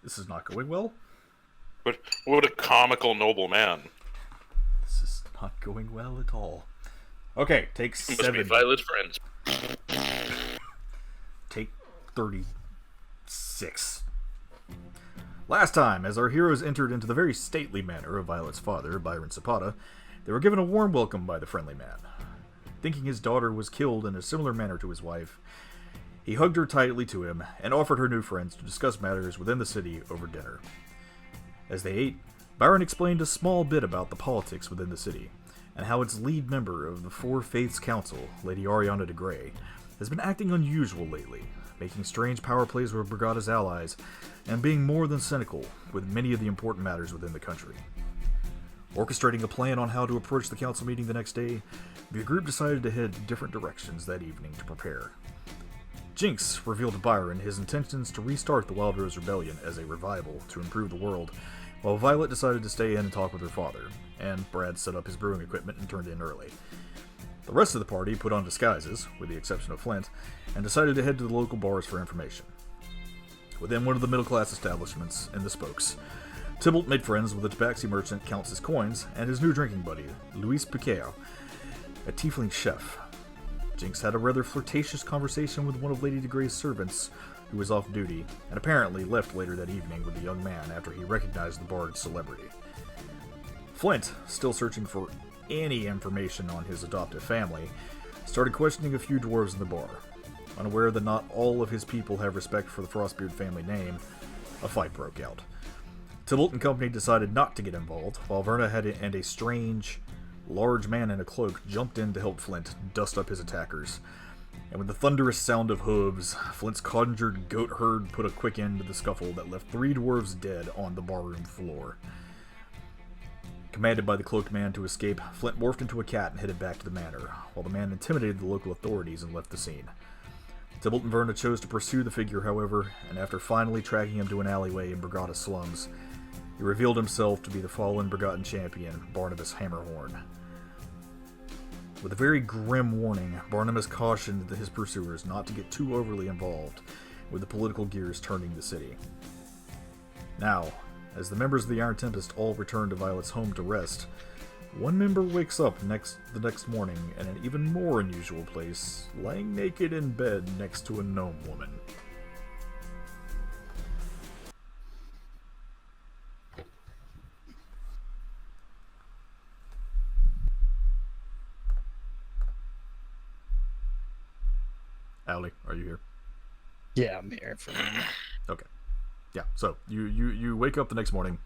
This is not going well. What a comical noble man. This is not going well at all. Okay, take Must 7. be Violet's friends. Take 36. Last time, as our heroes entered into the very stately manner of Violet's father, Byron Zapata, they were given a warm welcome by the friendly man. Thinking his daughter was killed in a similar manner to his wife, he hugged her tightly to him and offered her new friends to discuss matters within the city over dinner. As they ate, Byron explained a small bit about the politics within the city, and how its lead member of the Four Faiths Council, Lady Ariana de Grey, has been acting unusual lately, making strange power plays with Brigada's allies, and being more than cynical with many of the important matters within the country. Orchestrating a plan on how to approach the council meeting the next day, the group decided to head different directions that evening to prepare. Jinx revealed to Byron his intentions to restart the Wild Rose Rebellion as a revival to improve the world, while Violet decided to stay in and talk with her father, and Brad set up his brewing equipment and turned in early. The rest of the party put on disguises, with the exception of Flint, and decided to head to the local bars for information. Within one of the middle-class establishments in the Spokes, Tybalt made friends with a tabaxi merchant counts his coins and his new drinking buddy, Luis Piqueo, a tiefling chef. Jinx had a rather flirtatious conversation with one of Lady de Grey's servants, who was off duty, and apparently left later that evening with the young man after he recognized the bard's celebrity. Flint, still searching for any information on his adoptive family, started questioning a few dwarves in the bar. Unaware that not all of his people have respect for the Frostbeard family name, a fight broke out. Tybalt and company decided not to get involved, while Verna and a strange, large man in a cloak jumped in to help Flint dust up his attackers. And with the thunderous sound of hooves, Flint's conjured goat herd put a quick end to the scuffle that left 3 dwarves dead on the barroom floor. Commanded by the cloaked man to escape, Flint morphed into a cat and headed back to the manor, while the man intimidated the local authorities and left the scene. Tybalt and Verna chose to pursue the figure, however, and after finally tracking him to an alleyway in Brigada slums, he revealed himself to be the fallen Brigadan champion, Barnabas Hammerhorn. With a very grim warning, Barnabas cautioned his pursuers not to get too overly involved with the political gears turning the city. Now, as the members of the Iron Tempest all return to Violet's home to rest, one member wakes up the next morning in an even more unusual place, lying naked in bed next to a gnome woman. Allie, are you here? Yeah, I'm here for a minute. Okay. Yeah, so you wake up the next morning,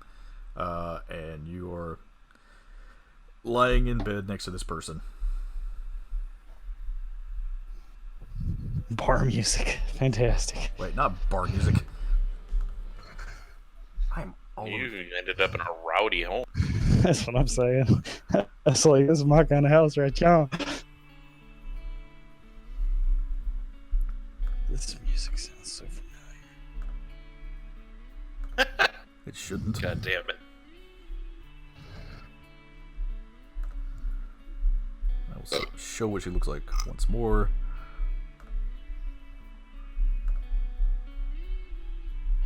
and you are lying in bed next to this person. Bar music. Fantastic. Wait, not bar music. I'm all You ended up in a rowdy home. That's what I'm saying. That's like, this is my kind of house right now. This music sounds so familiar. It shouldn't. God damn it. I'll show what she looks like once more.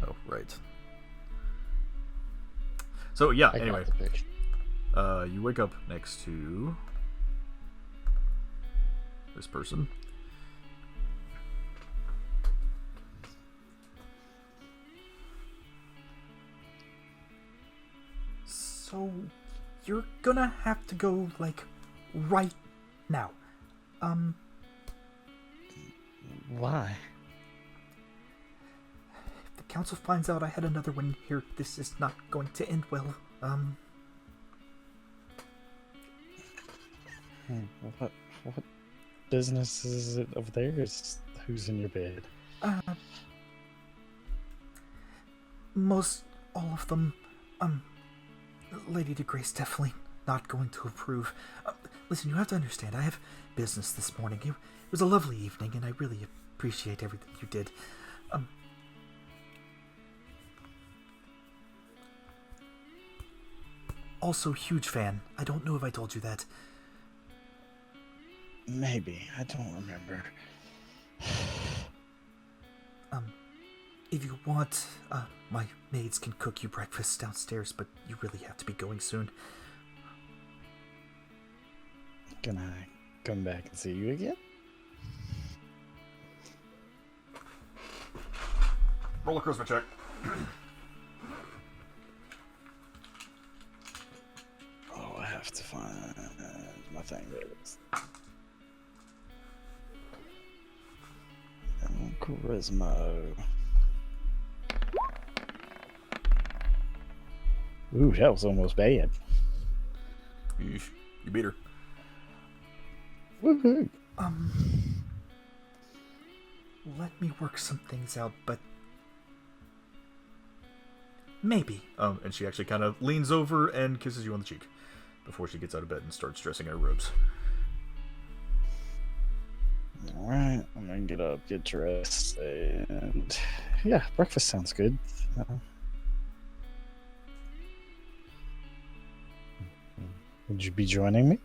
Oh, right. So, yeah, I anyway. got the picture. You wake up next to this person. So, you're gonna have to go, like, right now. Why? If the council finds out I had another one here, this is not going to end well. What business is it of theirs? Who's in your bed? Most all of them, Lady de Grey's definitely not going to approve. Listen, you have to understand, I have business this morning. It was a lovely evening, and I really appreciate everything you did. Also, huge fan. I don't know if I told you that. Maybe. I don't remember. If you want, my maids can cook you breakfast downstairs, but you really have to be going soon. Can I come back and see you again? Roll a charisma check. Oh, I have to find my thing. There it is. Charisma. Ooh, that was almost bad. You beat her. Woohoo! Let me work some things out, but maybe. And she actually kind of leans over and kisses you on the cheek before she gets out of bed and starts dressing in her robes. Alright, I'm gonna get up, get dressed, and yeah, breakfast sounds good. Would you be joining me?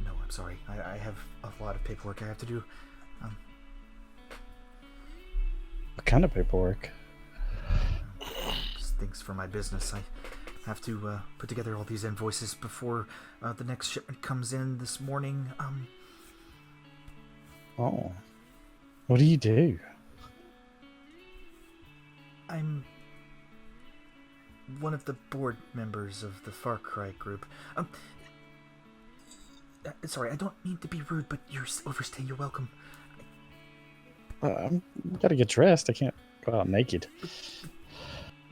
No, I'm sorry. I have a lot of paperwork I have to do. What kind of paperwork? Just things for my business. I have to put together all these invoices before the next shipment comes in this morning. Oh. What do you do? I'm one of the board members of the Far Cry group. Sorry, I don't mean to be rude, but you're overstaying your welcome. I'm gotta get dressed. I can't go out naked.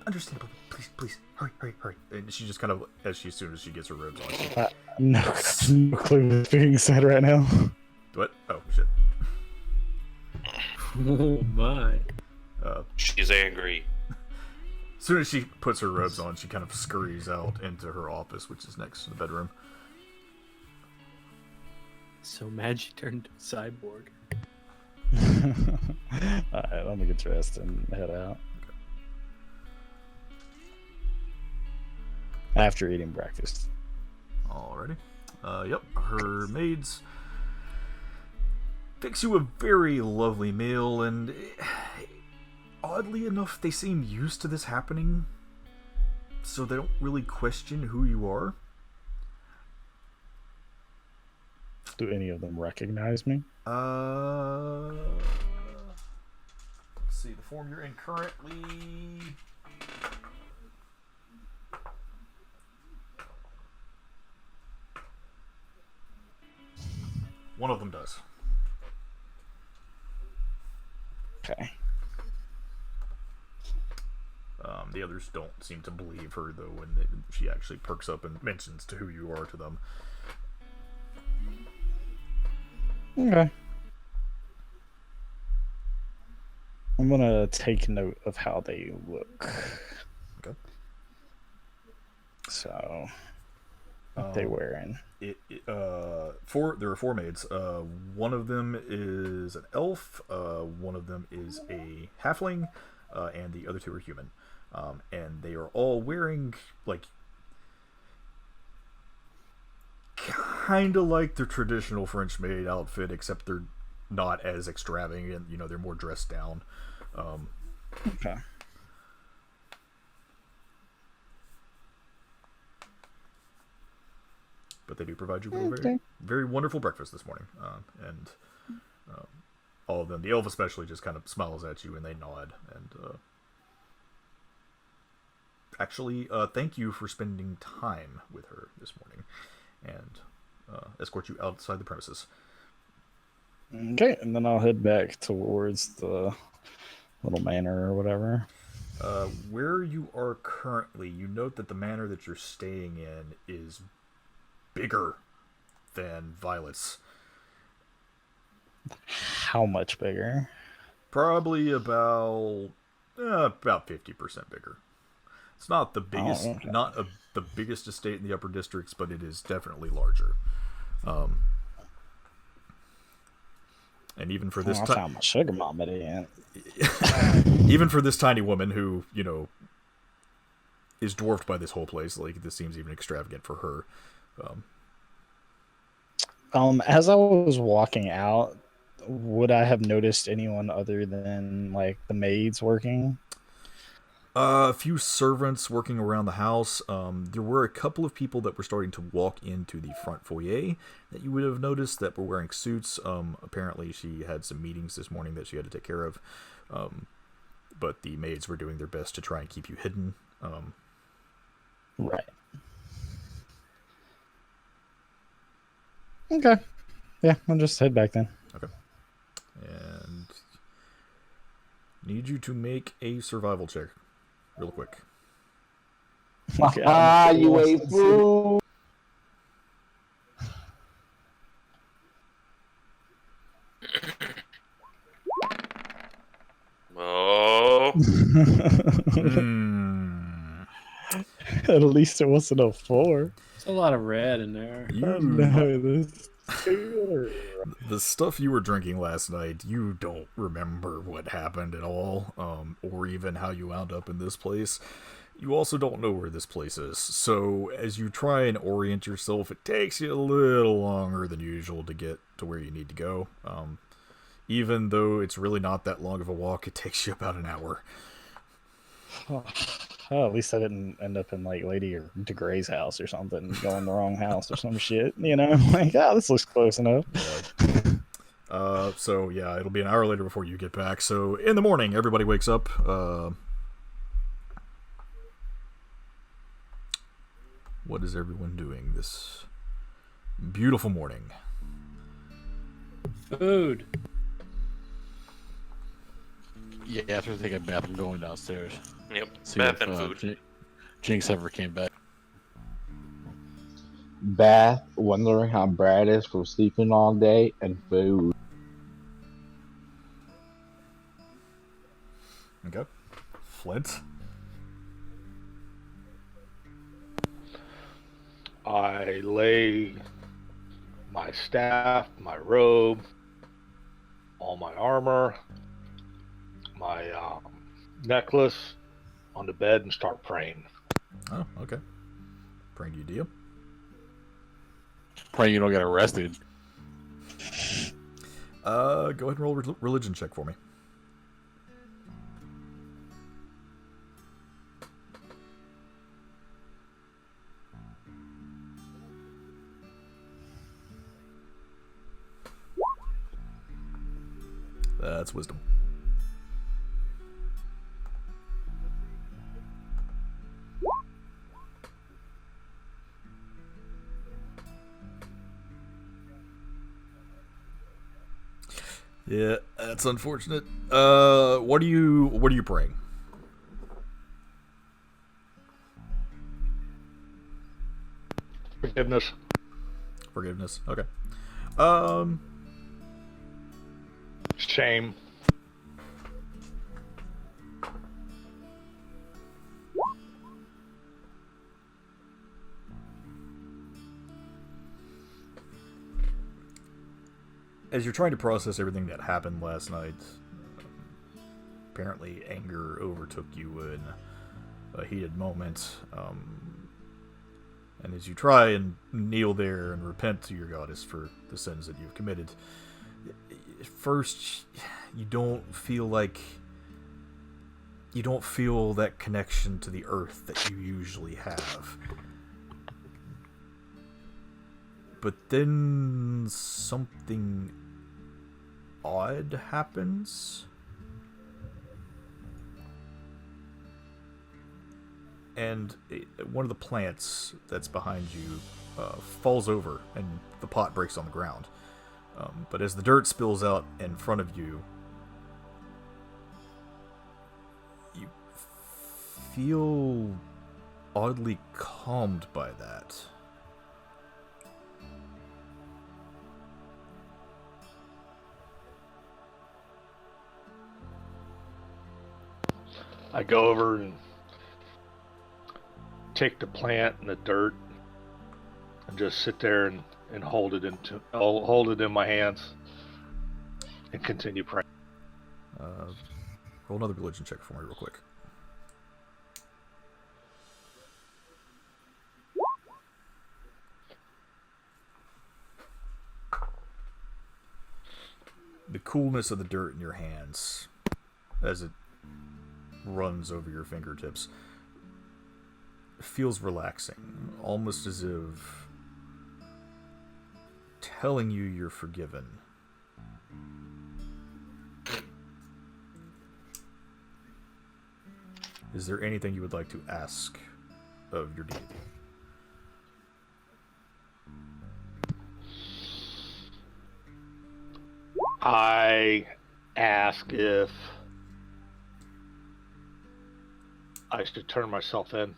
Understandable. Please, hurry. And she just kind of, as soon as she gets her robes on. No clue what's being said right now. What? Oh, shit. Oh my. She's angry. As soon as she puts her robes on, she kind of scurries out into her office, which is next to the bedroom. So mad she turned to a cyborg. Alright, I'm gonna get dressed and head out. After eating breakfast. Alrighty. Yep, her maids fix you a very lovely meal, and oddly enough, they seem used to this happening, so they don't really question who you are. Do any of them recognize me? Let's see, the form you're in currently. One of them does. Okay. The others don't seem to believe her, though, when she actually perks up and mentions to who you are to them. Okay. I'm gonna take note of how they look. Okay. So, what they wearing? There are four maids. One of them is an elf. One of them is a halfling, and the other two are human. And they are all wearing like kind of like their traditional French maid outfit, except they're not as extravagant. You know, they're more dressed down. Okay. But they do provide you with a very, very wonderful breakfast this morning. And all of them, the elf especially, just kind of smiles at you and they nod. And actually, thank you for spending time with her this morning, and escort you outside the premises. Okay, and then I'll head back towards the little manor or whatever. Where you are currently, you note that the manor that you're staying in is bigger than Violet's. How much bigger? Probably about 50% bigger. It's not the biggest, okay. The biggest estate in the upper districts, but it is definitely larger. And even for this I found my sugar mama in. even for this tiny woman who, you know, is dwarfed by this whole place, like this seems even extravagant for her. As I was walking out, would I have noticed anyone other than like the maids working? A few servants working around the house. There were a couple of people that were starting to walk into the front foyer that you would have noticed that were wearing suits. Apparently, she had some meetings this morning that she had to take care of. But the maids were doing their best to try and keep you hidden. Right. Okay. Yeah, I'll just head back then. Okay. And need you to make a survival check, real quick. Okay, You ate food. Oh, At least it wasn't a 4. There's a lot of red in there. The stuff you were drinking last night, you don't remember what happened at all, or even how you wound up in this place. You also don't know where this place is, so as you try and orient yourself, it takes you a little longer than usual to get to where you need to go. Even though it's really not that long of a walk, it takes you about an hour. Oh, at least I didn't end up in like Lady or DeGray's house or something, going the wrong house or some shit. You know, like, this looks close enough. So yeah, it'll be an hour later before you get back. So in the morning, everybody wakes up. What is everyone doing this beautiful morning? Food. Yeah, after taking a bath, I'm going downstairs. yep. See Bath if, and food. Jinx ever came back. Bath, wondering how Brad is for sleeping all day, and food. Okay. Flint? I lay my staff, my robe, all my armor, my necklace on the bed and start praying. Oh, okay. Praying to you, Dio. Pray you don't get arrested. Go ahead and roll a religion check for me. That's wisdom. Yeah, that's unfortunate. What are you praying? Forgiveness. Forgiveness. Okay. Shame. As you're trying to process everything that happened last night, apparently anger overtook you in a heated moment. And as you try and kneel there and repent to your goddess for the sins that you've committed, at first you don't feel that connection to the earth that you usually have. But then something odd happens. And one of the plants that's behind you falls over and the pot breaks on the ground. But as the dirt spills out in front of you, you feel oddly calmed by that. I go over and take the plant and the dirt and just sit there and hold it in my hands and continue praying. Roll another religion check for me real quick. the coolness of the dirt in your hands as it runs over your fingertips feels relaxing, almost as if telling you you're forgiven. Is there anything you would like to ask of your deity? I ask if I should turn myself in.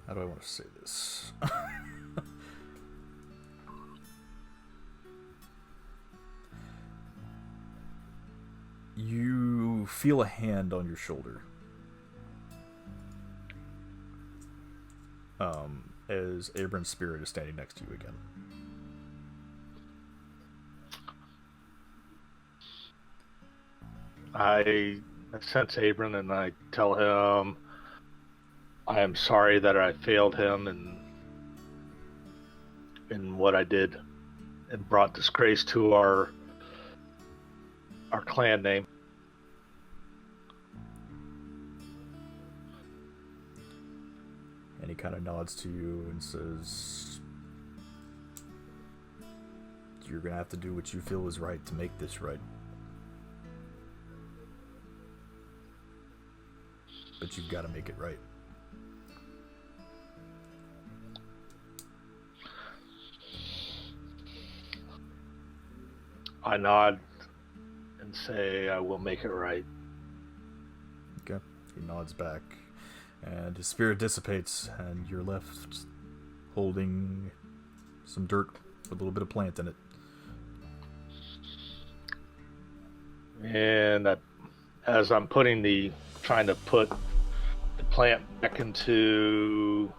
How do I want to say this? You feel a hand on your shoulder. As Abram's spirit is standing next to you again. I sense Abram and I tell him I am sorry that I failed him in what I did and brought disgrace to our clan name. And he kind of nods to you and says, "You're going to have to do what you feel is right to make this right. But you've got to make it right." I nod and say I will make it right. Okay. He nods back, and his spirit dissipates, and you're left holding some dirt with a little bit of plant in it. And as I'm trying to put the plant back into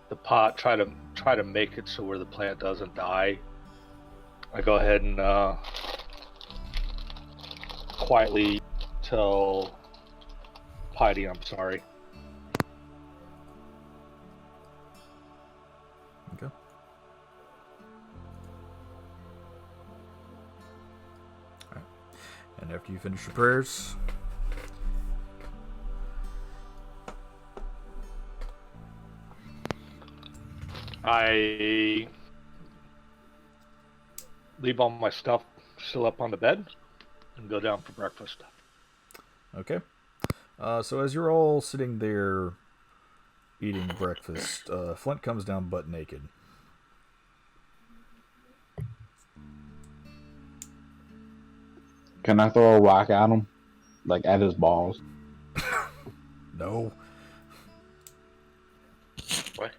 the pot, try to make it so where the plant doesn't die, I go ahead and quietly tell Piety I'm sorry. Okay. Alright. And after you finish your prayers, I leave all my stuff still up on the bed and go down for breakfast. okay. So as you're all sitting there eating breakfast, Flint comes down butt naked. Can I throw a rock at him? Like at his balls? No.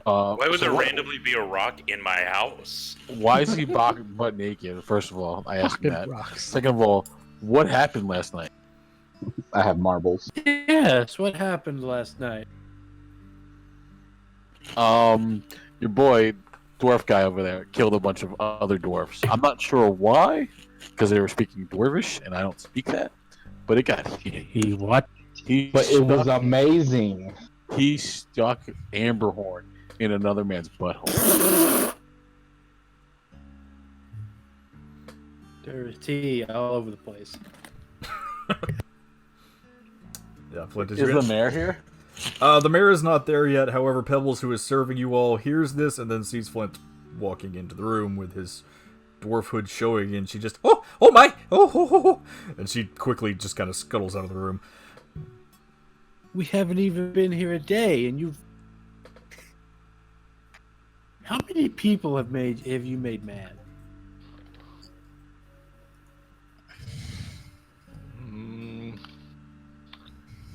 Why would so there what- randomly be a rock in my house? Why is he butt naked? First of all, I asked him that. Rocks. Second of all, what happened last night? I have marbles. Yes, what happened last night? Your boy, dwarf guy over there, killed a bunch of other dwarfs. I'm not sure why, because they were speaking dwarvish, and I don't speak that. But it got He what? But it was amazing. He stuck Amberhorn in another man's butthole. There's tea all over the place. Yeah, Flint is Is your the mayor here? The mayor is not there yet. However, Pebbles, who is serving you all, hears this and then sees Flint walking into the room with his dwarf hood showing, and she just, oh my, oh, and she quickly just kind of scuttles out of the room. We haven't even been here a day, and you've. How many people have you made mad?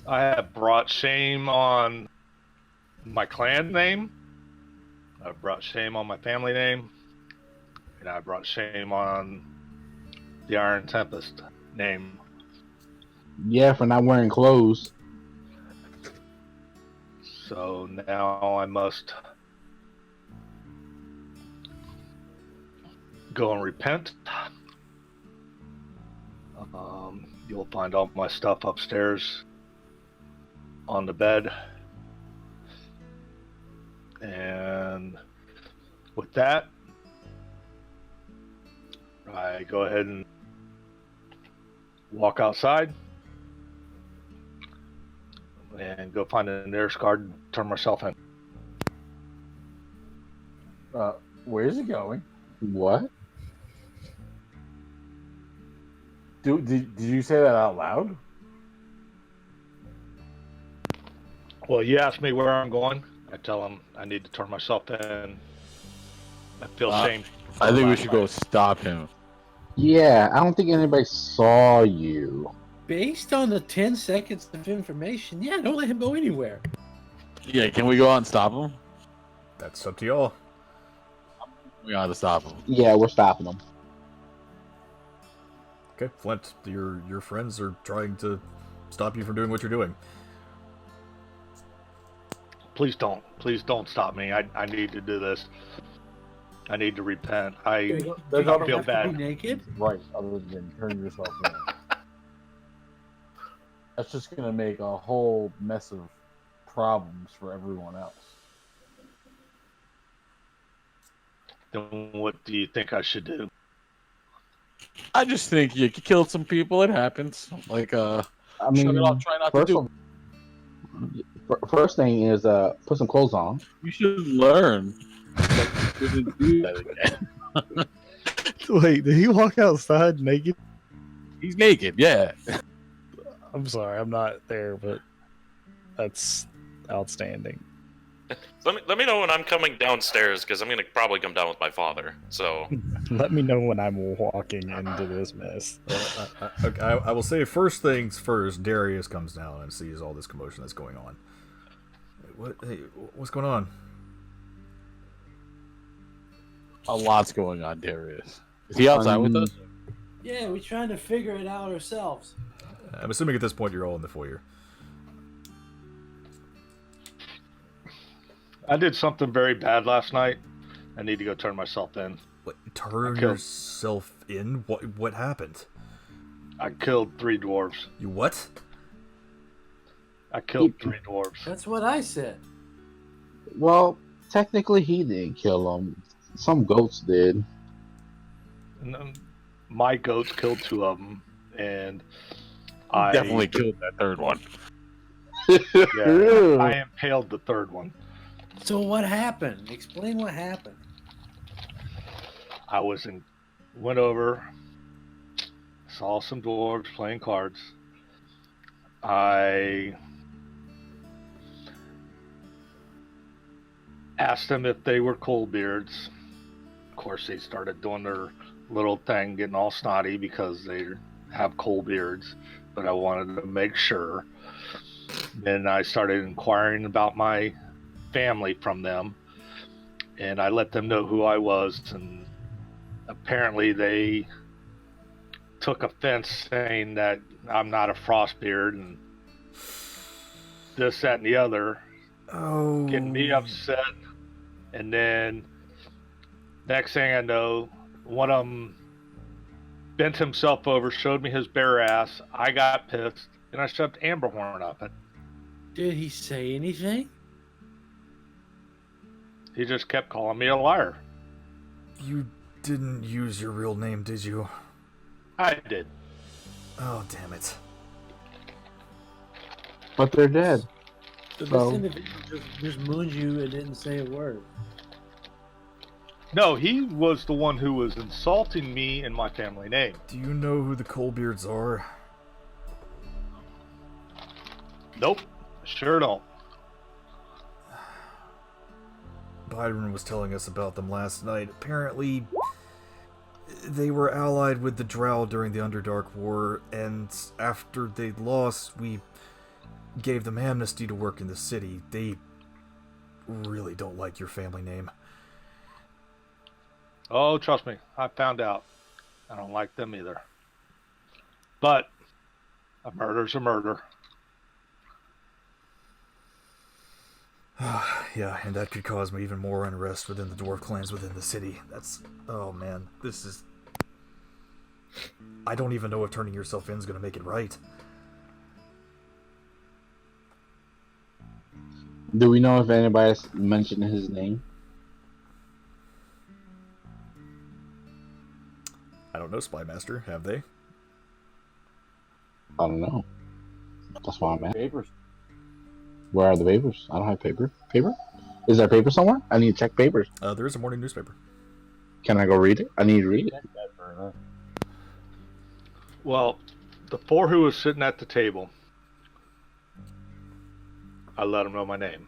I have brought shame on my clan name. I've brought shame on my family name. And I brought shame on the Iron Tempest name. Yeah, for not wearing clothes. So now I must go and repent. You'll find all my stuff upstairs on the bed. And with that, I go ahead and walk outside and go find the nearest guard and turn myself in. Where's he going? What? Did you say that out loud? Well, you ask me where I'm going. I tell him I need to turn myself in. I feel shame. I think we should go stop him. Yeah, I don't think anybody saw you. Based on the 10 seconds of information, yeah, don't let him go anywhere. Yeah, can we go out and stop him? That's up to y'all. We gotta stop him. Yeah, we're stopping them. Okay, Flint, your friends are trying to stop you from doing what you're doing. Please don't stop me. I need to do this. I need to repent. I feel bad. Be naked? Right, other than turn yourself in. That's just gonna make a whole mess of problems for everyone else. Then what do you think I should do? I just think you killed some people. It happens. Like, I shut mean, it off. Try not to do. first thing is put some clothes on. You should learn. You shouldn't do that again. Wait, did he walk outside naked? He's naked. Yeah. I'm sorry, I'm not there, but that's outstanding. Let me know when I'm coming downstairs, because I'm gonna probably come down with my father. So Let me know when I'm walking into this mess. I will say first things first. Darius comes down and sees all this commotion that's going on. What's going on? A lot's going on, Darius. Is he outside with us? Yeah, we're trying to figure it out ourselves. I'm assuming at this point you're all in the foyer. I did something very bad last night. I need to go turn myself in. What, turn yourself in? What happened? I killed 3 dwarves. You what? I killed 3 dwarves. That's what I said. Well, technically he didn't kill them. Some goats did. And, my goats killed 2 of them, and I Definitely killed that third one. Yeah, I impaled the 3rd one. So what happened? Explain what happened. I went over, saw some dwarves playing cards. I asked them if they were Coldbeards. Of course, they started doing their little thing, getting all snotty because they have cold beards, but I wanted to make sure. Then I started inquiring about my family from them, and I let them know who I was, and apparently they took offense, saying that I'm not a Frostbeard and this, that, and the other. Oh. Getting me upset. And then next thing I know, one of them bent himself over, showed me his bare ass. I got pissed, and I shoved Amberhorn up it. Did he say anything? He just kept calling me a liar. You didn't use your real name, did you? I did. Oh, damn it. But they're dead. So So- this individual just mooned you and didn't say a word. No, he was the one who was insulting me and my family name. Do you know who the Coldbeards are? Nope, sure don't. Byron was telling us about them last night. Apparently, they were allied with the Drow during the Underdark War, and after they lost, we gave them amnesty to work in the city. They really don't like your family name. Oh, trust me, I found out. I don't like them either. But a murder's a murder. Yeah, and that could cause me even more unrest within the dwarf clans within the city. Oh man, this is... I don't even know if turning yourself in is going to make it right. Do we know if anybody's mentioned his name? I don't know, Spymaster. Have they? I don't know. That's why I'm at. Papers. Where are the papers? I don't have paper. Paper? Is there paper somewhere? I need to check papers. There is a morning newspaper. Can I go read it? I need to read it. Well, the four who was sitting at the table, I let them know my name.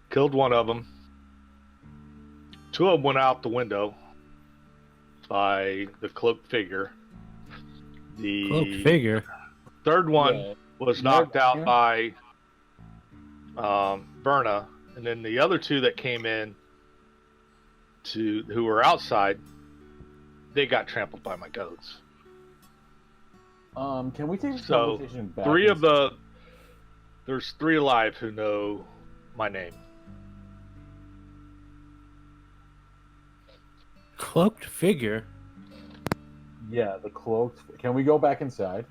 Killed one of them. Two of them went out the window by the cloaked figure. The Cloak figure. third one Yeah. was knocked out by Verna, and then the other two that came in who were outside, they got trampled by my goats. Can we take this So, conversation back? There's three alive who know my name. Cloaked figure. Yeah, the cloaked. Can we go back inside?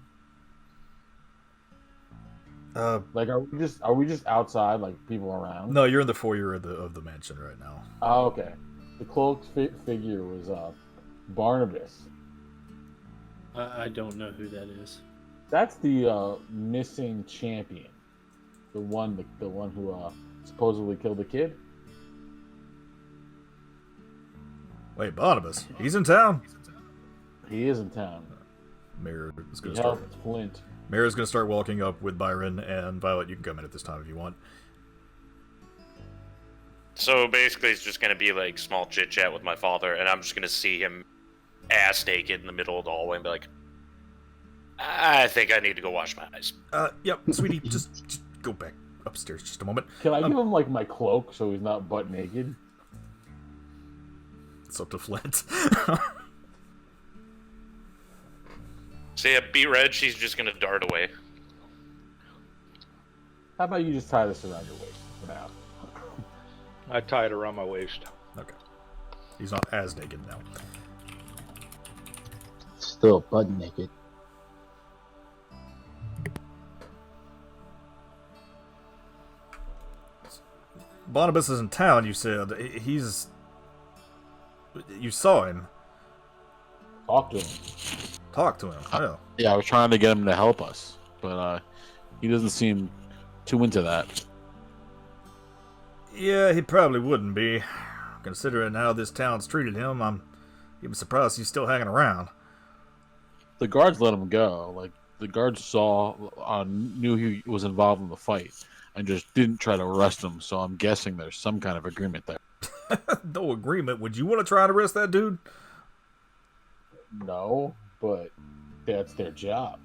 Like, are we just outside, like people around? No, you're in the foyer of the mansion right now. Oh, okay. The cloaked figure was Barnabas. I don't know who that is. That's the missing champion. The one who supposedly killed the kid. Wait, Barnabas? He's in town? He is in town. Mayor is He going to start. helped Flint. Mayor's going to start walking up with Byron and Violet. You can come in at this time if you want. So basically, it's just gonna be like small chit chat with my father, and I'm just gonna see him ass naked in the middle of the hallway and be like, "I think I need to go wash my eyes." Yep, sweetie, just go back upstairs just a moment. Can I give him like my cloak so he's not butt naked? It's up to Flint. See ya, beat red. She's just gonna dart away. How about you just tie this around your waist for now? I tie it around my waist. Okay. He's not as naked now. Still butt naked. Barnabas is in town, you said. He's... You saw him. Talk to him. Talk to him. Oh. Yeah, I was trying to get him to help us, but he doesn't seem too into that. Yeah, he probably wouldn't be. Considering how this town's treated him, I'm even surprised he's still hanging around. The guards let him go. Like, the guards knew he was involved in the fight and just didn't try to arrest him, so I'm guessing there's some kind of agreement there. No agreement. Would you want to try to arrest that dude? No, but that's their job.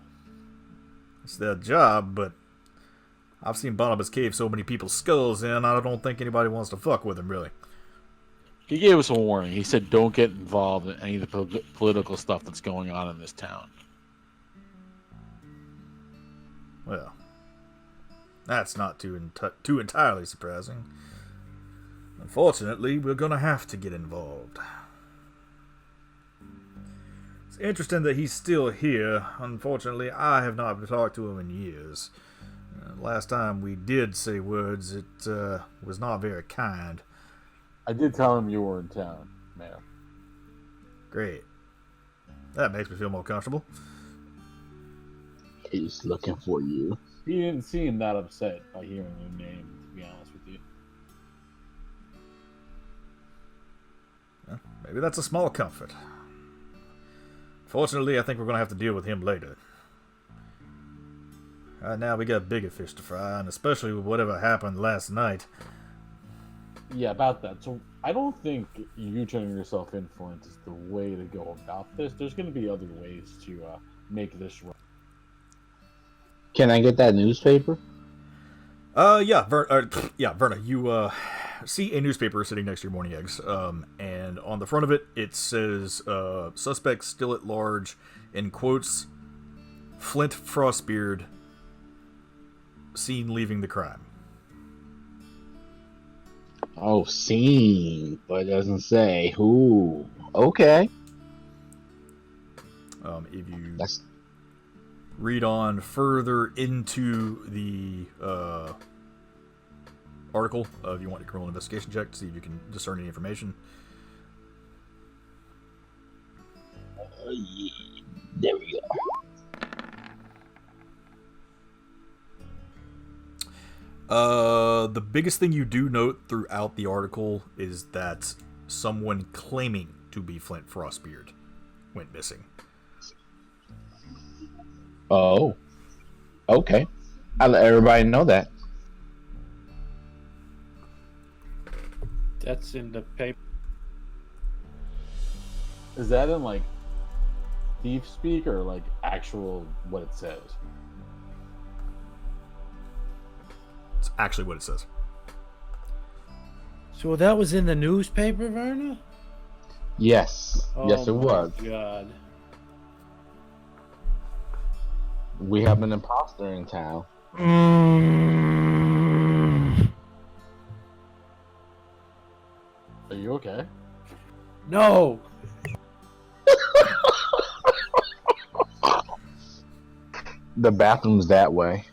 It's their job, but I've seen Barnabas cave so many people's skulls in, I don't think anybody wants to fuck with him, really. He gave us a warning. He said, don't get involved in any of the political stuff that's going on in this town. Well, that's not too entirely surprising. Unfortunately, we're gonna have to get involved. It's interesting that he's still here. Unfortunately, I have not talked to him in years. Last time we did say words, it was not very kind. I did tell him you were in town, Mayor. Great. That makes me feel more comfortable. He's looking for you. He didn't seem that upset by hearing your name, to be honest with you. Well, maybe that's a small comfort. Fortunately, I think we're going to have to deal with him later. Right now, we got bigger fish to fry, and especially with whatever happened last night. Yeah, about that. So I don't think you turning yourself in, Flint, is the way to go about this. There's going to be other ways to make this right. Can I get that newspaper? Yeah, Verna, you see a newspaper sitting next to your morning eggs, and on the front of it, it says, suspect still at large, in quotes, Flint Frostbeard, seen leaving the crime. Oh, seen, but it doesn't say who. Okay. If you That's read on further into the article, if you want a criminal investigation check to see if you can discern any information. yeah. There we go. The biggest thing you do note throughout the article is that someone claiming to be Flint Frostbeard went missing. Oh. Okay. I let everybody know that. That's in the paper. Is that in like thief speak or like actual what it says? It's actually what it says. So that was in the newspaper, Verna? Yes. Yes, it Oh was. my God. We have an imposter in town. Are you okay? No. The bathroom's that way.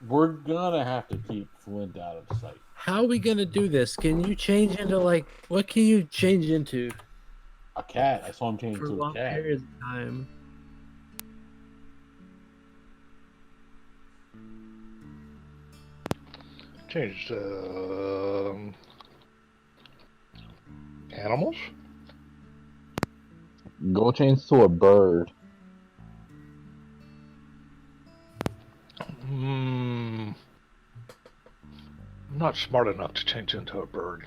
We're gonna have to keep Flint out of sight. How are we gonna do this? Can you change into like what can you change into A cat. I saw him change for to a long cat. periods of time? Changed animals. Go change to a bird. I'm not smart enough to change into a bird.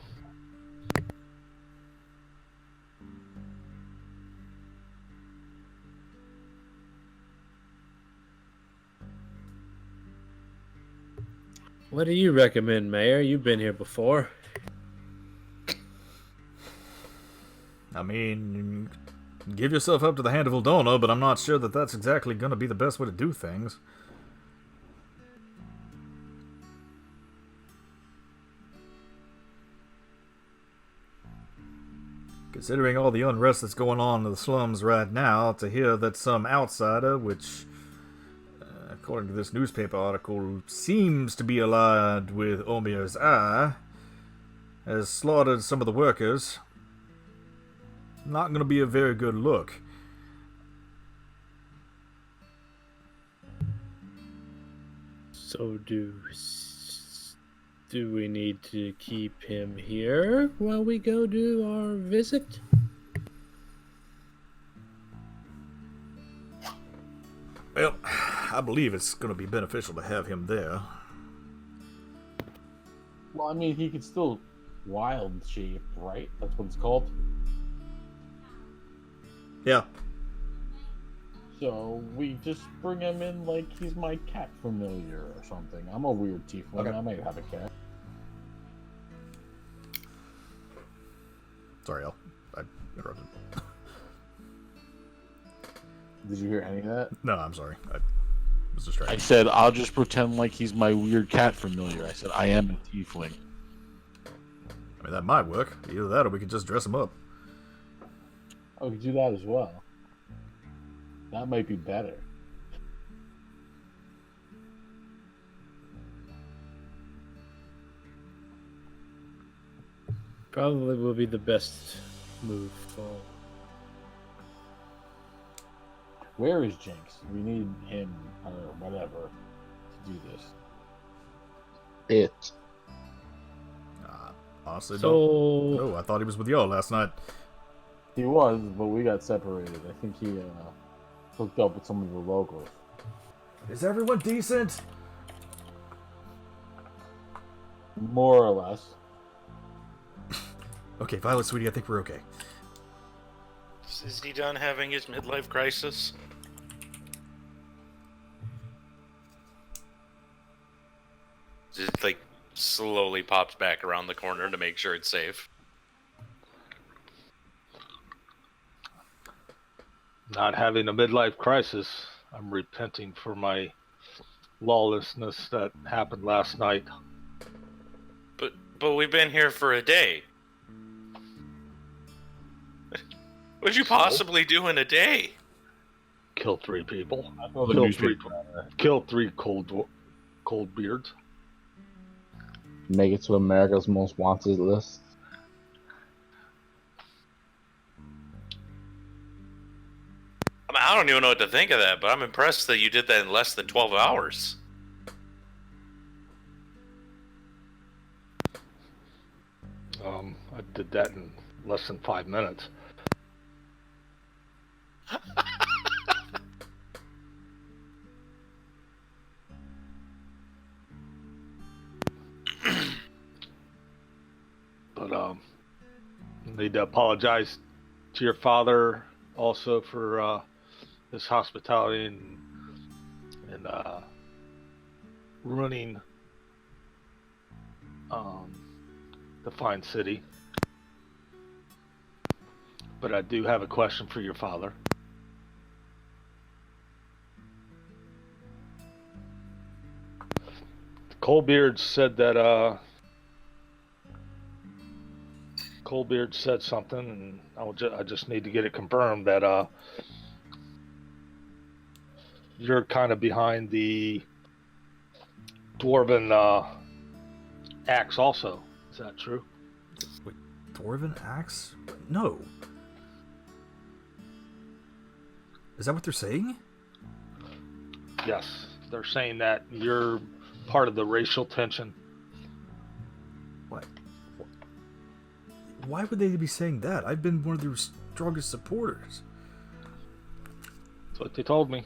What do you recommend, Mayor? You've been here before. I mean, give yourself up to the hand of Uldona, but I'm not sure that that's exactly going to be the best way to do things. Considering all the unrest that's going on in the slums right now, to hear that some outsider, which, according to this newspaper article, seems to be allied with Omir's Eye, has slaughtered some of the workers, not going to be a very good look. So do we need to keep him here while we go do our visit? Well, I believe it's going to be beneficial to have him there. Well, I mean, he could still wild shape, right? That's what it's called. Yeah. So we just bring him in like he's my cat familiar or something. I'm a weird tiefling. Okay. I might have a cat. Sorry, I interrupted. Did you hear any of that? No, I'm sorry. I was I distracted. said I'll just pretend like he's my weird cat familiar. I said I am a tiefling. I mean, that might work. Either that or we could just dress him up. Oh, we could do that as well. That might be better. Probably will be the best move forward. Where is Jinx? We need him or whatever to do this. It. Honestly, So don't know. I thought he was with y'all last night. He was, but we got separated. I think he hooked up with some of the locals. Is everyone decent? More or less. Okay, Violet, sweetie, I think we're okay. Is he done having his midlife crisis? Just like slowly pops back around the corner to make sure it's safe. Not having a midlife crisis I'm repenting for my lawlessness that happened last night. But we've been here for a day. What'd you possibly do in a day? Kill 3 people. Throw the Kill 3. newspaper at her. Kill 3 cold beards. Make it to America's Most Wanted list. I mean, I don't even know what to think of that, but I'm impressed that you did that in less than 12 hours. I did that in less than 5 minutes. But need to apologize to your father also for his hospitality and ruining the fine city. But I do have a question for your father. Coldbeard said that Coldbeard said something, and I just need to get it confirmed that you're kind of behind the dwarven axe also. Is that true? Wait, Dwarven axe? No. Is that what they're saying? Yes, they're saying that you're part of the racial tension. What? Why would they be saying that? I've been one of their strongest supporters. That's what they told me.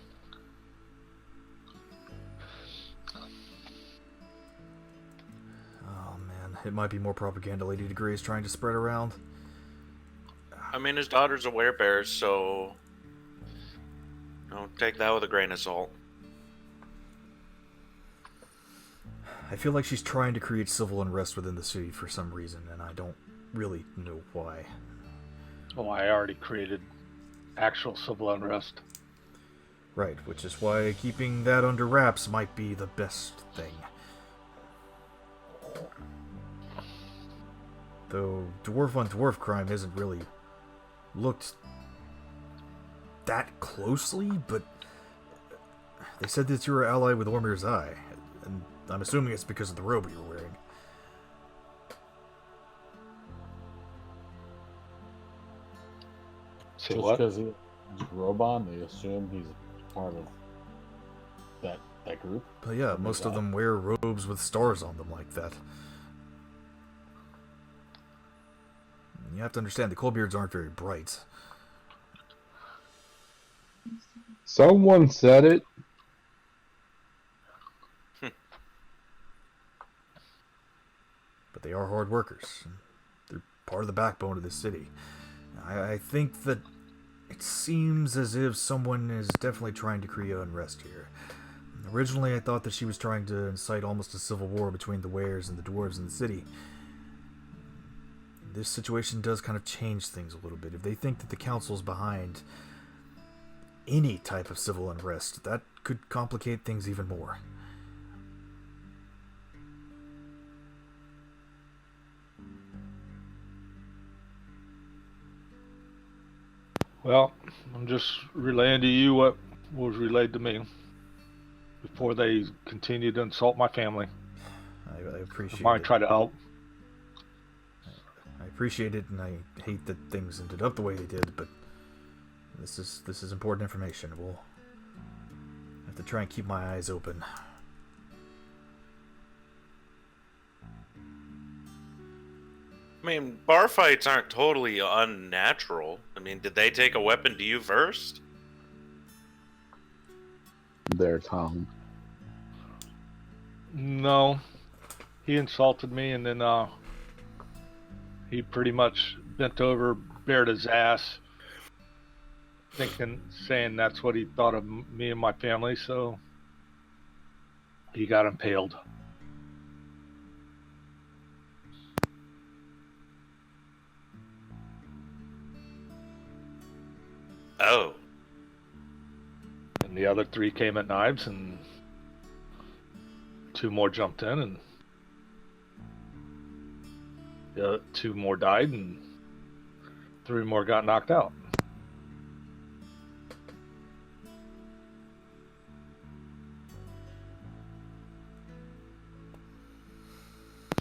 Oh man, it might be more propaganda Lady DeGrey is trying to spread around. I mean, his daughter's a werebear, so take that with a grain of salt. I feel like she's trying to create civil unrest within the city for some reason, and I don't really know why. Oh, I already created actual civil unrest. Right, which is why keeping that under wraps might be the best thing. Though dwarf on dwarf crime isn't really looked that closely, but they said that you were allied with Ormir's Eye, and I'm assuming it's because of the robe you're wearing. Say Just what? because he's Roban, they assume he's part of that group. But yeah, most of them wear robes with stars on them like that. You have to understand, the Coldbeards aren't very bright. Someone said it. But they are hard workers. They're part of the backbone of this city. I think that it seems as if someone is definitely trying to create unrest here. Originally, I thought that she was trying to incite almost a civil war between the wares and the dwarves in the city. This situation does kind of change things a little bit. If they think that the council's behind any type of civil unrest, that could complicate things even more. Well, I'm just relaying to you what was relayed to me before they continue to insult my family. I appreciate I might it. try to help. I appreciate it, and I hate that things ended up the way they did, but this is important information. We'll have to try and keep my eyes open. I mean, bar fights aren't totally unnatural. I mean, did they take a weapon to you first? Their tongue. No, he insulted me, and then he pretty much bent over, bared his ass, saying that's what he thought of me and my family. So he got impaled. Oh. And And the other 3 came at knives, and 2 more jumped in, and the other 2 more died, and 3 more got knocked out.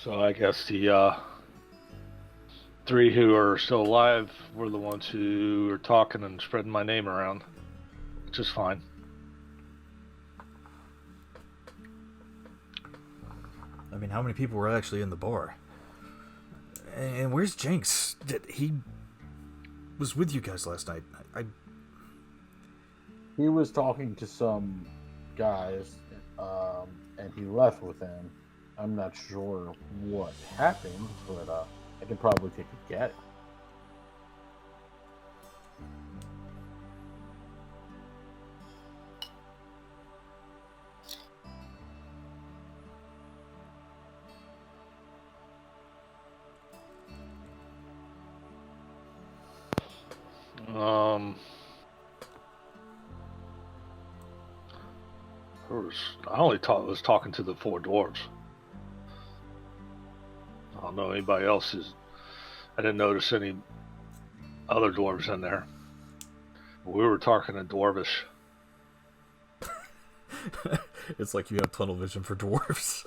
So I guess the 3 who are still alive were the ones who are talking and spreading my name around, which is fine. I mean, how many people were actually in the bar? And where's Jinx? He was with you guys last night. He was talking to some guys, and he left with them. I'm not sure what happened, but I can probably take a guess. I only was talking to the 4 dwarves. I don't know anybody else's. I didn't notice any other dwarves in there. We were talking in dwarvish. It's like you have tunnel vision for dwarves.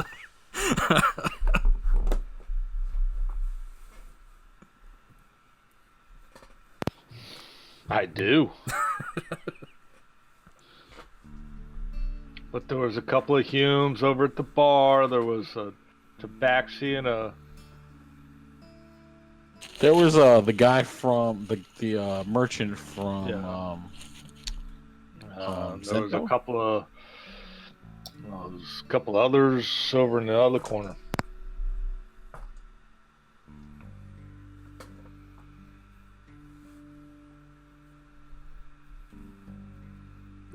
I do. But there was a couple of Humes over at the bar. There was a Tabaxi and a... There was the guy from the merchant from there was a Sentinel? couple of others over in the other corner.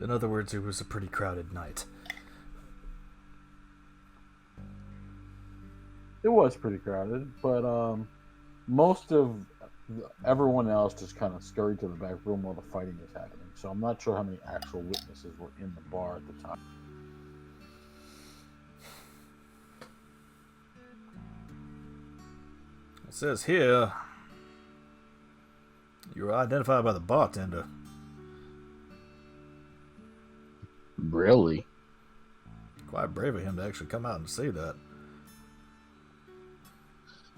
In other words, it was a pretty crowded night. It was pretty crowded, but most of everyone else just kind of scurried to the back room while the fighting was happening. So I'm not sure how many actual witnesses were in the bar at the time. It says here you were identified by the bartender. Really? Quite brave of him to actually come out and say that.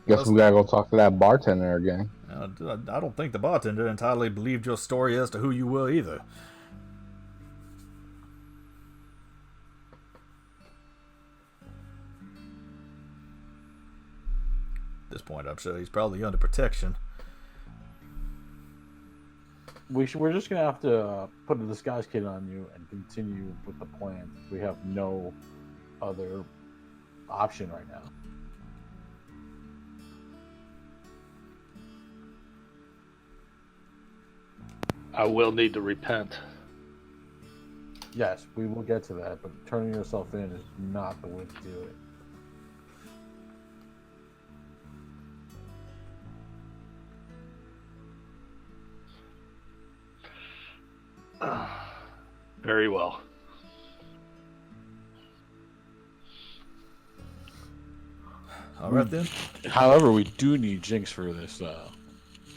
Guess we gotta go talk to that bartender again. I don't think the bartender entirely believed your story as to who you were either. At this point, I'm sure he's probably under protection. We're just gonna have to put a disguise kit on you and continue with the plan. We have no other option right now. I will need to repent. Yes, we will get to that, but turning yourself in is not the way to do it. Very well. All right then. However, we do need Jinx for this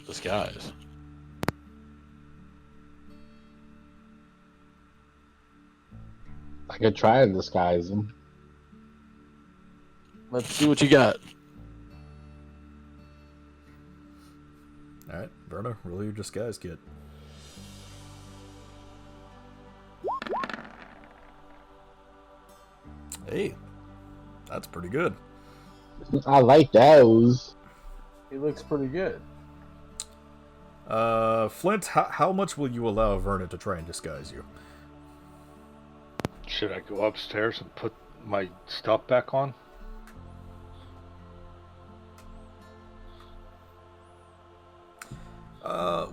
disguise. I could try to disguise him. Let's see what you got. All right, Verna, roll your disguise kit. Hey, that's pretty good. I like those. He looks pretty good. Flint, how much will you allow Verna to try and disguise you? Should I go upstairs and put my stuff back on?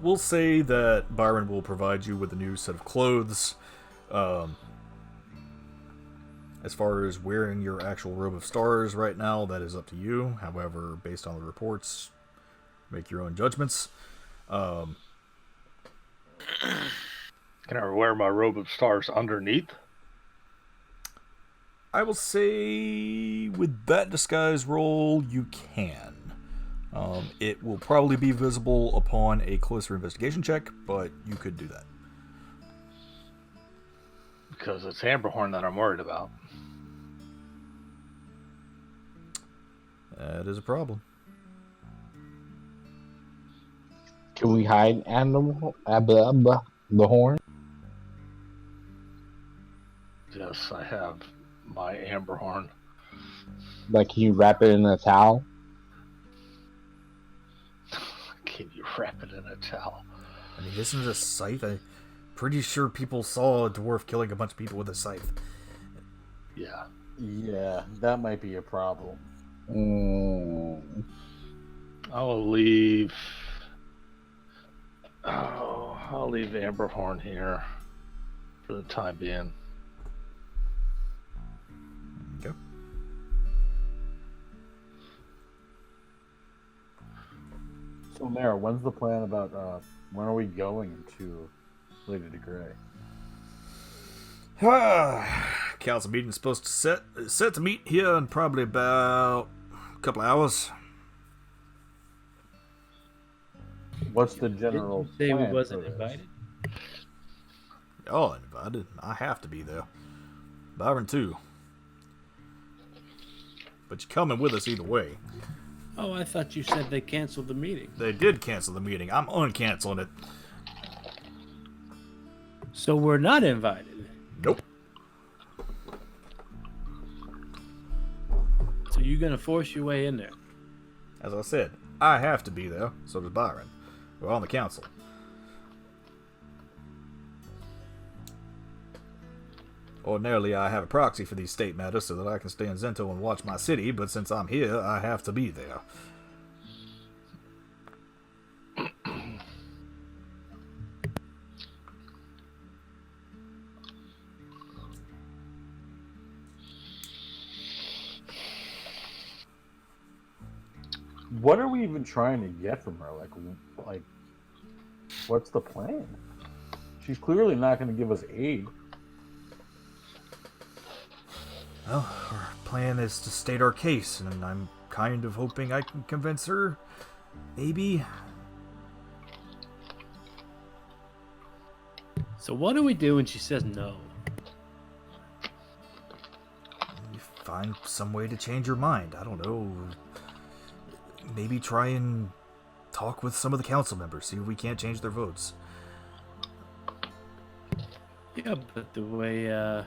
We'll say that Byron will provide you with a new set of clothes. As far as wearing your actual robe of stars right now, that is up to you. However, based on the reports, make your own judgments. Can I wear my robe of stars underneath? I will say with that disguise roll, you can. It will probably be visible upon a closer investigation check, but you could do that. Because it's Amberhorn that I'm worried about. That is a problem. Can we hide animal the horn? Yes, I have my Amberhorn. Like, can you wrap it in a towel? Can you wrap it in a towel? I mean, isn't it a scythe? I'm pretty sure people saw a dwarf killing a bunch of people with a scythe. Yeah. Yeah, that might be a problem. I'll leave. Oh, I'll leave Amberhorn here for the time being. Okay. So, Mara, when's the plan about when are we going to Lady de Grey? Council meeting's supposed to set to meet here in probably about a couple hours. What's the general Didn't you say we plan wasn't for this? invited? Oh, invited. I have to be there. Byron too. But you're coming with us either way. Oh, I thought you said they canceled the meeting. They did cancel the meeting. I'm uncanceling it. So we're not invited. Nope. So you're gonna force your way in there. As I said, I have to be there. So does Byron. We're on the council. Ordinarily, I have a proxy for these state matters so that I can stay in Zento and watch my city, but since I'm here, I have to be there. What are we even trying to get from her? Like, what's the plan? She's clearly not going to give us aid. Well, our plan is to state our case, and I'm kind of hoping I can convince her. Maybe. So what do we do when she says no? You find some way to change her mind. I don't know. Maybe try and talk with some of the council members, see if we can't change their votes. Yeah, but the way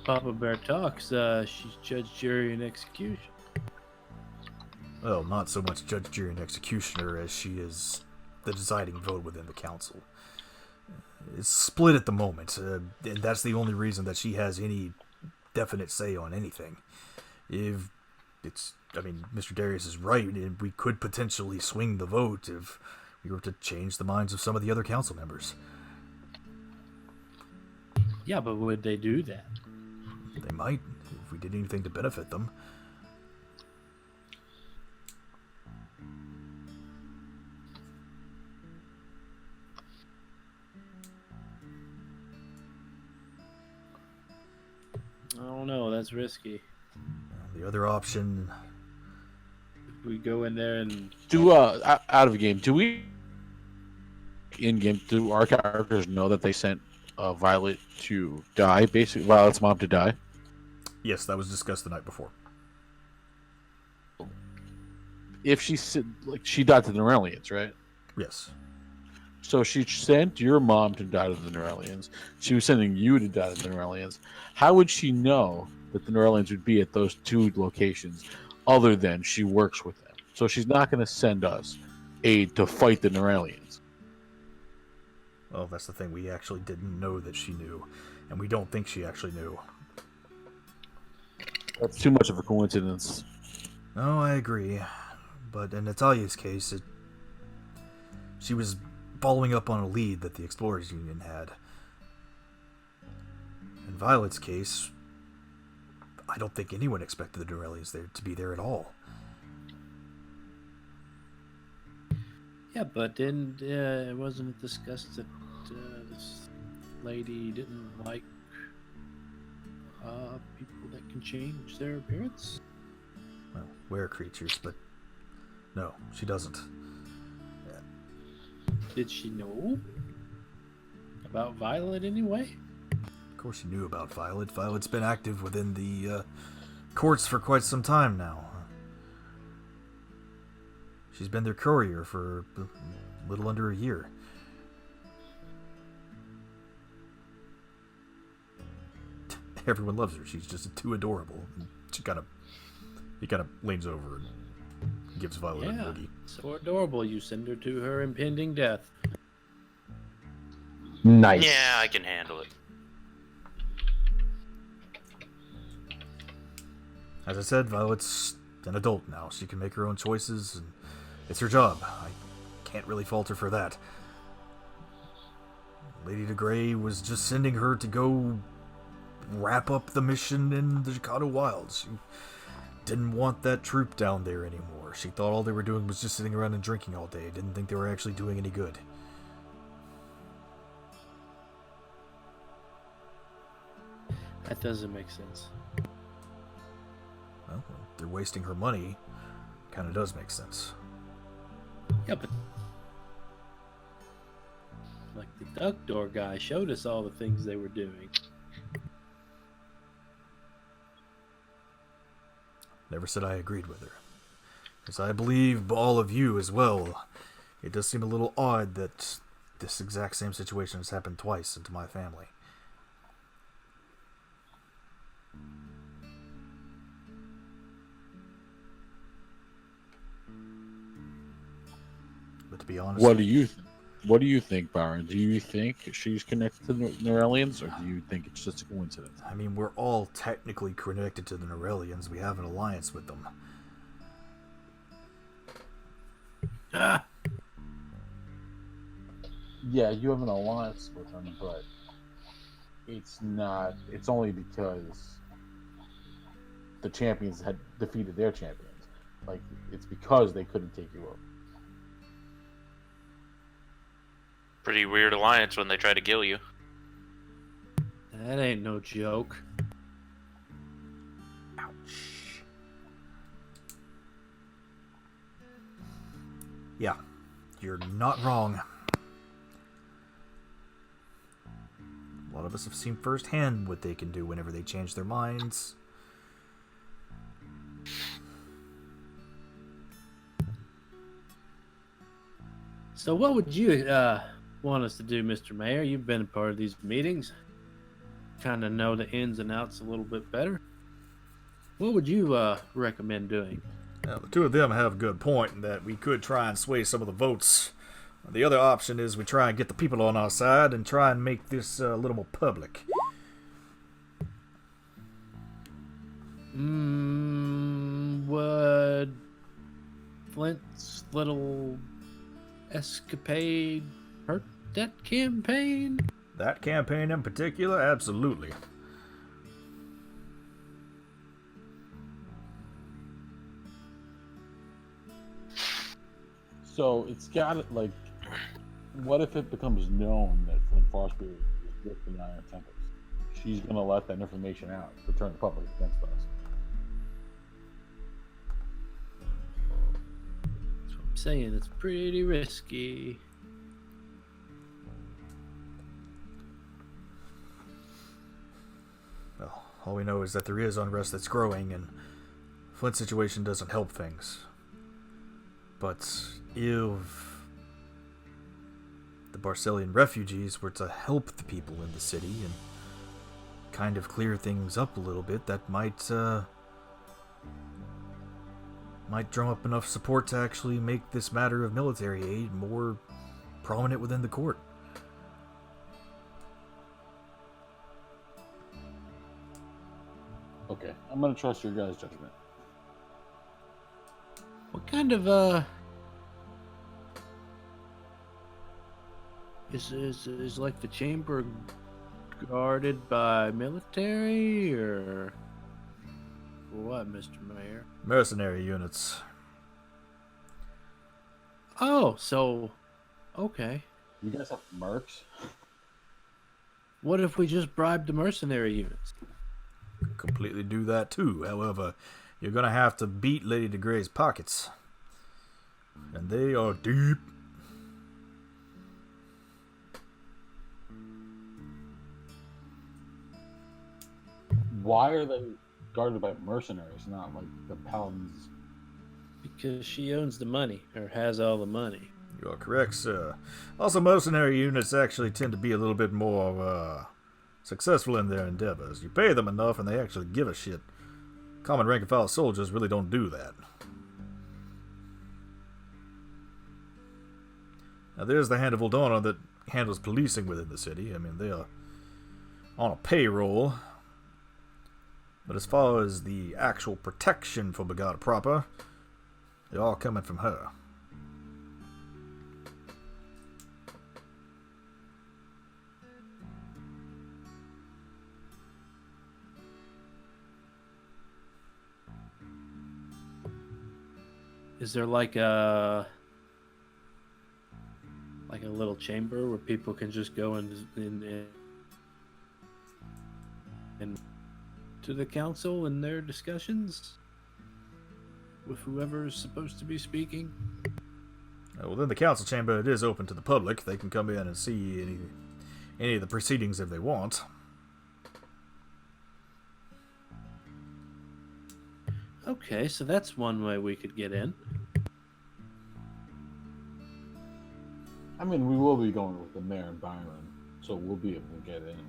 Papa Bear talks, she's judge, jury, and execution. Well, not so much judge, jury, and executioner as she is the deciding vote within the council. It's split at the moment, and that's the only reason that she has any definite say on anything. If it's, I mean, Mr. Darius is right, and we could potentially swing the vote if we were to change the minds of some of the other council members. Yeah, but would they do that? They might, if we did anything to benefit them. I don't know. That's risky. The other option, If we go in there and Do out of game? Do we in game? Do our characters know that they sent Violet to die? Basically, Violet's mom to die. yes, that was discussed the night before. If she said like she died to the Norellians, right? Yes. So she sent your mom to die to the Norellians. She was sending you to die to the Norellians. How would she know that the Norellians would be at those two locations other than she works with them? So she's not going to send us aid to fight the Norellians. Well, that's the thing. We actually didn't know that she knew, and we don't think she actually knew. That's too much of a coincidence. No, I agree. But in Natalia's case, she was following up on a lead that the Explorers Union had. In Violet's case, I don't think anyone expected the Norellians there to be there at all. yeah, but then it wasn't discussed that lady didn't like people that can change their appearance. Well, were creatures, but no, she doesn't. Did she know about Violet anyway? Of course, she knew about Violet. Violet's been active within the courts for quite some time now. She's been their courier for a little under a year. Everyone loves her. She's just too adorable. He kind of leans over and gives Violet a noogie. So adorable. You send her to her impending death. Nice. Yeah, I can handle it. As I said, Violet's an adult now. She can make her own choices, and it's her job. I can't really fault her for that. Lady DeGrey was just sending her to go wrap up the mission in the Chicago Wilds. She didn't want that troop down there anymore. She thought all they were doing was just sitting around and drinking all day. Didn't think they were actually doing any good. That doesn't make sense. Well, they're wasting her money. Kind of does make sense. Yeah, but like the duck door guy showed us all the things they were doing. Never said I agreed with her. Because I believe all of you as well. It does seem a little odd that this exact same situation has happened twice into my family. But to be honest, What do you think, Byron? Do you think she's connected to the Norellians, or do you think it's just a coincidence? I mean, we're all technically connected to the Norellians. We have an alliance with them. Ah, Yeah, you have an alliance with them, but it's not. It's only because the champions had defeated their champions. Like, it's because they couldn't take you over. Pretty weird alliance when they try to kill you. that ain't no joke. Yeah, you're not wrong. A lot of us have seen firsthand what they can do whenever they change their minds. So what would you want us to do, Mr. Mayor? You've been a part of these meetings. Kind of know the ins and outs a little bit better. What would you recommend doing? Now, the two of them have a good point in that we could try and sway some of the votes. The other option is we try and get the people on our side and try and make this a little more public. Would Flint's little escapade hurt that campaign? That campaign in particular, absolutely. So it's got it like. What if it becomes known that Flint Frostbeard is with the Iron Tempest? She's gonna let that information out to turn the public against us. That's what I'm saying. It's pretty risky. Well, all we know is that there is unrest that's growing, and Flint's situation doesn't help things. But if the Barcelian refugees were to help the people in the city and kind of clear things up a little bit, that might drum up enough support to actually make this matter of military aid more prominent within the court. Okay, I'm gonna trust your guys' judgment. What kind of is like the chamber guarded by military or what, Mr. Mayor? Mercenary units. Oh, so okay. You guys have mercs? What if we just bribed the mercenary units? Completely do that too. However, you're gonna have to beat Lady de Grey's pockets. And they are deep. Why are they guarded by mercenaries, not like the paladins? Because she owns the money, or has all the money. You are correct, sir. Also, mercenary units actually tend to be a little bit more successful in their endeavors. You pay them enough and they actually give a shit. Common rank and file soldiers really don't do that. Now, there's the Hand of Uldana that handles policing within the city. I mean, they are on a payroll. But as far as the actual protection for Bagada proper, they're all coming from her. Is there like a little chamber where people can just go in to the council and their discussions with whoever is supposed to be speaking? Within the council chamber, it is open to the public. They can come in and see any of the proceedings if they want. Okay, so that's one way we could get in. I mean, we will be going with the mayor and Byron, so we'll be able to get in.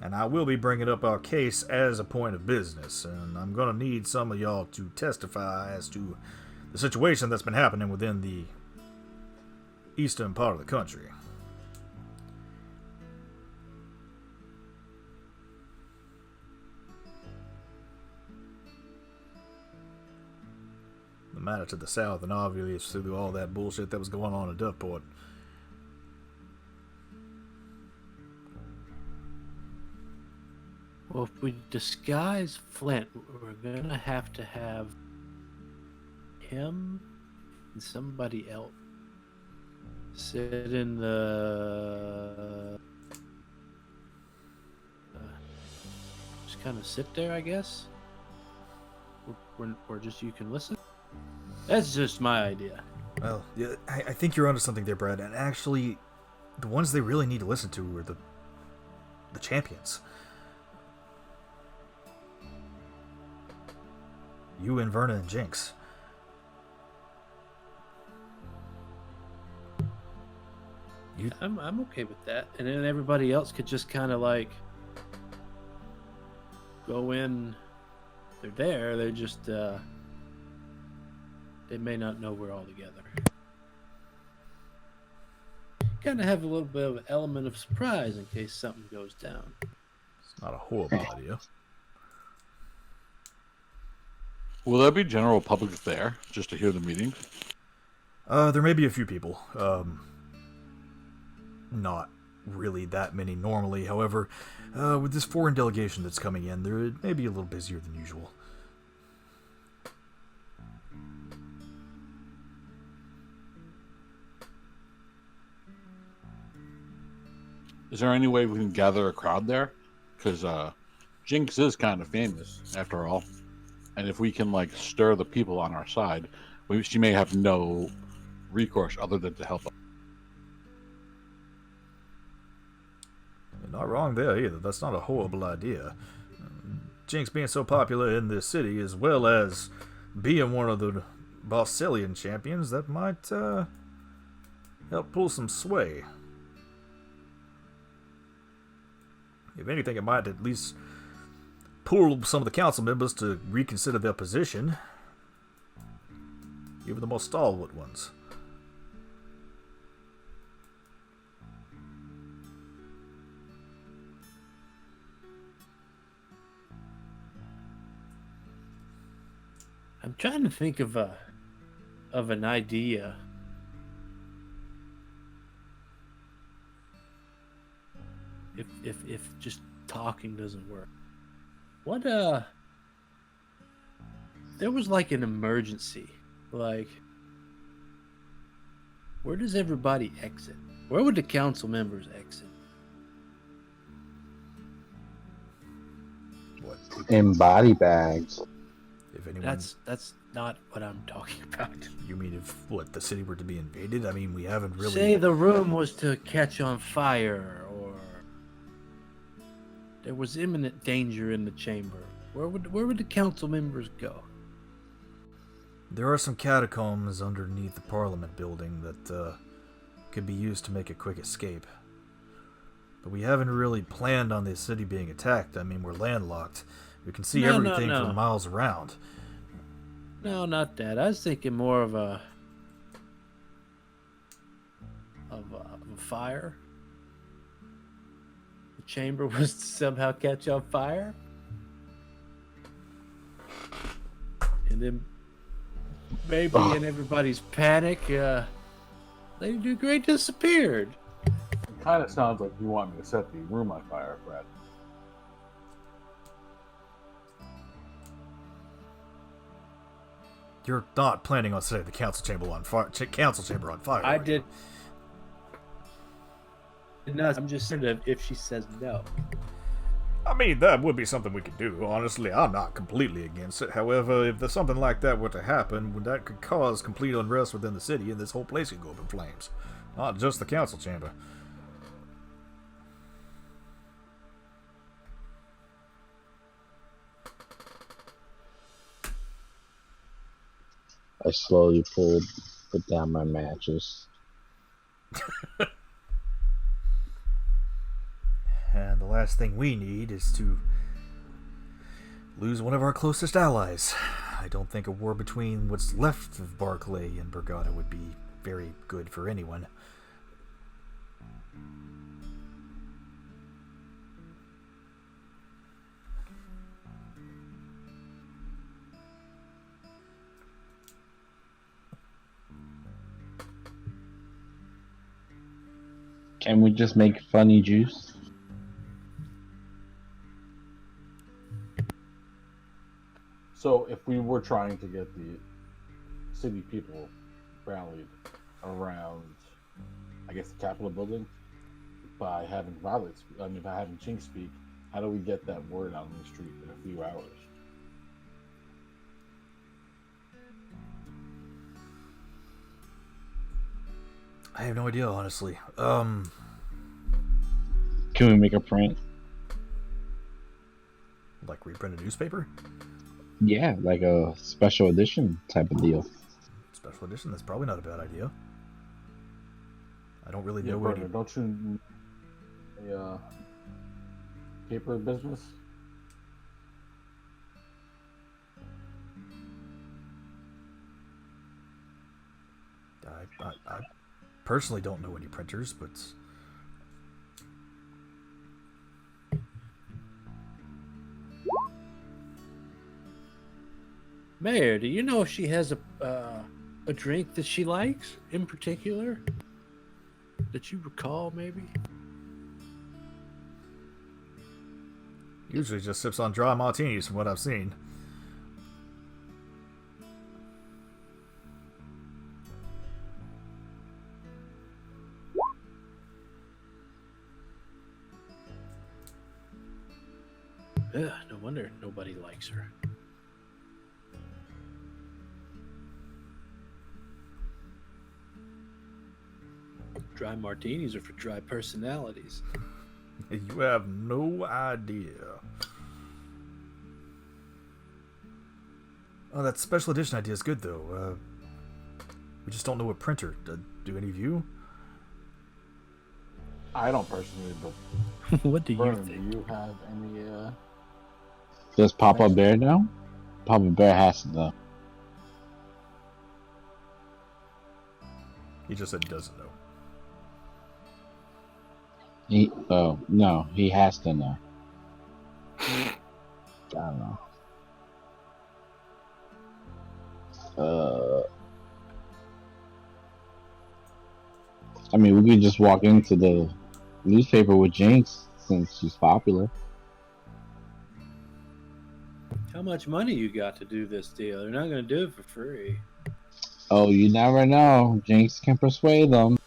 And I will be bringing up our case as a point of business, and I'm going to need some of y'all to testify as to the situation that's been happening within the eastern part of the country. The matter to the south, and obviously through all that bullshit that was going on in Duckport. Well, if we disguise Flint, we're gonna have to have him and somebody else sit in the just kind of sit there, I guess, or just you can listen. That's just my idea. Well, yeah, I think you're onto something there, Brad. And actually, the ones they really need to listen to are the champions. You and Verna and Jinx. I'm okay with that, and then everybody else could just kind of like go in. They're there. They're just they may not know we're all together. Kind of have a little bit of an element of surprise in case something goes down. It's not a horrible idea. Will there be general public there just to hear the meeting? There may be a few people. Not really that many normally. However, with this foreign delegation that's coming in, there may be a little busier than usual. Is there any way we can gather a crowd there? Because Jinx is kind of famous, after all. And if we can, like, stir the people on our side, she may have no recourse other than to help us. You're not wrong there either. That's not a horrible idea. Jinx being so popular in this city, as well as being one of the Bosselian champions, that might help pull some sway. If anything, it might at least pull some of the council members to reconsider their position. Even the most stalwart ones. I'm trying to think of an idea. If just talking doesn't work. What there was like an emergency. Like Where does everybody exit? Where would the council members exit? What? In body bags. If anyone, That's not what I'm talking about. you mean if what the city were to be invaded? I mean, we haven't really. Say the room was to catch on fire, or there was imminent danger in the chamber. Where would the council members go? There are some catacombs underneath the Parliament building that could be used to make a quick escape. But we haven't really planned on the city being attacked. I mean, we're landlocked. We can see everything for miles around. No, not that. I was thinking more of a fire. The chamber was to somehow catch on fire, and then maybe in everybody's panic, Lady DeGray disappeared. It kind of sounds like you want me to set the room on fire, Brad. You're not planning on setting the council chamber on fire. I did. No, I'm just saying if she says no. I mean, that would be something we could do. Honestly, I'm not completely against it. However, if there's something like that were to happen, that could cause complete unrest within the city, and this whole place could go up in flames. Not just the council chamber. I slowly put down my mattress. And the last thing we need is to lose one of our closest allies. I don't think a war between what's left of Barclay and Borgata would be very good for anyone. Can we just make funny juice? So if we were trying to get the city people rallied around, I guess, the Capitol building by having by having Chink speak, how do we get that word out on the street in a few hours? I have no idea, honestly. Can we make a print? Like reprint a newspaper? Yeah, like a special edition type of deal. Special edition? That's probably not a bad idea. I don't really Yeah, know brother, don't you a paper business? I personally don't know any printers, but Mayor, do you know if she has a drink that she likes in particular? That you recall, maybe? usually just sips on dry martinis from what I've seen. Ugh, no wonder nobody likes her. Dry martinis are for dry personalities. You have no idea. Oh, that special edition idea is good, though. We just don't know what printer. Do any of you? I don't personally, but What do you Vernon, think? do you have any? Does Papa Bear know? Papa Bear has to know. He just said he doesn't know. No, he has to know. I don't know. I mean, we could just walk into the newspaper with Jinx since she's popular. How much money you got to do this deal? They're not going to do it for free. Oh, you never know. Jinx can persuade them.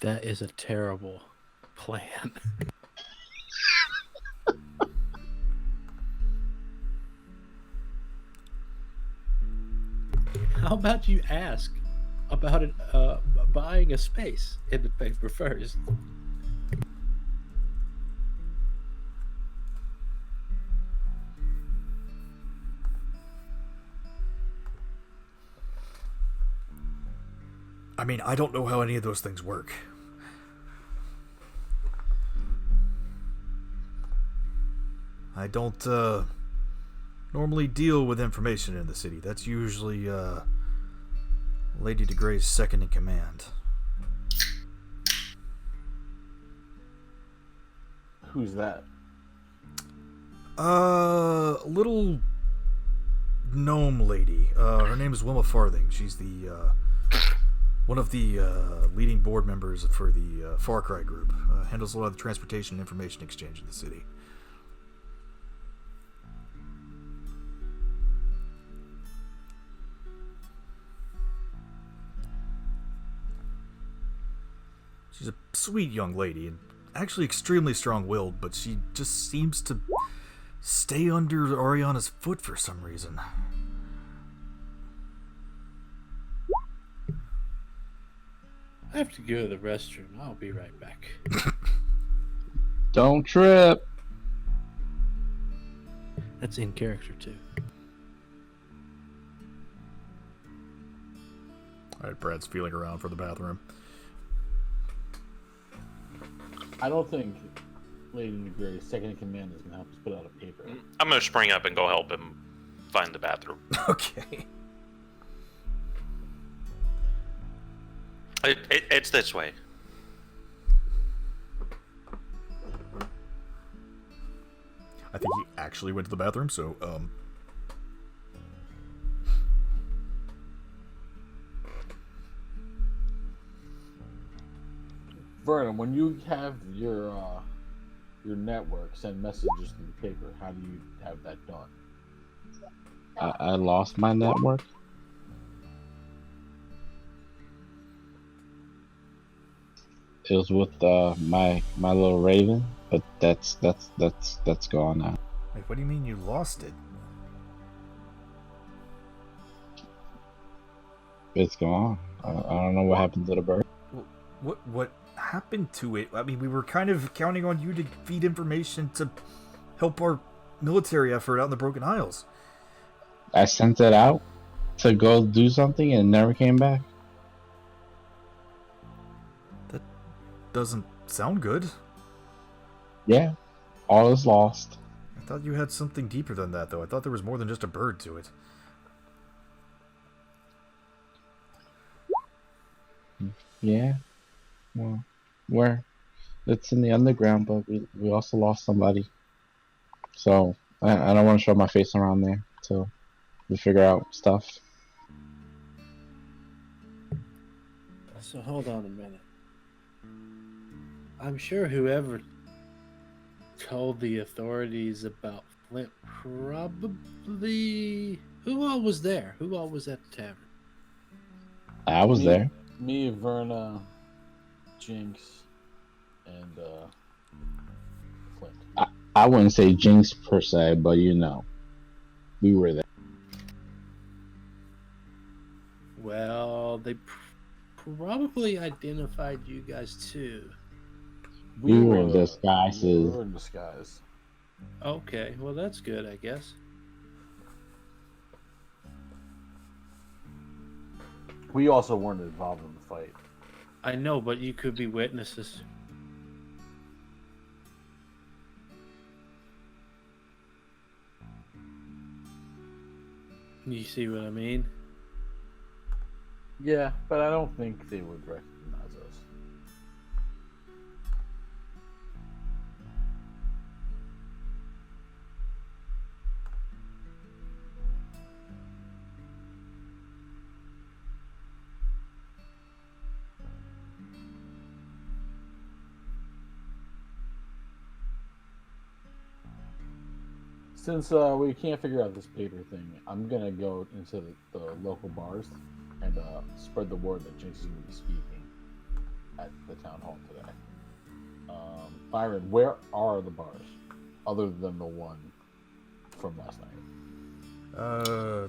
That is a terrible plan. How about you ask about it, buying a space in the paper first? I mean, I don't know how any of those things work. I don't normally deal with information in the city. That's usually Lady DeGray's second in command. Who's that? Little gnome lady. Her name is Wilma Farthing. She's the one of the leading board members for the Far Cry group. Handles a lot of the transportation and information exchange in the city. She's a sweet young lady and actually extremely strong-willed, but she just seems to stay under Ariana's foot for some reason. I have to go to the restroom. I'll be right back. Don't trip. That's in character too. Alright, Brad's feeling around for the bathroom. I don't think Lady Gray's second in command is going to help us put out a paper. I'm gonna spring up and go help him find the bathroom. Okay. It's this way. I think he actually went to the bathroom, so, Vernon, when you have your network send messages to the paper, how do you have that done? I lost my network. It was with my little raven, but that's gone now. wait, what do you mean you lost it? It's gone. I don't know what happened to the bird. What happened to it? I mean, we were kind of counting on you to feed information to help our military effort out in the Broken Isles. I sent it out to go do something and it never came back. That doesn't sound good. Yeah, all is lost. I thought you had something deeper than that, though. I thought there was more than just a bird to it. Yeah. Well, where? It's in the underground, but we also lost somebody. So I don't want to show my face around there till we figure out stuff. So hold on a minute. I'm sure whoever told the authorities about Flint probably... Who all was there? Who all was at the tavern? I was there. Me, Verna, Jinx, and Flint. I wouldn't say Jinx per se, but you know, we were there. Well, they probably identified you guys too. We were in disguises. We were in disguise. Okay, well that's good, I guess. We also weren't involved in the fight. I know, but you could be witnesses. You see what I mean? Yeah, but I don't think they would recognize us. Since we can't figure out this paper thing, I'm gonna go into the local bars and spread the word that Jinx is gonna be speaking at the town hall today. Byron, where are the bars other than the one from last night?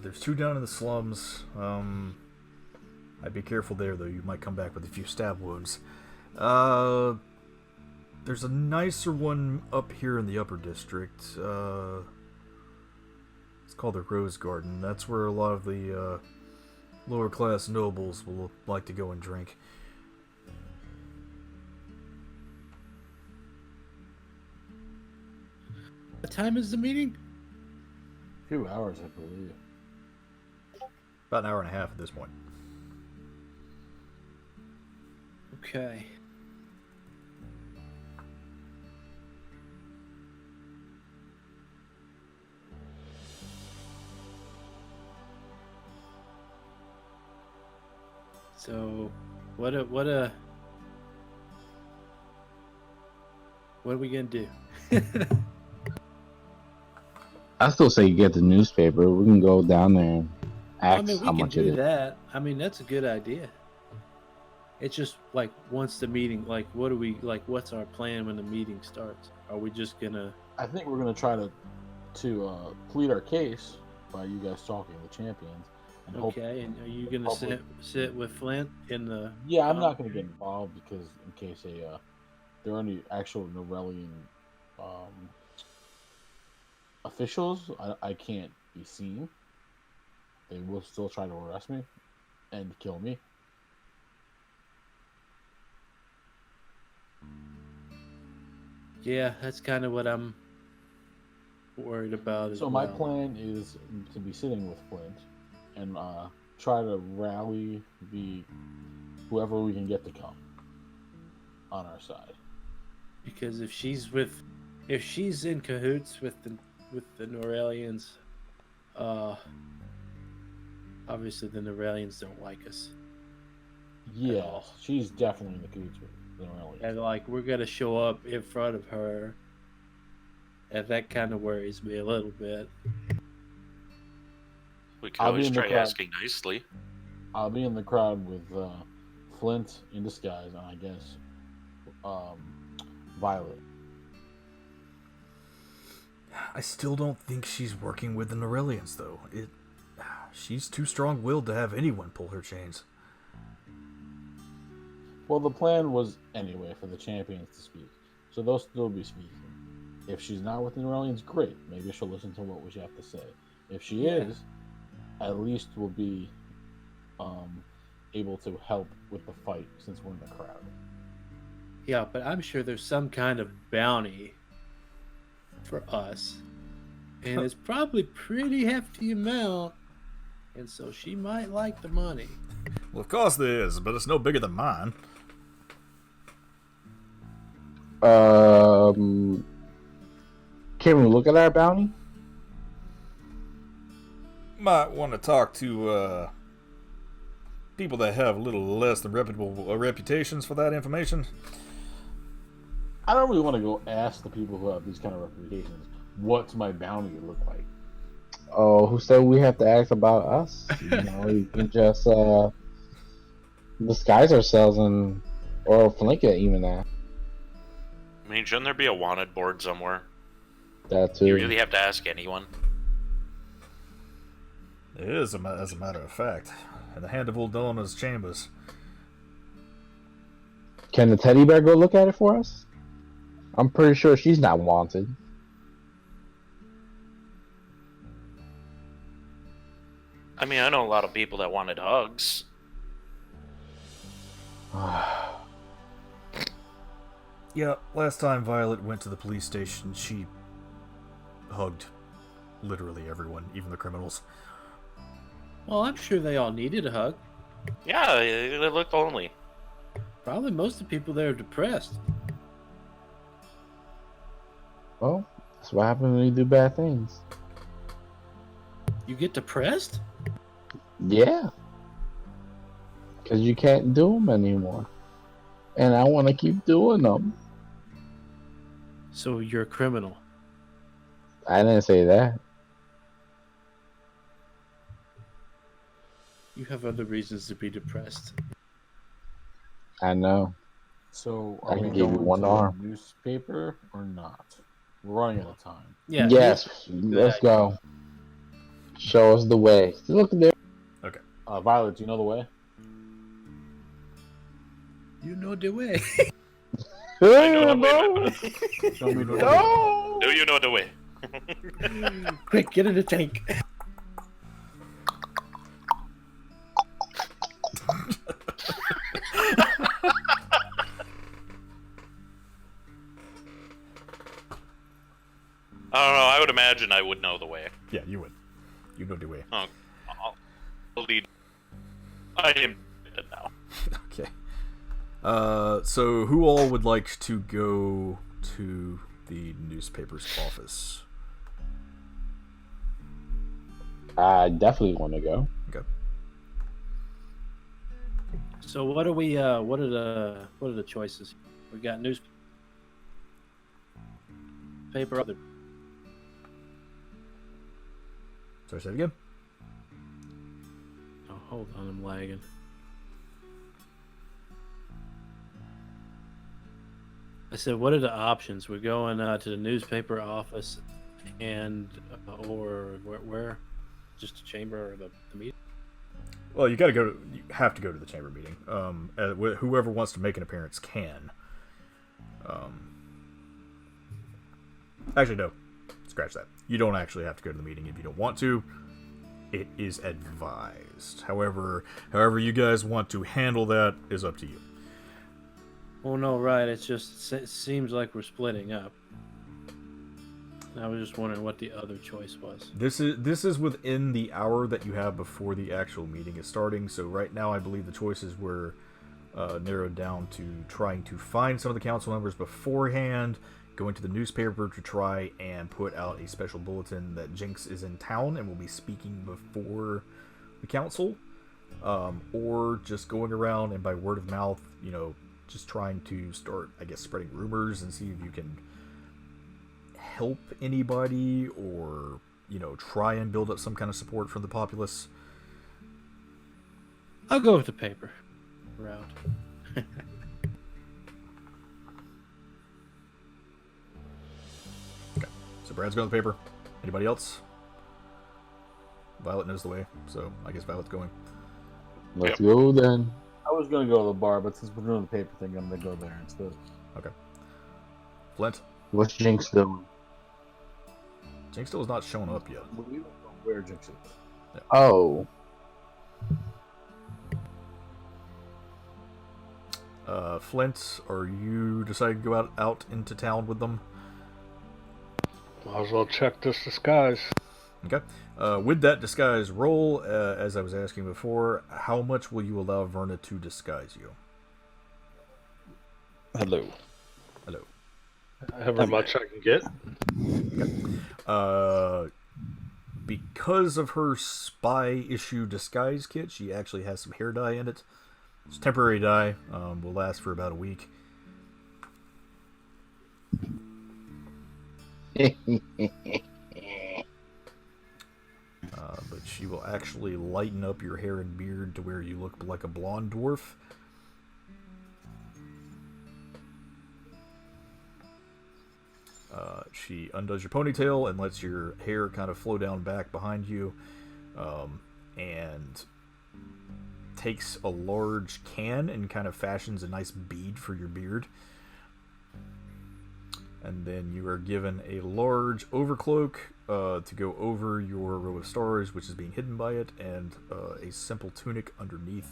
There's 2 down in the slums. I'd be careful there, though. You might come back with a few stab wounds. There's a nicer one up here in the upper district. It's called the Rose Garden. That's where a lot of the lower class nobles will like to go and drink. What time is the meeting? A few hours, I believe. About an hour and a half at this point. Okay. So, what are we gonna do? I still say get the newspaper. We can go down there and ask I mean, we how can much it do is. that. I mean, that's a good idea. It's just like once the meeting, like, what do we like? What's our plan when the meeting starts? Are we just gonna? I think we're gonna try to plead our case by you guys talking to the champions. And hope, Okay, and are you gonna sit with Flint in the? yeah, I'm not gonna get involved because in case there are any actual Norellian officials, I can't be seen. They will still try to arrest me and kill me. Yeah, that's kind of what I'm worried about as So well. my plan is to be sitting with Flint and try to rally whoever we can get to come on our side. Because if she's in cahoots with the Norellians, obviously the Norellians don't like us. Yeah, she's definitely in the cahoots with the Norellians. And like we're gonna show up in front of her, and that kind of worries me a little bit. We can always try asking nicely. I'll be in the crowd with Flint in disguise, and I guess Violet. I still don't think she's working with the Norellians, though. She's too strong-willed to have anyone pull her chains. Well, the plan was anyway for the champions to speak, so they'll still be speaking. If she's not with the Norellians, great. Maybe she'll listen to what we have to say. If she is, at least we'll be able to help with the fight since we're in the crowd. Yeah, but I'm sure there's some kind of bounty for us, and it's probably pretty hefty amount, and so she might like the money. Well, of course there is, but it's no bigger than mine. Can we look at our bounty? Might want to talk to people that have a little less than reputable reputations for that information. I don't really want to go ask the people who have these kind of reputations, what's my bounty look like? Oh, who said we have to ask about us? You know, we can just disguise ourselves or flank it even that. I mean, shouldn't there be a wanted board somewhere? That too. You really have to ask anyone? It is, as a matter of fact, in the hand of old Delana's chambers. Can the teddy bear go look at it for us? I'm pretty sure she's not wanted. I mean, I know a lot of people that wanted hugs. Yeah, last time Violet went to the police station, she hugged literally everyone, even the criminals. Well, I'm sure they all needed a hug. Yeah, they look lonely. Probably most of the people there are depressed. Well, that's what happens when you do bad things. You get depressed? Yeah. Because you can't do them anymore. And I want to keep doing them. So you're a criminal. I didn't say that. You have other reasons to be depressed. I know. So, I are we can give you going one to arm. the newspaper or not? We're running out of time. Yeah. Yes, let's go. Show us the way. Look there. Okay. Violet, do you know the way? You know the way. I know the way. Show me the way. No. Do you know the way? Quick, get in the tank. I don't know. I would imagine I would know the way. Yeah, you would. You know the way. I'll lead. I am dead now. Okay. So who all would like to go to the newspaper's office? I definitely want to go. Okay. So what are we? What are the choices? We got newspaper. Other. Sorry, say it again. Oh, hold on, I'm lagging. I said, what are the options? We're going to the newspaper office, and or where? Just a chamber or the meeting? Well, you have to go to the chamber meeting. Whoever wants to make an appearance can. Actually, no. Scratch that. You don't actually have to go to the meeting if you don't want to. It is advised. However you guys want to handle that is up to you. Oh no, right. It seems like we're splitting up. I was just wondering what the other choice was. This is within the hour that you have before the actual meeting is starting. So right now, I believe the choices were narrowed down to trying to find some of the council members beforehand, going to the newspaper to try and put out a special bulletin that Jinx is in town and will be speaking before the council, or just going around and by word of mouth, just trying to start, I guess, spreading rumors and see if you can help anybody or, try and build up some kind of support from the populace. I'll go with the paper route. So Brad's going to the paper. Anybody else? Violet knows the way, so I guess Violet's going. Let's go then. I was going to go to the bar, but since we're doing the paper thing, I'm going to go there instead. Okay. Flint? What's Jinx doing? Jinx still has not shown up yet. We don't know where Jinx is. Yeah. Oh. Flint, are you deciding to go out into town with them? Might as well check this disguise. Okay. With that disguise roll, as I was asking before, how much will you allow Verna to disguise you? Hello. Hello. However much I can get. Because of her spy issue disguise kit, she actually has some hair dye in it. It's temporary dye. Will last for about a week. But she will actually lighten up your hair and beard to where you look like a blonde dwarf. She undoes your ponytail and lets your hair kind of flow down back behind you, and takes a large can and kind of fashions a nice bead for your beard. And then you are given a large overcloak to go over your row of stars, which is being hidden by it, and a simple tunic underneath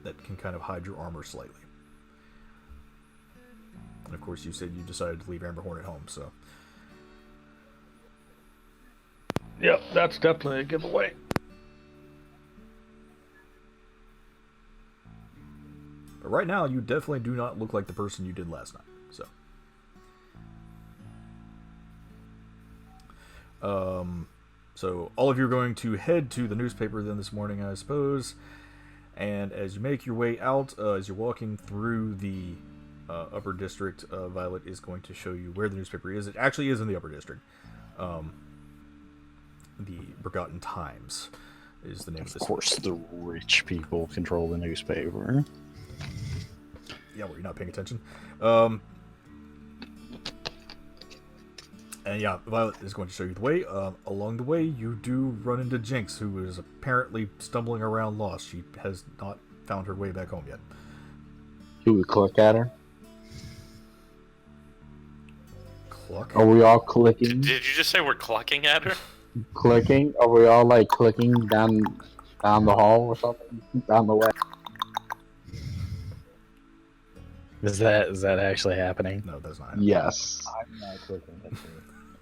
that can kind of hide your armor slightly. And of course, you said you decided to leave Amberhorn at home, so. Yep, that's definitely a giveaway. But right now, you definitely do not look like the person you did last night, so. So all of you are going to head to the newspaper then this morning, I suppose. And as you make your way out, as you're walking through the upper district, Violet is going to show you where the newspaper is. It actually is in the upper district. The Forgotten Times is the name of this. Of course, the rich people control the newspaper. Yeah, were you not paying attention? And yeah, Violet is going to show you the way. Along the way, you do run into Jinx, who is apparently stumbling around lost. She has not found her way back home yet. Should we click at her? Cluck? Are we all clicking? Did you just say we're clucking at her? Clicking? Are we all like clicking down the hall or something? Down the way? Is that actually happening? No, that's not happening. Yes. I'm not clicking at her.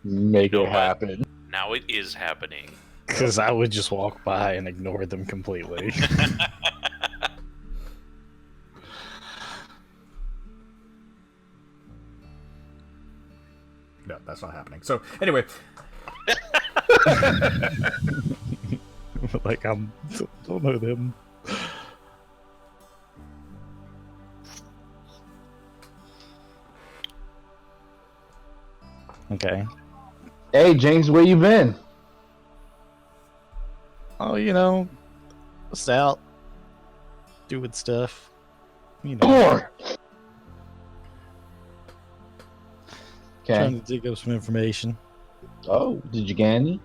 Make No, it happen. Now it is happening. Because I would just walk by and ignore them completely. No, that's not happening. So, anyway, Like, I don't know them. Okay. Hey, James, where you been? Oh, you know, just out doing stuff. You know, More. trying Okay. to dig up some information. Oh, did you get any?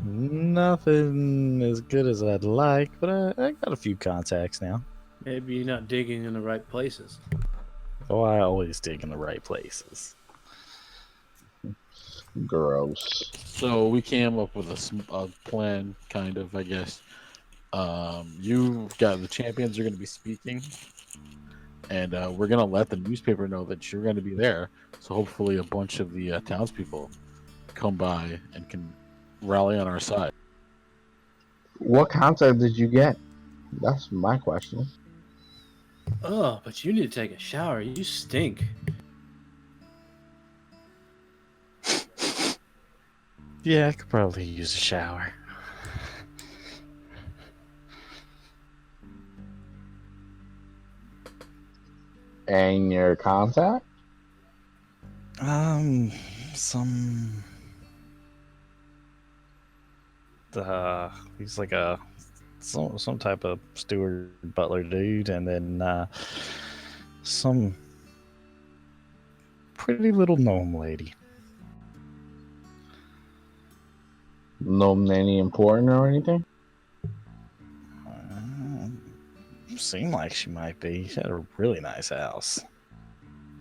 Nothing as good as I'd like, but I got a few contacts now. Maybe you're not digging in the right places. Oh, I always dig in the right places. Gross. So we came up with a plan, kind of, I guess. You got the champions are going to be speaking, and we're going to let the newspaper know that you're going to be there. So hopefully, a bunch of the townspeople come by and can rally on our side. What contact did you get? That's my question. Oh, but you need to take a shower. You stink. Yeah, I could probably use a shower. And your contact? Some. He's like some type of steward butler dude, and then some pretty little gnome lady. No any important or anything? Seemed like she might be. She had a really nice house,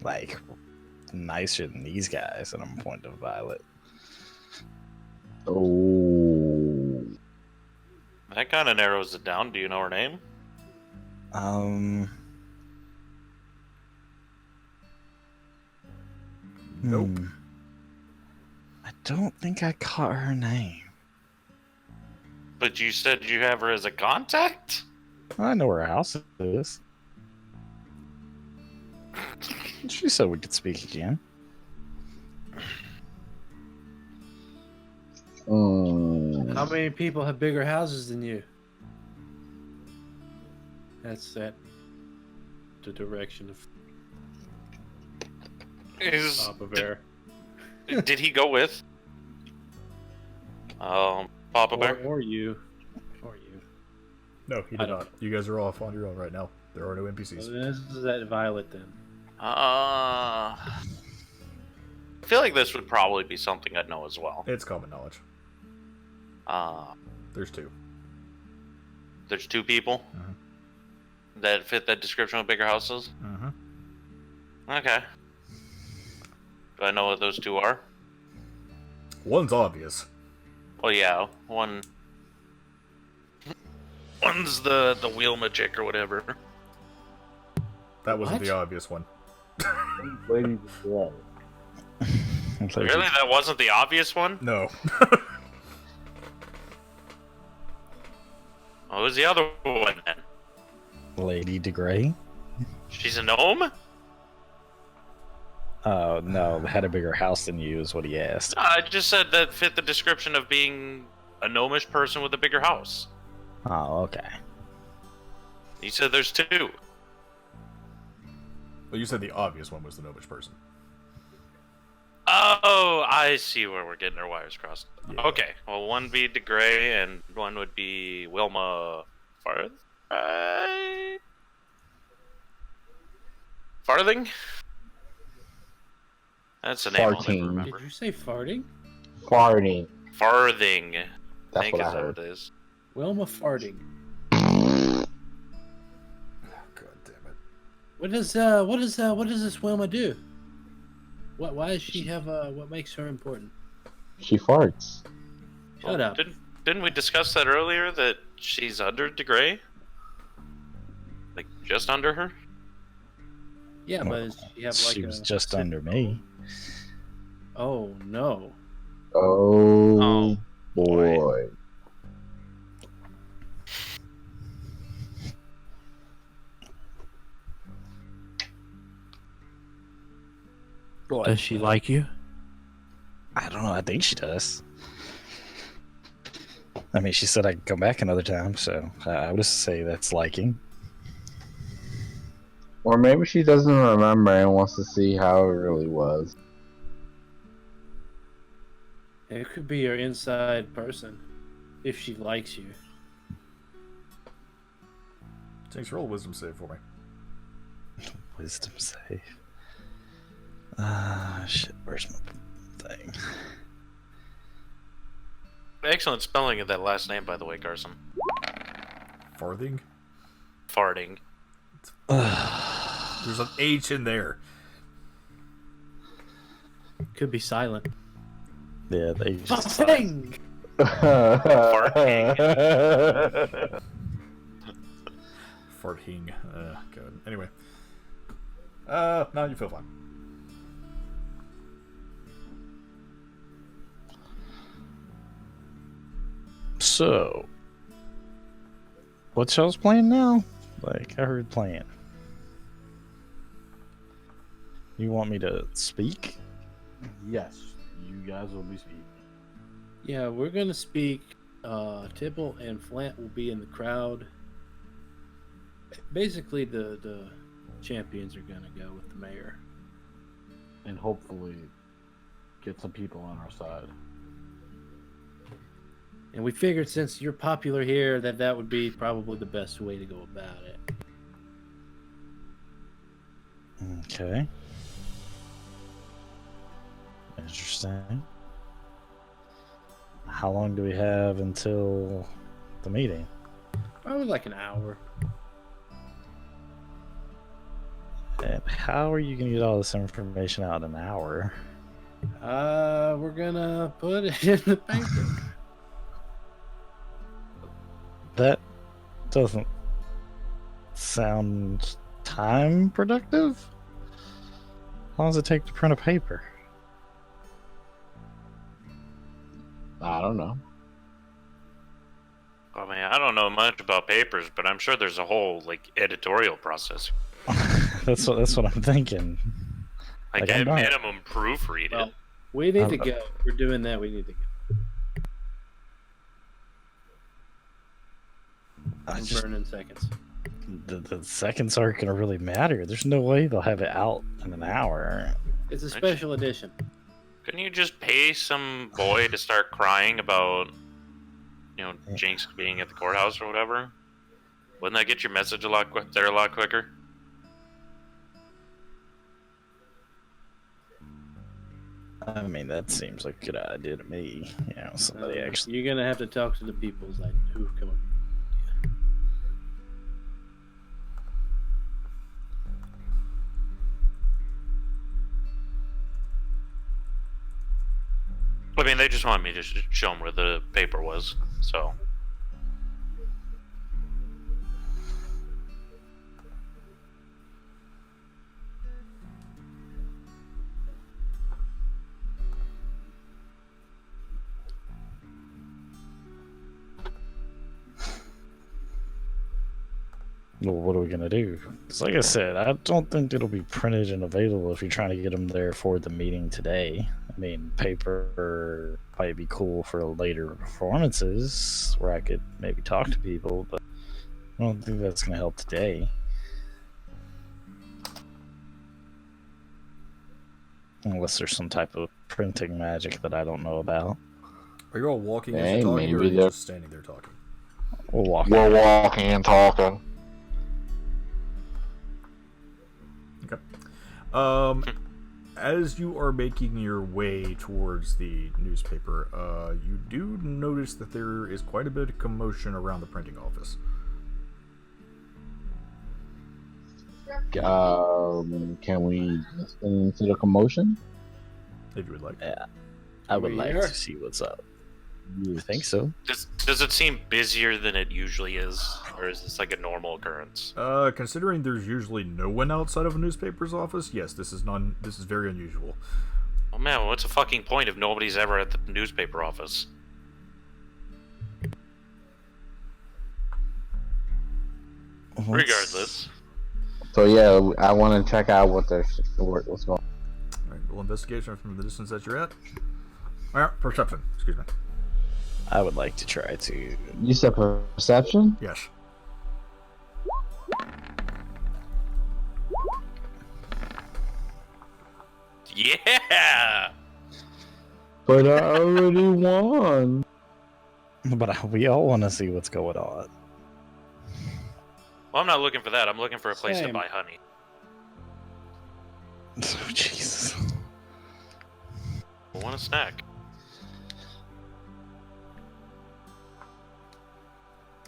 like nicer than these guys. And I'm pointing to Violet. Oh. That kind of narrows it down. Do you know her name? Nope. I don't think I caught her name. But you said you have her as a contact? I know where her house is. She said we could speak again. How many people have bigger houses than you? That's the direction of Papa Bear. Did he go with? Papa Bear? Or you. Or you. no, he I did don't not. You guys are off on your own right now. There are no NPCs. So this is that Violet then. I feel like this would probably be something I'd know as well. It's common knowledge. There's two. There's two people Mhm. that fit that description of bigger houses. Mm-hmm. Okay. Do I know what those two are? One's obvious. Well, yeah, one's the wheel chick or whatever. That wasn't What? the obvious one. Ladies and Really, that wasn't the obvious one? No. What was the other one then? Lady DeGray? She's a gnome? Oh, no, had a bigger house than you is what he asked. I just said that fit the description of being a gnomish person with a bigger house. Oh, okay. You said there's two. Well, you said the obvious one was the gnomish person. Oh, I see where we're getting our wires crossed. Yeah. Okay, well, one would be DeGray and one would be Wilma Farthing? That's a name I'll never Farting. remember. Did you say farting? Farting. Farthing. That's I think what I is what heard. it is. Wilma farting. God damn it. What does this Wilma do? Why does she have what makes her important? She farts. Shut up. Didn't we discuss that earlier, that she's under DeGray? Like, just under her? Yeah, but does she have like She a was just under me. Oh no. Oh, boy. boy. Does she like you? I don't know. I think she does. I mean, she said I could come back another time, so I would just say that's liking. Or maybe she doesn't remember and wants to see how it really was. It could be your inside person, if she likes you. Jinx, roll a wisdom save for me. Wisdom save. Shit. Where's my thing? Excellent spelling of that last name, by the way, Carson. Farthing? Farting. There's an H in there. Could be silent. Yeah, they just Farting! Farting. God. Anyway. Now you feel fine. So, what y'all's playing now? Like, I heard playing. You want me to speak? Yes, you guys will be speaking. Yeah, we're gonna speak. Tibble and Flant will be in the crowd. Basically, the champions are gonna go with the mayor. And hopefully get some people on our side. And we figured since you're popular here that would be probably the best way to go about it. Okay. Interesting. How long do we have until the meeting? Probably like an hour. And how are you going to get all this information out in an hour? We're gonna put it in the paper. That doesn't sound time productive. How long does it take to print a paper? I don't know. I mean, I don't know much about papers, but I'm sure there's a whole like editorial process. That's what I'm thinking. Like, Like, at I'm not- minimum, proofread Well, it. we need to go. We're doing that. We need to go. I I'm just, burning seconds. the seconds aren't going to really matter. There's no way they'll have it out in an hour. It's a special edition. Couldn't you just pay some boy to start crying about, Jinx being at the courthouse or whatever? Wouldn't that get your message a lot quicker? I mean, that seems like a good idea to me. Somebody actually. You're gonna have to talk to the people who come up. I mean, they just wanted me to show them where the paper was, so. Well, what are we gonna do? Because, like I said, I don't think it'll be printed and available if you're trying to get them there for the meeting today. I mean, paper might be cool for later performances where I could maybe talk to people, but don't think that's going to help today. Unless there's some type of printing magic that I don't know about. Are you all walking as Hey, you're talking, or are maybe you they're- just standing there talking? We'll walk. We're walking and talking. Okay. As you are making your way towards the newspaper, you do notice that there is quite a bit of commotion around the printing office. Can we listen to the commotion? If you would like. Yeah, I would like Here? to see what's up. You think so? Does it seem busier than it usually is, or is this like a normal occurrence? Considering there's usually no one outside of a newspaper's office, yes, this is very unusual. Oh man, what's the fucking point if nobody's ever at the newspaper office? Regardless. So yeah, I want to check out what's going on. Alright, roll investigation from the distance that you're at. Alright, perception, excuse me. I would like to try to. You said perception? Yes. Yeah! But I already won. But we all want to see what's going on. Well, I'm not looking for that. I'm looking for a place to Same. buy honey. Oh, Jesus. I want a snack.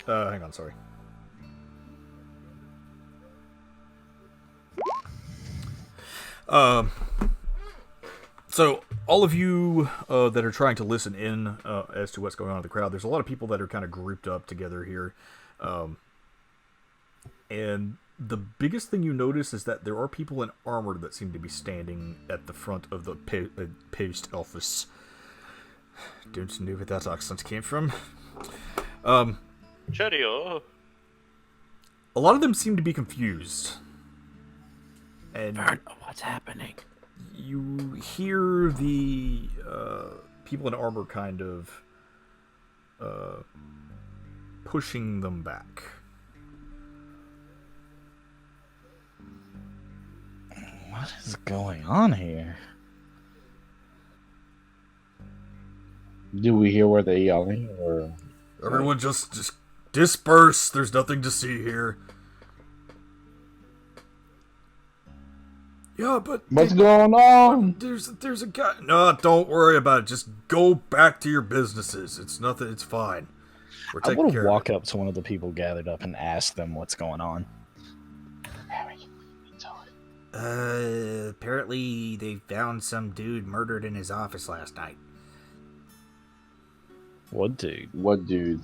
Hang on, sorry. So all of you that are trying to listen in as to what's going on in the crowd, there's a lot of people that are kind of grouped up together here, and the biggest thing you notice is that there are people in armor that seem to be standing at the front of the post office. Don't know where that accent came from. Cheerio. A lot of them seem to be confused. And What's happening? you hear the people in armor kind of pushing them back. What is going on here? Do we hear where they're yelling, or Everyone just disperse. There's nothing to see here. Yeah, but what's going on? there's a guy. No, don't worry about it. Just go back to your businesses. It's nothing. It's fine. We're I taking want care to of walk it. up to one of the people gathered up and ask them what's going on. Apparently they found some dude murdered in his office last night. What dude? What dude?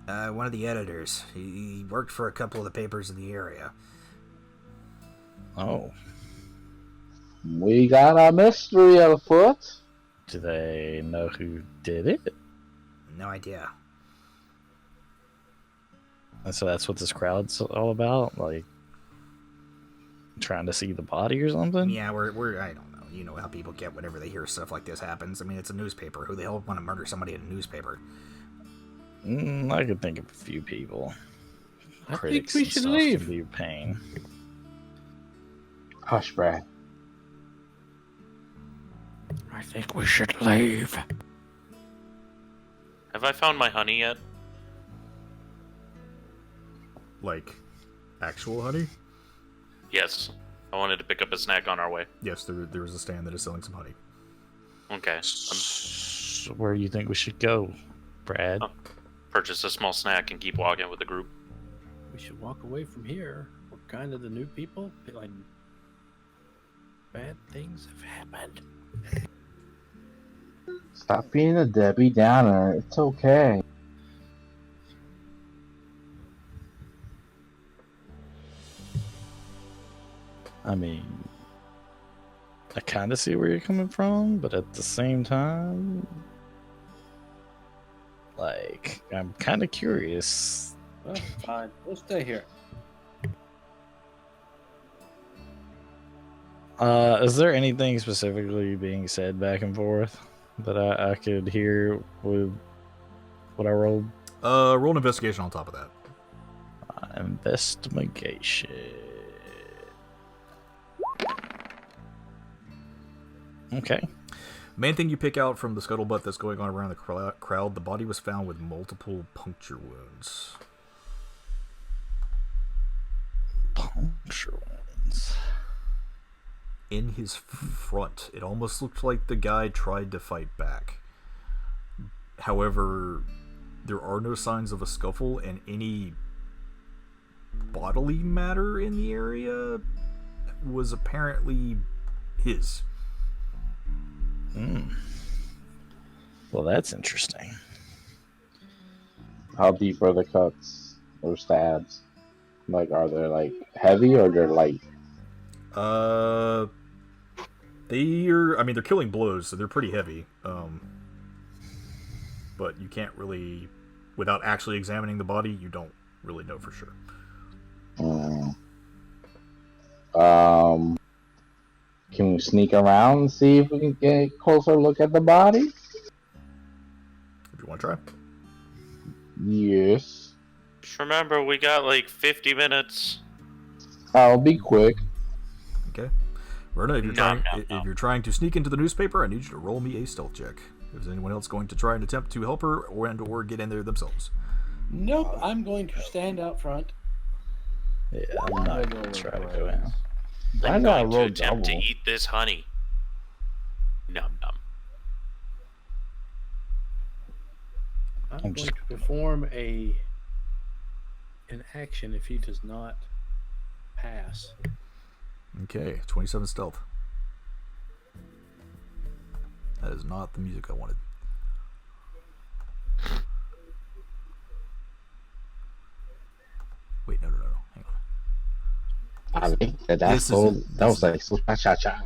One of the editors. He worked for a couple of the papers in the area. Oh, We got a mystery afoot. do they know who did it? No idea. And so that's what this crowd's all about? Like, trying to see the body or something? Yeah, we're I don't know. You know how people get whenever they hear stuff like this happens. I mean, it's a newspaper. Who the hell would want to murder somebody in a newspaper? I could think of a few people. I think Critics we and should stuff leave. can be a pain. Hush, Brad. I think we should leave. Have I found my honey yet? Like, actual honey? Yes. I wanted to pick up a snack on our way. Yes, there is a stand that is selling some honey. Okay. So where do you think we should go, Brad? Oh. Purchase a small snack and keep walking with the group. We should walk away from here. We're kind of the new people. Like, bad things have happened. Stop being a Debbie Downer. It's okay. I mean, I kind of see where you're coming from, but at the same time, like, I'm kind of curious. Well, fine. We'll stay here. Is there anything specifically being said back and forth that I could hear with what I rolled? Roll an investigation on top of that. Investigation. Okay. Main thing you pick out from the scuttlebutt that's going on around the crowd, the body was found with multiple puncture wounds. Puncture wounds. In his front. It almost looked like the guy tried to fight back. However, there are no signs of a scuffle, and any bodily matter in the area was apparently his. Well, that's interesting. How deep are the cuts or stabs? Like, are they like heavy or they're light? They're killing blows, so they're pretty heavy. But you can't really, without actually examining the body, you don't really know for sure. Can we sneak around and see if we can get a closer look at the body? If you want to try. Yes. Just remember, we got like 50 minutes. I'll be quick. Okay. Verna, if you're trying to sneak into the newspaper, I need you to roll me a stealth check. Is anyone else going to try and attempt to help her or get in there themselves? Nope, I'm going to stand out front. Yeah, I'm not going to try to go in. I'm going to attempt to eat this honey. Num num. I'm going to perform an action if he does not pass. Okay, 27 stealth. That is not the music I wanted. Wait, no. Hang on. I think that was like so cha-cha.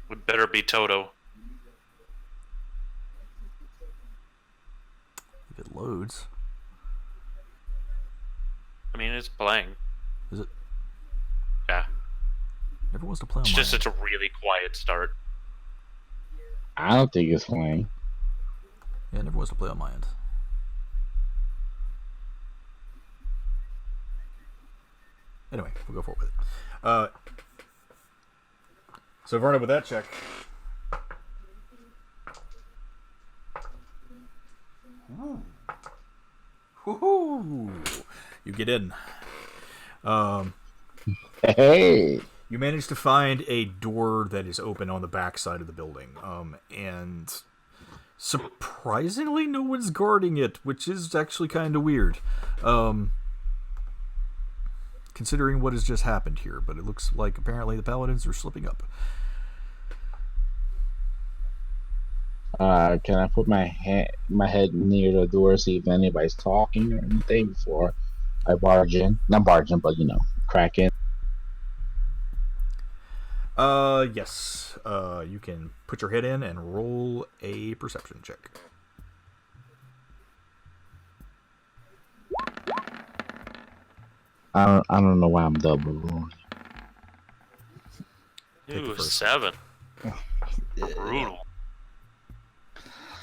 Would better be Toto. If it loads. I mean, it's playing. Is it? Yeah. Never wants to play on It's my just end. such a really quiet start. I don't think it's playing. Yeah, it never wants to play on my end. Anyway, we'll go forward with it. So Verna, with that check. Woohoo! You get in. Hey! You manage to find a door that is open on the back side of the building. And surprisingly, no one's guarding it, which is actually kind of weird. Considering what has just happened here, but it looks like apparently the paladins are slipping up. Can I put my head near the door, see if anybody's talking or anything before I barge in? Not barge in, but crack in. Yes. You can put your head in and roll a perception check. I don't know why I'm double rolling. Ooh, 7. Brutal.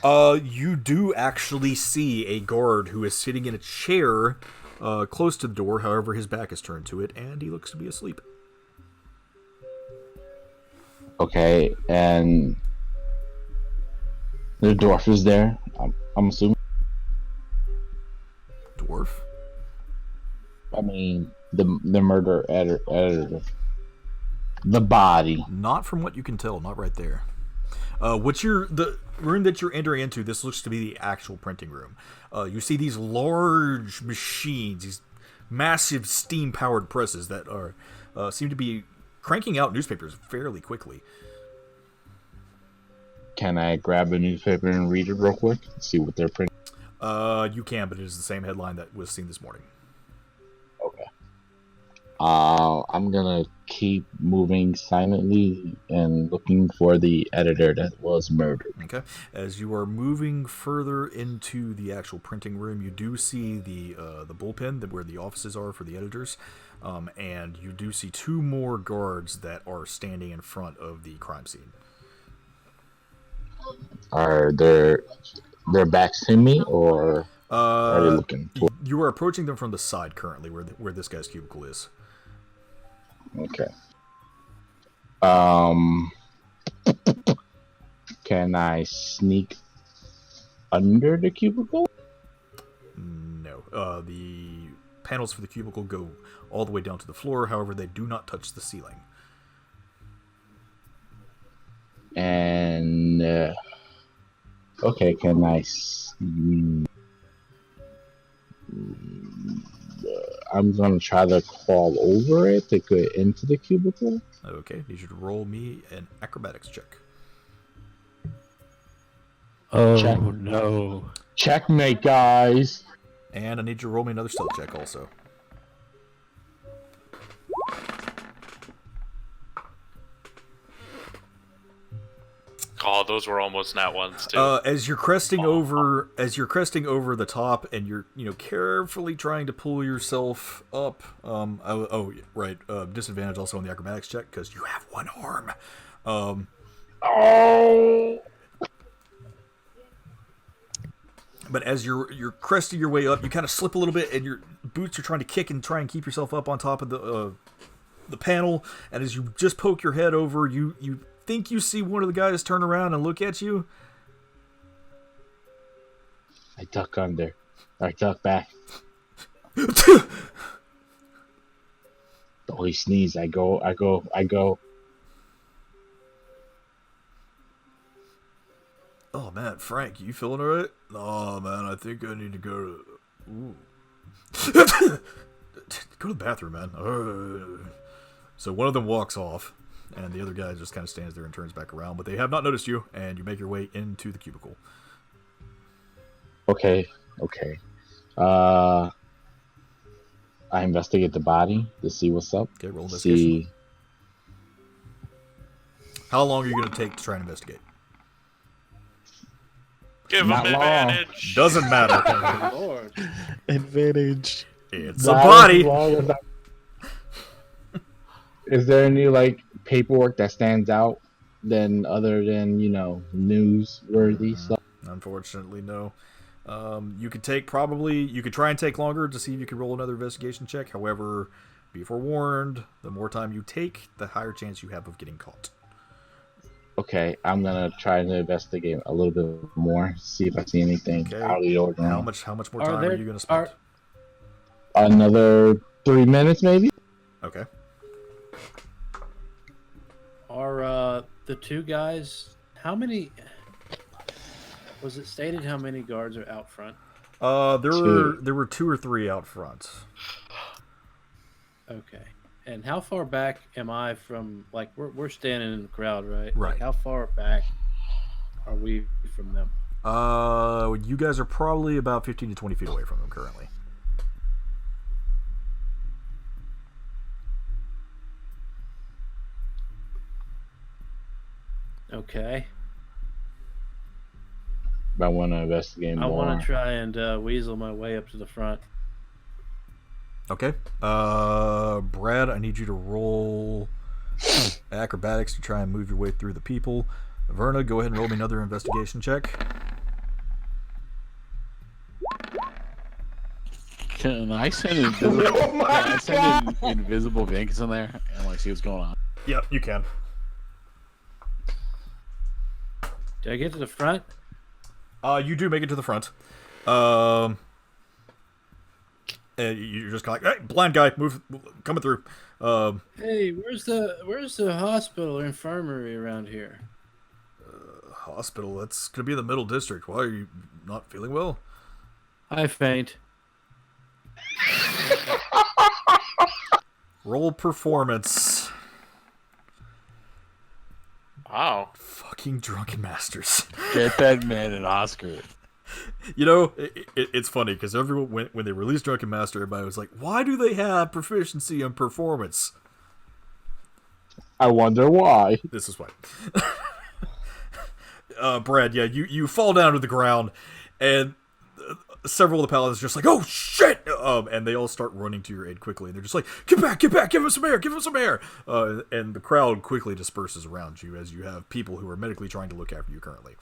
You do actually see a guard who is sitting in a chair close to the door. However, his back is turned to it, and he looks to be asleep. Okay, and the dwarf is there. I'm assuming. Dwarf? I mean, the murder editor. The body. Not from what you can tell. Not right there. The room that you're entering into, this looks to be the actual printing room. You see these large machines, these massive steam-powered presses that are seem to be cranking out newspapers fairly quickly. Can I grab a newspaper and read it real quick? See what they're printing. You can, but it is the same headline that was seen this morning. Okay. I'm gonna keep moving silently and looking for the editor that was murdered. Okay. As you are moving further into the actual printing room, you do see the bullpen where the offices are for the editors, and you do see 2 more guards that are standing in front of the crime scene. Are there Their backs to me, or are they looking? You are approaching them from the side currently, where this guy's cubicle is. Okay. Can I sneak under the cubicle? No. The panels for the cubicle go all the way down to the floor. However, they do not touch the ceiling. And okay, can I? I'm gonna try to crawl over it to get into the cubicle. Okay, need you to roll me an acrobatics check. Oh Check. no! Checkmate, guys. And I need you to roll me another stealth check also. Oh, those were almost nat ones too. As you're cresting over the top, and you're carefully trying to pull yourself up. Disadvantage also on the acrobatics check because you have one arm. But as you're cresting your way up, you kind of slip a little bit, and your boots are trying to kick and try and keep yourself up on top of the panel. And as you just poke your head over, you think you see one of the guys turn around and look at you. I duck under. I duck back. Oh, he sneezed. I go. Oh man, Frank, you feeling alright? Oh man, I think I need to go to... Go to the bathroom, man. So one of them walks off, and the other guy just kind of stands there and turns back around, but they have not noticed you, and you make your way into the cubicle. Okay. I investigate the body to see what's up. Okay, roll investigation. How long are you going to take to try and investigate? Give him Not long. advantage. Doesn't matter. Lord. Advantage. It's a body. Is there any paperwork that stands out other than newsworthy stuff? Unfortunately, no. You could try and take longer to see if you can roll another investigation check. However, be forewarned, the more time you take, the higher chance you have of getting caught. Okay, I'm gonna try to investigate a little bit more, see if I see anything out of the ordinary. How much more time are you going to spend? Another 3 minutes, maybe. Okay. Are the two guys? How many? Was it stated how many guards are out front? There were 2 or 3 out front. Okay. And how far back am I from? We're standing in the crowd, right? Right. How far back are we from them? You guys are probably about 15 to 20 feet away from them currently. Okay. I want to investigate more. I want to try and weasel my way up to the front. Okay. Brad, I need you to roll acrobatics to try and move your way through the people. Verna, go ahead and roll me another investigation check. Can I send invisible Venkis in there and see what's going on? Yep, you can. Did I get to the front? You do make it to the front. And you're just kind of hey, blind guy, coming through. Hey, where's the hospital or infirmary around here? Hospital. That's gonna be in the middle district. Why are you not feeling well? I faint. Roll performance. Wow. Fucking drunken masters. Get that man an Oscar. It's funny because everyone when they released Drunken Master, everybody was like, "Why do they have proficiency in performance?" I wonder why. This is why. Brad, yeah, you fall down to the ground, and several of the paladins are just like, "Oh shit!" And they all start running to your aid quickly, and they're just like, get back, give him some air, give him some air!" And the crowd quickly disperses around you as you have people who are medically trying to look after you currently.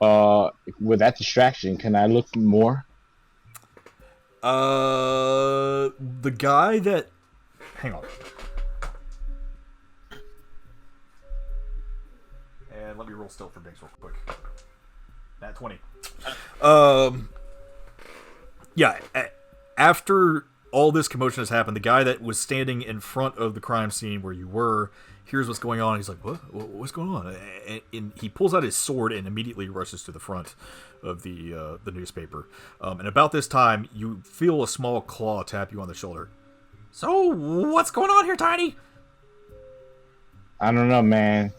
With that distraction, can I look more? The guy that. Hang on. And let me roll still for Binks real quick. Nat 20. Yeah, after all this commotion has happened, the guy that was standing in front of the crime scene where you were hears what's going on. He's like, What's going on? And he pulls out his sword and immediately rushes to the front of the newspaper. And about this time, you feel a small claw tap you on the shoulder. So, what's going on here, Tiny? I don't know, man.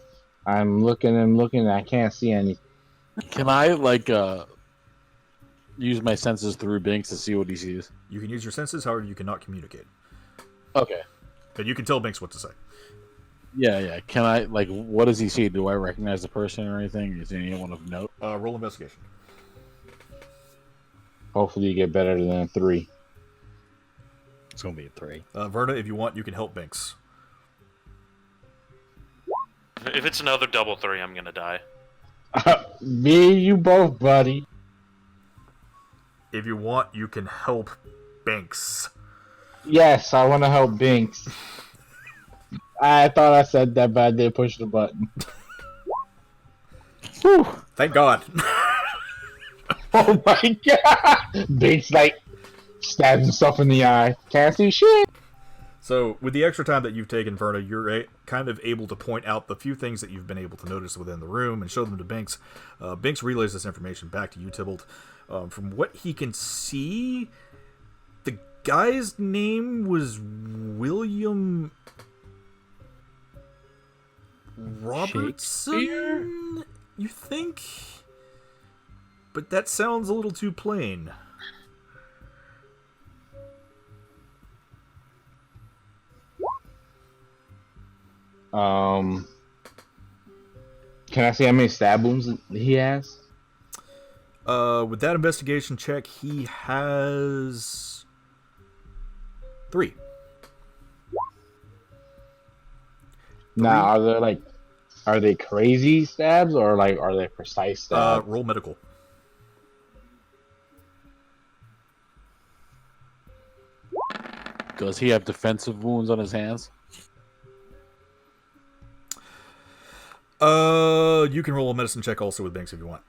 I'm looking and looking, and I can't see any. Can I use my senses through Binks to see what he sees? You can use your senses, however, you cannot communicate. Okay. But you can tell Binks what to say. Yeah. Can I what does he see? Do I recognize the person or anything? Is anyone of note? Roll investigation. Hopefully, you get better than a 3. It's gonna be a 3. Verna, if you want, you can help Binks. If it's another double 3, I'm gonna die. Me and you both, buddy. If you want, you can help Binks. Yes, I want to help Binks. I thought I said that, but I did push the button. Whew, thank God. Oh my god! Binks, stabs himself in the eye. Can't see shit. So, with the extra time that you've taken, Verna, you're kind of able to point out the few things that you've been able to notice within the room and show them to Binks. Binks relays this information back to you, Tybalt. From what he can see, the guy's name was William Robertson, you think? But that sounds a little too plain. Can I see how many stab wounds he has? With that investigation check, he has 3. Now, are they crazy stabs or are they precise stabs? Roll medical. Does he have defensive wounds on his hands? You can roll a medicine check also with Binks if you want.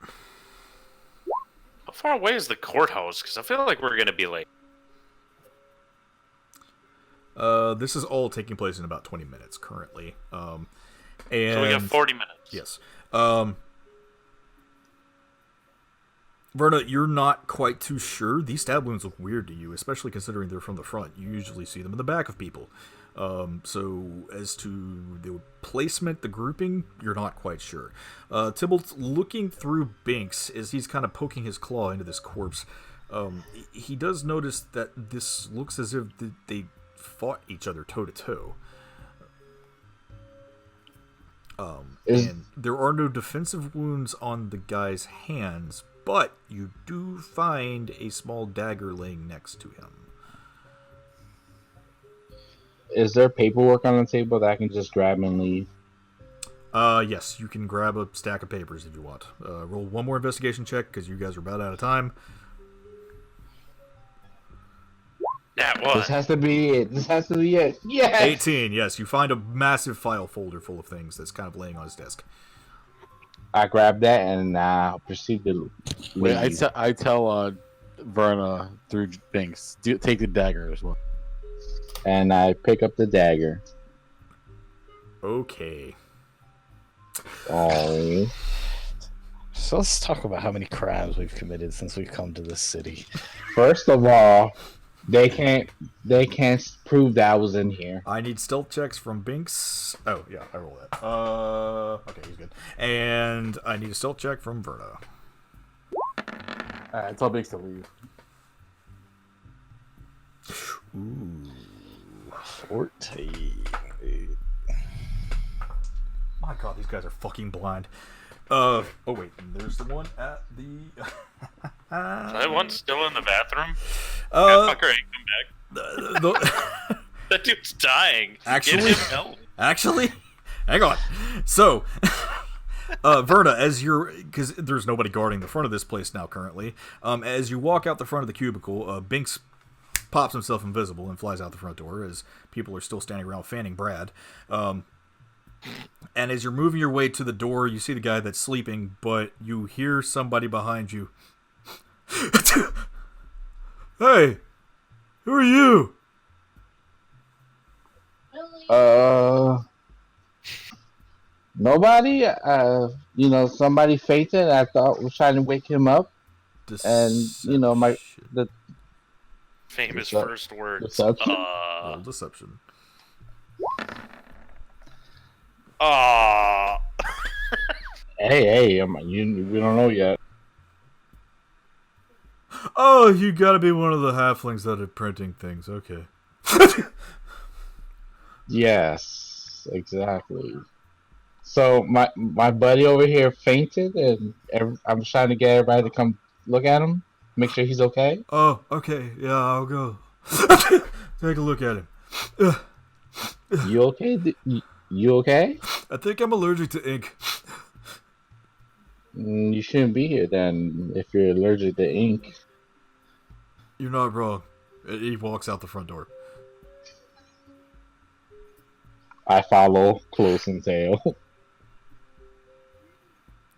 How far away is the courthouse? Because I feel like we're gonna be late. This is all taking place in about 20 minutes currently. And So we got 40 minutes. Yes. Verna, you're not quite too sure. These stab wounds look weird to you, especially considering they're from the front. You usually see them in the back of people. So as to the placement, the grouping, you're not quite sure. Tybalt's looking through Binks as he's kind of poking his claw into this corpse. He does notice that this looks as if they fought each other toe to toe. And there are no defensive wounds on the guy's hands, but you do find a small dagger laying next to him. Is there paperwork on the table that I can just grab and leave? Yes, you can grab a stack of papers if you want. Roll one more investigation check because you guys are about out of time. That one. This has to be it. Yes! 18, yes. You find a massive file folder full of things that's kind of laying on his desk. I grab that and proceed to leave. Wait, I tell Verna through Binks, take the dagger as well. And I pick up the dagger. Okay. Oh. So let's talk about how many crimes we've committed since we've come to this city. First of all, they can't prove that I was in here. I need stealth checks from Binks. Oh, yeah, I roll that. Okay, he's good. And I need a stealth check from Verna. Alright, tell Binks to leave. Ooh. 14. My god, these guys are fucking blind. Oh wait, there's the one at the... Is that one still in the bathroom? Uh, That fucker ain't come back. That dude's dying. Actually- Get him help. Actually, hang on. So, Verna, because there's nobody guarding the front of this place now currently, as you walk out the front of the cubicle, Binks pops himself invisible and flies out the front door as people are still standing around fanning Brad. And as you're moving your way to the door, you see the guy that's sleeping, but you hear somebody behind you. Hey, who are you? Nobody. Somebody fainted. I thought was trying to wake him up, and the Famous Decep- first words. deception? Roll deception. Hey, we don't know yet. Oh, you gotta be one of the halflings that are printing things. Okay. Yes, exactly. So my buddy over here fainted, and I'm trying to get everybody to come look at him, make sure he's okay. Oh, okay. Yeah, I'll go. Take a look at him. You okay? You okay? I think I'm allergic to ink. You shouldn't be here then if you're allergic to ink. You're not wrong. He walks out the front door. I follow close and tail.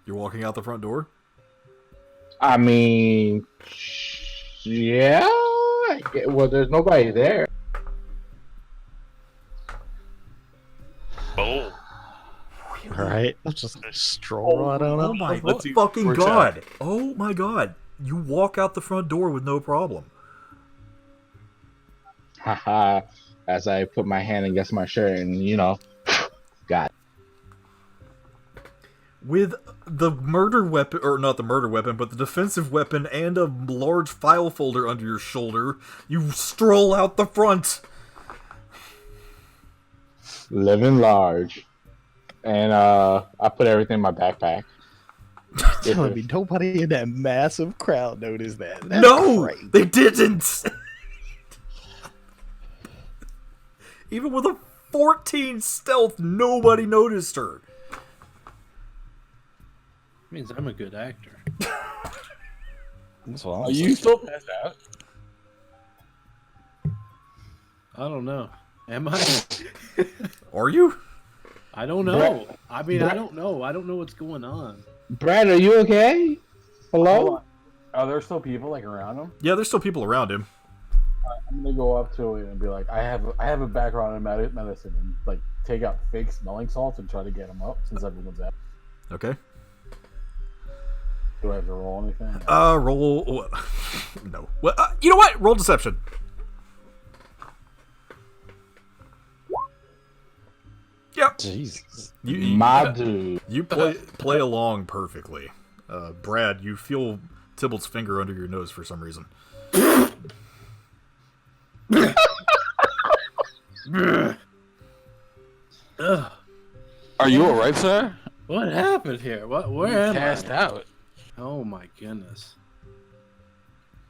You're walking out the front door? I mean, yeah. Well, there's nobody there. Oh. Right? Let's just stroll right on up. Oh my Let's see. fucking We're god! Oh my god! You walk out the front door with no problem. Haha. As I put my hand against my shirt and, got it. With the murder weapon, or not the murder weapon, but the defensive weapon and a large file folder under your shoulder, you stroll out the front. Living large. And I put everything in my backpack. Telling me nobody in that massive crowd noticed that. That's No! crazy. They didn't! Even with a 14 stealth, nobody noticed her. Means I'm a good actor. That's what I'm Are you saying. still passed out? I don't know. Am I? Are you? I don't know. I mean, I don't know. I don't know what's going on. Brad, are you okay? Hold Hello? on. Are there still people around him? Yeah, there's still people around him. I'm gonna go up to it and be like, I have a background in medicine, and take out fake smelling salts and try to get him up since everyone's out. Okay. Do I have to roll anything? Roll. No. Well, you know what? Roll deception. Yep. Jesus. My dude. You play along perfectly. Brad, you feel Tybalt's finger under your nose for some reason. Ugh. Are you alright, sir? What happened here? Where am Cast I? out. Oh my goodness.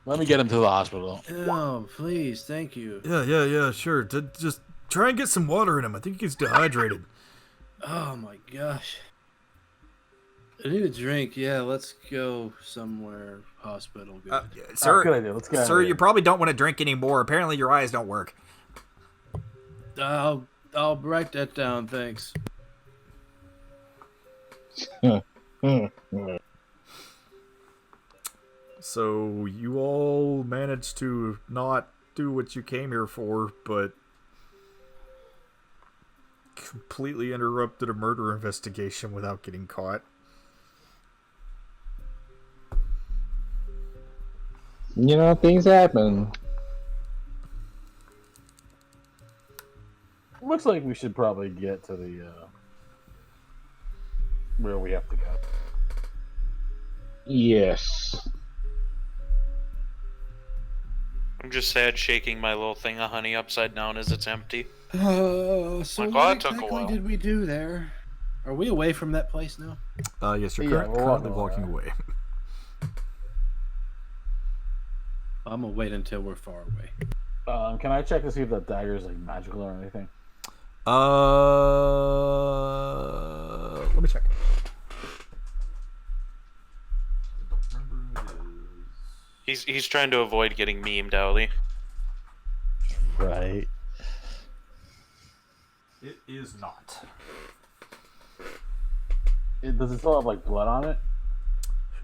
Let me get him to the hospital. Oh, please, thank you. Yeah, sure. Just try and get some water in him. I think he's dehydrated. Oh my gosh. I need a drink. Yeah, let's go somewhere hospital. Good. Sir, Good idea. Let's get out of sir, here. you probably don't want to drink anymore. Apparently your eyes don't work. I'll write that down. Thanks. So you all managed to not do what you came here for, but completely interrupted a murder investigation without getting caught. Things happen. Looks like we should probably get to the where we have to go. Yes. I'm just sad shaking my little thing of honey upside down as it's empty. So Like, what that took a exactly while. did we do there? Are we away from that place now? Yes, you're Yeah, we're currently walking walking away. I'm gonna wait until we're far away. Can I check to see if that dagger is magical or anything? Let me check. He's trying to avoid getting memed, Owly. Right. It is not. Does it still have like blood on it?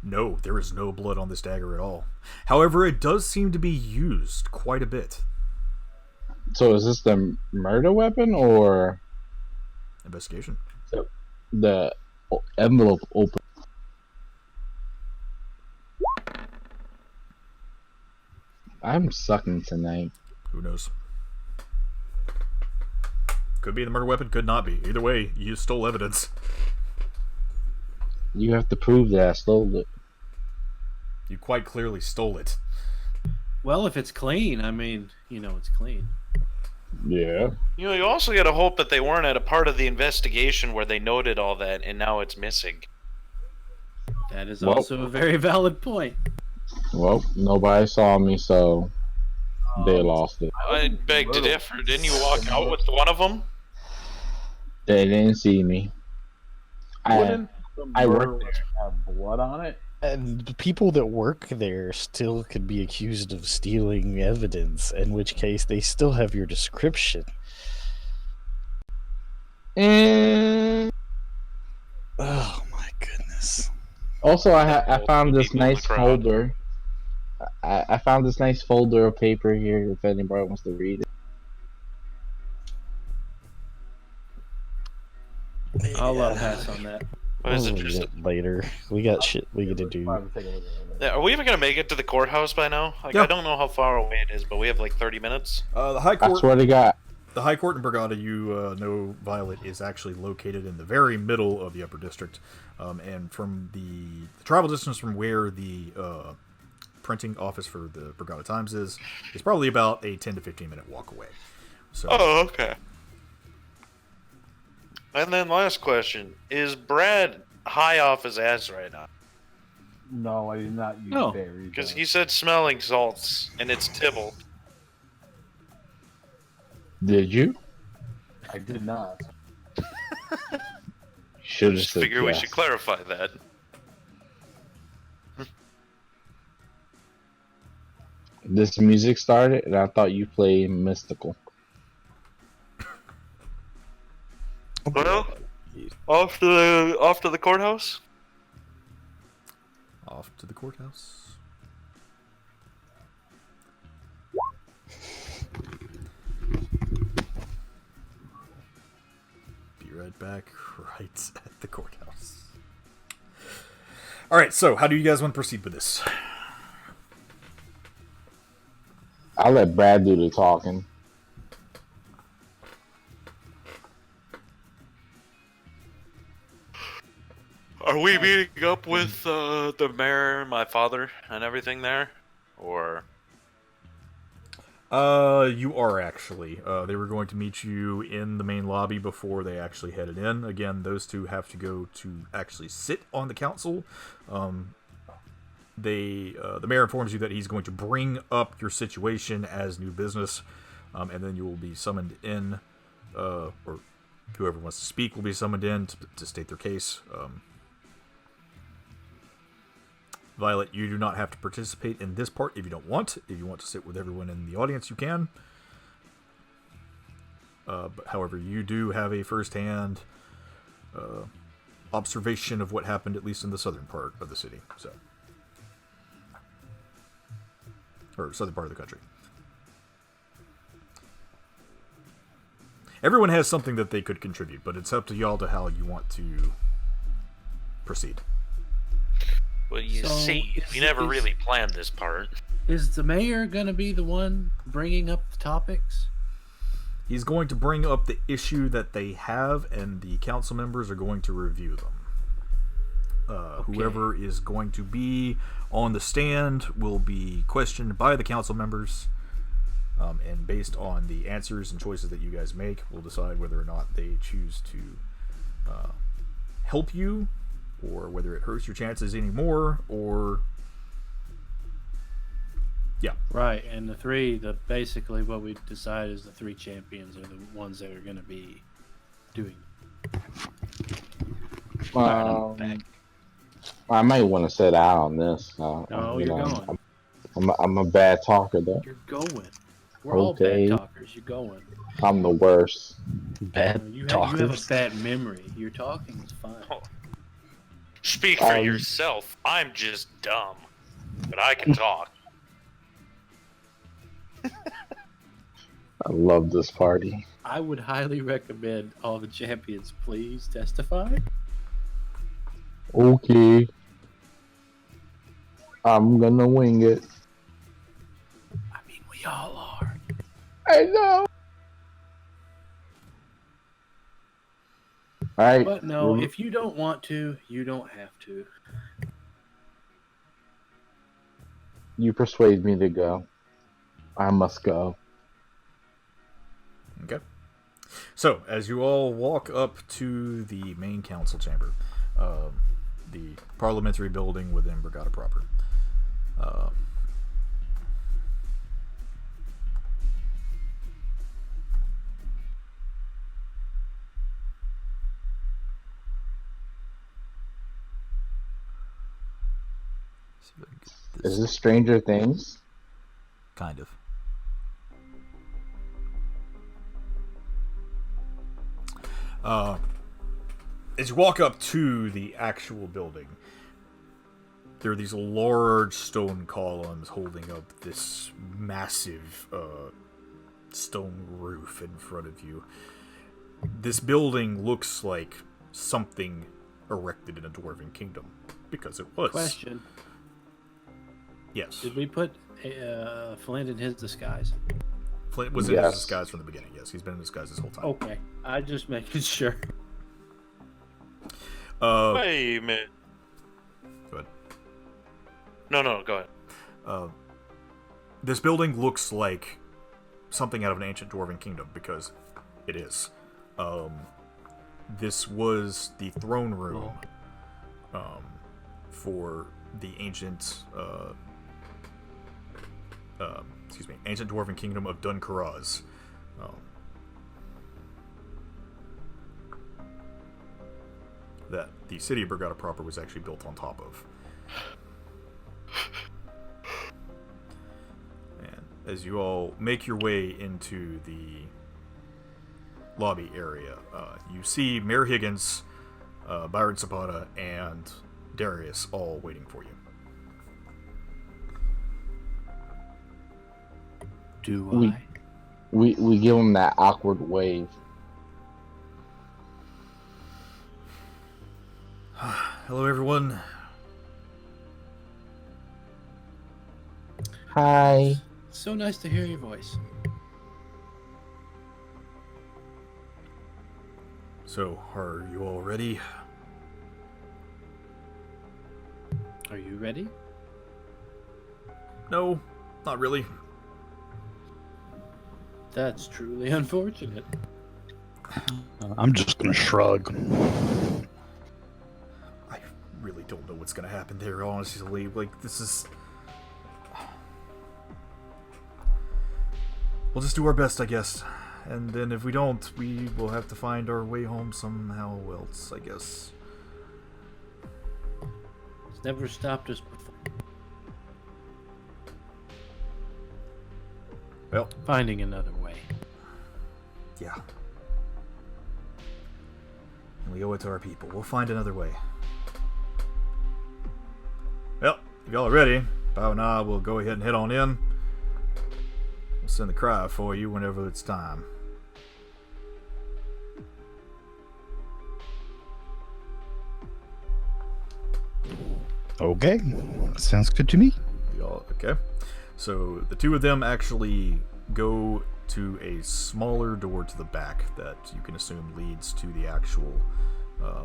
No, there is no blood on this dagger at all. However, it does seem to be used quite a bit. So is this the murder weapon or Investigation. the envelope open? I'm sucking tonight. Who knows? Could be the murder weapon, could not be. Either way, you stole evidence. You have to prove that I stole it. You quite clearly stole it. Well, if it's clean, I mean, it's clean. Yeah. You also gotta hope that they weren't at a part of the investigation where they noted all that, and now it's missing. That is Well- also a very valid point. Well, nobody saw me, so they lost it. I beg to differ. Didn't you walk out with one of them? They didn't see me. Wouldn't the I work murder weapon have blood on it? And the people that work there still could be accused of stealing evidence, in which case they still have your description. And Oh my goodness. also, I found this People in the nice crowd. folder. I found this nice folder of paper here. If anybody wants to read it. I'll pass on that. What is We'll it? read Just it later. We got shit we gotta do. yeah, are we even gonna make it to the courthouse by now? Like, Yeah. I don't know how far away it is, but we have like 30 minutes. The High I Court. swear to God. The High Court in Brigada, you know, Violet, is actually located in the very middle of the Upper District, and from the travel distance from where the printing office for the Brigada Times is probably about a 10 to 15 minute walk away. So, Oh, okay. And then last question: is Brad high off his ass right now? No, I did not use No, berry. Because he said smelling salts, and it's Tibble. Did you? I did not. Should have Just said figure we yes. should clarify that. This music started, and I thought you played Mystical. Well, off to the courthouse. off to the courthouse. Be right back, right at the courthouse. Alright, so how do you guys want to proceed with this? I'll let Brad do the talking. Are we meeting up with the mayor, my father, and everything there, or? You are actually. They were going to meet you in the main lobby before they actually headed in. Again, those two have to go to actually sit on the council. The mayor informs you that he's going to bring up your situation as new business, and then you will be summoned in, or whoever wants to speak will be summoned in to state their case. Violet, you do not have to participate in this part if you don't want. If you want to sit with everyone in the audience, you can. But however, you do have a first-hand observation of what happened, at least in the southern part of the city. So, or southern part of the country. Everyone has something that they could contribute, but it's up to y'all to how you want to proceed. Well, you So, see, we never really planned this part. Is the mayor going to be the one bringing up the topics? He's going to bring up the issue that they have, and the council members are going to review them. Whoever is going to be on the stand will be questioned by the council members, and based on the answers and choices that you guys make, we'll decide whether or not they choose to help you, or whether it hurts your chances anymore, or yeah. Right, and basically what we decide is the three champions are the ones that are going to be doing. I might want to sit out on this. No, you're going. I'm a bad talker though. You're going. We're all Okay. bad talkers. You're going. I'm the worst. Bad You have talkers. a bad memory. Your talking is fine. Oh. Speak for Um, yourself. I'm just dumb, but I can talk. I love this party. I would highly recommend all the champions please testify. Okay. I'm gonna wing it. I mean, we all are. I know. Alright. But no, if you don't want to, you don't have to. You persuade me to go. I must go. Okay. So, as you all walk up to the main council chamber, the parliamentary building within Brigada proper, see if I can get Is this Stranger Things? kind of. As you walk up to the actual building, there are these large stone columns holding up this massive stone roof in front of you. This building looks like something erected in a dwarven kingdom, because it was. Question. Yes. Did we put Flint in his disguise? Flint was in Yes. his disguise from the beginning, yes. He's been in disguise this whole time. Okay. I just making sure. Wait a minute. Go ahead. No, go ahead. This building looks like something out of an ancient dwarven kingdom, because it is. This was the throne room for the ancient ancient dwarven kingdom of Dun-Kuraz. That the city of Brigada proper was actually built on top of. And as you all make your way into the lobby area, you see Mayor Higgins, Byron Zapata, and Darius all waiting for you. Do I? We give him that awkward wave. Hello, everyone. Hi. So nice to hear your voice. So, are you all ready? Are you ready? No, not really. That's truly unfortunate. I'm just gonna shrug. I really don't know what's gonna happen there, honestly. Like, this is... We'll just do our best, I guess. And then if we don't, we will have to find our way home somehow else, I guess. It's never stopped us before. Well, Finding another way. yeah. And we owe it to our people. We'll find another way. Well, if y'all are ready, Bao and I will go ahead and head on in. We'll send the cry for you whenever it's time. Okay, sounds good to me. Y'all, okay. So the two of them actually go to a smaller door to the back that you can assume leads to the actual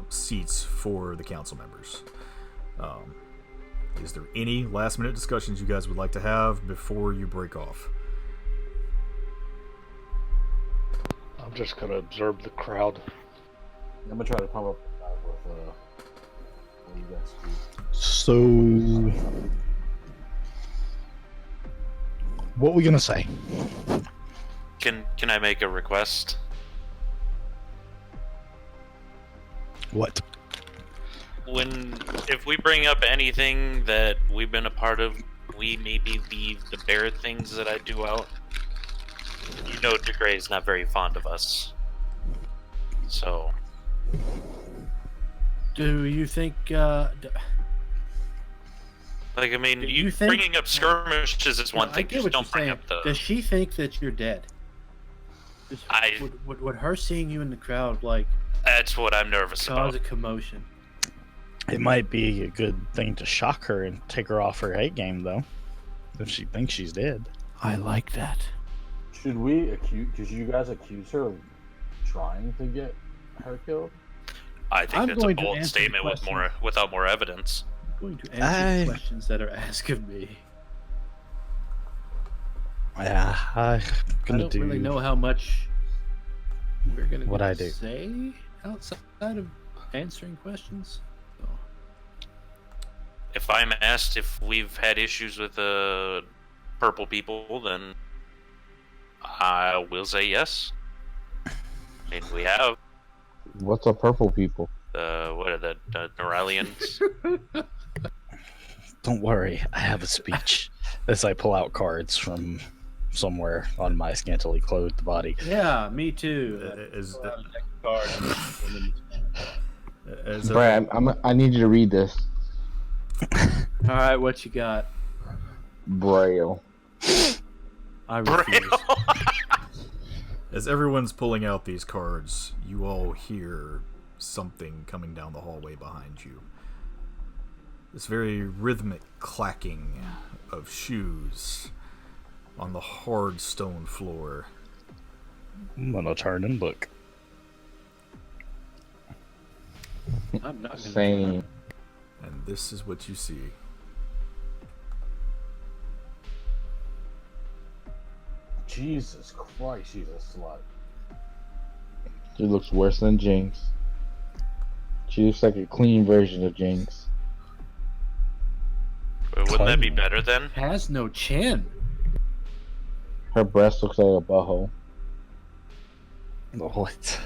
seats for the council members. Is there any last minute discussions you guys would like to have before you break off? I'm just gonna observe the crowd. I'm gonna try to come up with what you guys do. So, what we gonna say? Can I make a request? What? If we bring up anything that we've been a part of we maybe leave the bear things that I do out? You know, DeGray is not very fond of us. So, Do you think? like, I mean, Do you you think- bringing up skirmishes is one I thing. get Just what don't you're bring saying. up the. Does she think that you're dead? I- Would her seeing you in the crowd like That's what I'm nervous cause about. a commotion? It might be a good thing to shock her and take her off her hate game, though, if she thinks she's dead. I like that. Should we accuse? Because you guys accuse her of trying to get her killed. I think I'm that's a going to bold answer the statement with question. without more evidence. I'm going to answer the questions that are asked of me. Yeah, I'm I gonna don't do really know how much we're gonna what get I to do. say outside of answering questions. So, If I'm asked if we've had issues with purple people, then I will say yes. I mean, we have. What's a purple people? What are the Neuralians? Don't worry, I have a speech. As I pull out cards from somewhere on my scantily clothed body. yeah, me too. As, Pull out a deck of cards. as, Brad, I need you to read this. All right, what you got? Braille. I refuse. as everyone's pulling out these cards, you all hear something coming down the hallway behind you. This very rhythmic clacking of shoes on the hard stone floor. I'm gonna turn and look. I'm not gonna Same. And this is what you see. Jesus Christ, she's a slut. She looks worse than Jinx. She looks like a clean version of Jinx. Wouldn't that be better then? Has no chin. Her breast looks like a butthole. What?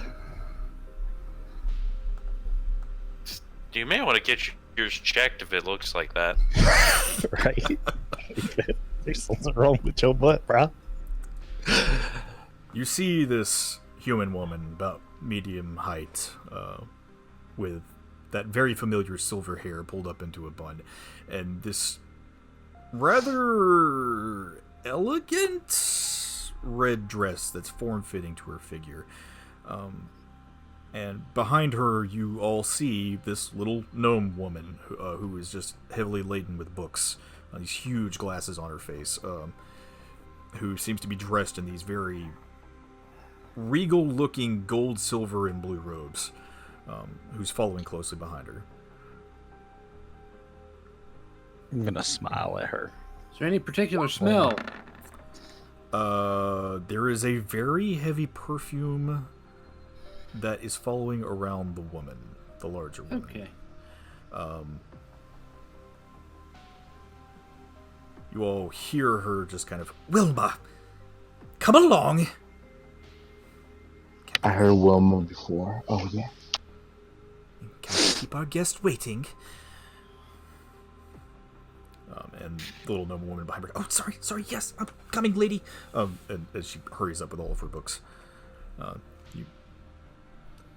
You may want to get yours checked if it looks like that. Right? There's something wrong with your butt, bro. You see this human woman, about medium height, with that very familiar silver hair pulled up into a bun, and this rather elegant red dress that's form-fitting to her figure. And behind her, you all see this little gnome woman who is just heavily laden with books, these huge glasses on her face, who seems to be dressed in these very regal-looking gold, silver, and blue robes, who's following closely behind her. I'm gonna smile at her. Is there any particular smell? There is a very heavy perfume that is following around the woman, the larger woman. Okay. You all hear her just kind of, Wilma, come along. I heard Wilma before. Oh, yeah. Can't keep our guest waiting. And the little gnome woman behind her, oh, sorry, yes, I'm coming, lady. And as she hurries up with all of her books,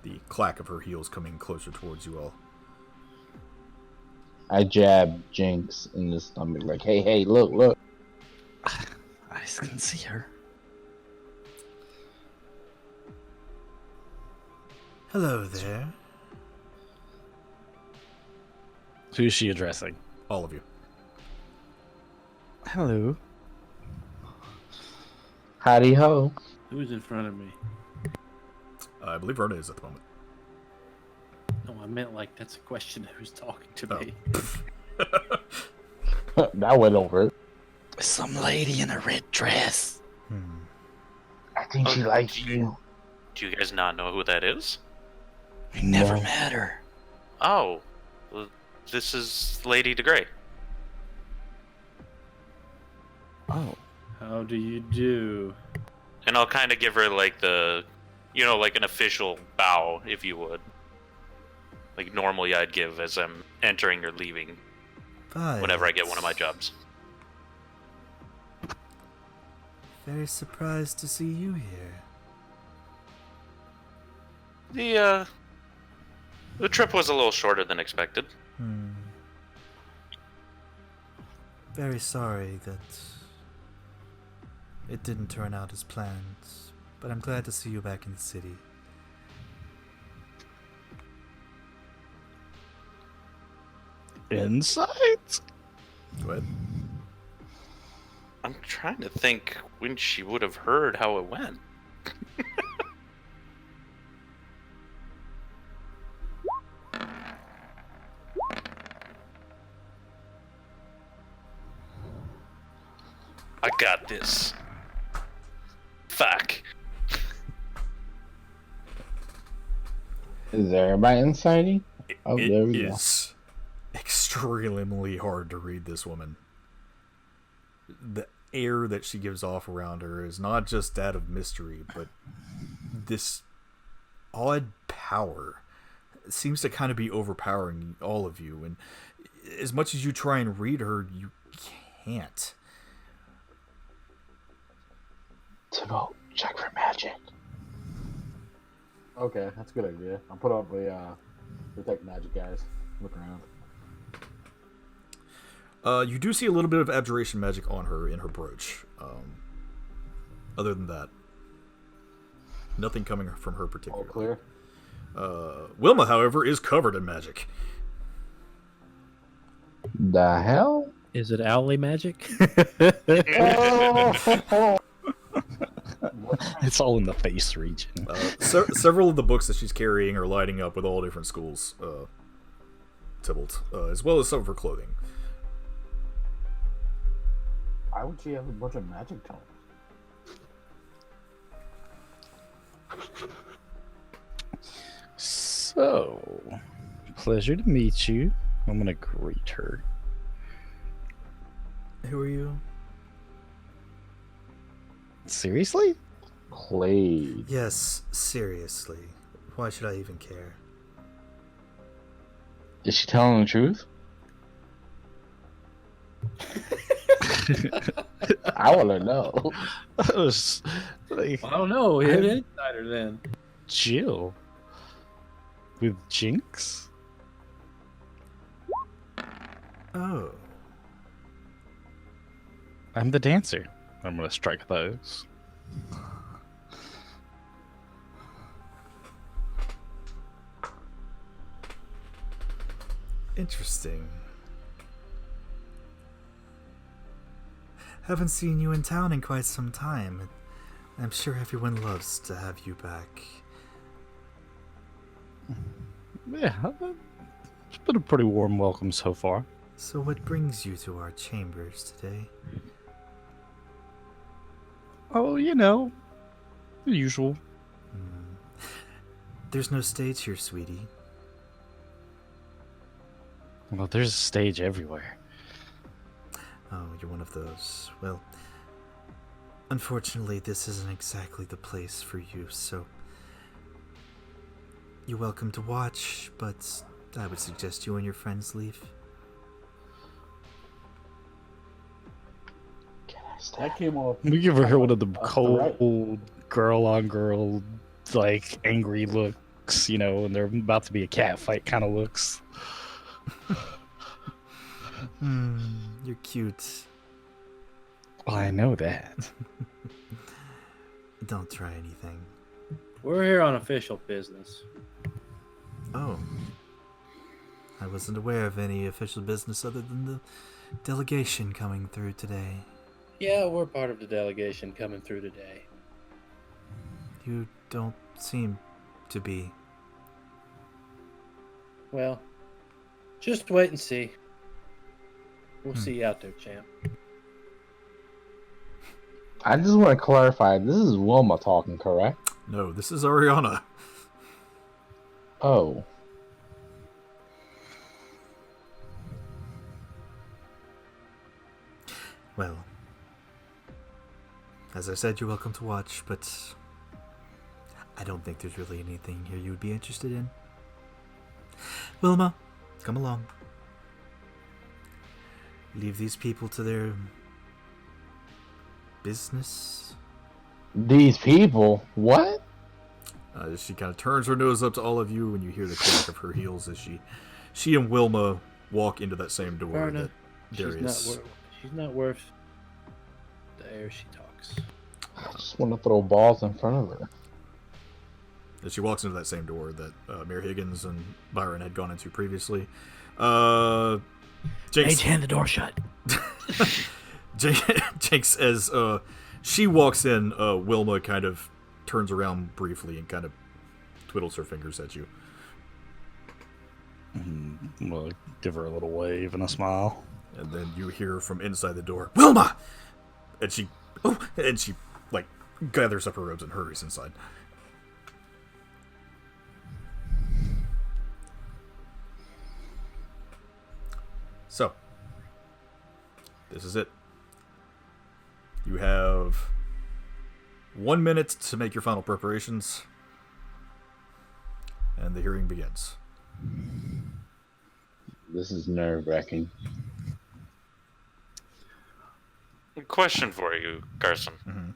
the clack of her heels coming closer towards you all. I jab Jinx in the stomach, like, hey, look. I can see her. Hello there. Who's she addressing? All of you. Hello. Howdy ho. Who's in front of me? I believe Rhoda is at the moment. No, I meant like that's a question. Who's talking to Oh. me? That went over. Some lady in a red dress. I think she likes you. Do you guys not know who that is? We never No. met her. Oh, well, this is Lady DeGray. Oh. How do you do? And I'll kind of give her like like an official bow, if you would. Like normally I'd give as I'm entering or leaving But whenever I get one of my jobs. Very surprised to see you here. The trip was a little shorter than expected. Very sorry that it didn't turn out as planned, but I'm glad to see you back in the city. Insight? What? I'm trying to think when she would have heard how it went. I got this. Fuck. Is everybody inside? Oh, It there we go. is extremely hard to read this woman. The air that she gives off around her is not just that of mystery, but this odd power. It seems to kind of be overpowering all of you, and as much as you try and read her, you can't. To go check for magic. Okay, that's a good idea. I'll put up a detect magic, guys. Look around. You do see a little bit of abjuration magic on her in her brooch. Other than that, nothing coming from her All particularly. clear. Wilma, however, is covered in magic. The hell? Is it owly magic? It's all in the face region. Several of the books that she's carrying are lighting up with all different schools, Tybalt, as well as some of her clothing. Why would she have a bunch of magic tomes? So, pleasure to meet you. I'm gonna greet her. Who are you? Seriously? Played. Yes, seriously. Why should I even care? Is she telling the truth? I want to know. I was like, I don't know. Hit insider then. Jill with Jinx. Oh. I'm the dancer. I'm gonna strike those. Interesting. Haven't seen you in town in quite some time. I'm sure everyone loves to have you back. Yeah, it's been a pretty warm welcome so far. So what brings you to our chambers today? Oh, you know, the usual. There's no stage here, sweetie. Well, there's a stage everywhere. Oh, you're one of those. Well, unfortunately, this isn't exactly the place for you, so you're welcome to watch, but I would suggest you and your friends leave. That came off. We give her one of the Right. cold girl on girl, like angry looks, you know, and they're about to be a cat fight kind of looks. You're cute. Well, I know that. Don't try anything. We're here on official business. Oh. I wasn't aware of any official business other than the delegation coming through today. Yeah, we're part of the delegation coming through today. You don't seem to be. Well, just wait and see. We'll see you out there, champ. I just want to clarify. This is Wilma talking, correct? No, this is Ariana. Oh. Well, as I said, you're welcome to watch, but I don't think there's really anything here you would be interested in. Wilma, come along. Leave these people to their business? These people? What? She kind of turns her nose up to all of you, and you hear the clack of her heels as she and Wilma walk into that same door Verna, that Darius. she's not worth the air she talks. I just want to throw balls in front of her. As she walks into that same door that Mayor Higgins and Byron had gone into previously. Jinx, hand the door shut. Jinx, as she walks in, Wilma kind of turns around briefly and kind of twiddles her fingers at you. Well, give her a little wave and a smile. And then you hear from inside the door, Wilma! And she like gathers up her robes and hurries inside. So, this is it. You have 1 minute to make your final preparations, and the hearing begins. This is nerve-wracking. Question for you, Carson. Mm-hmm.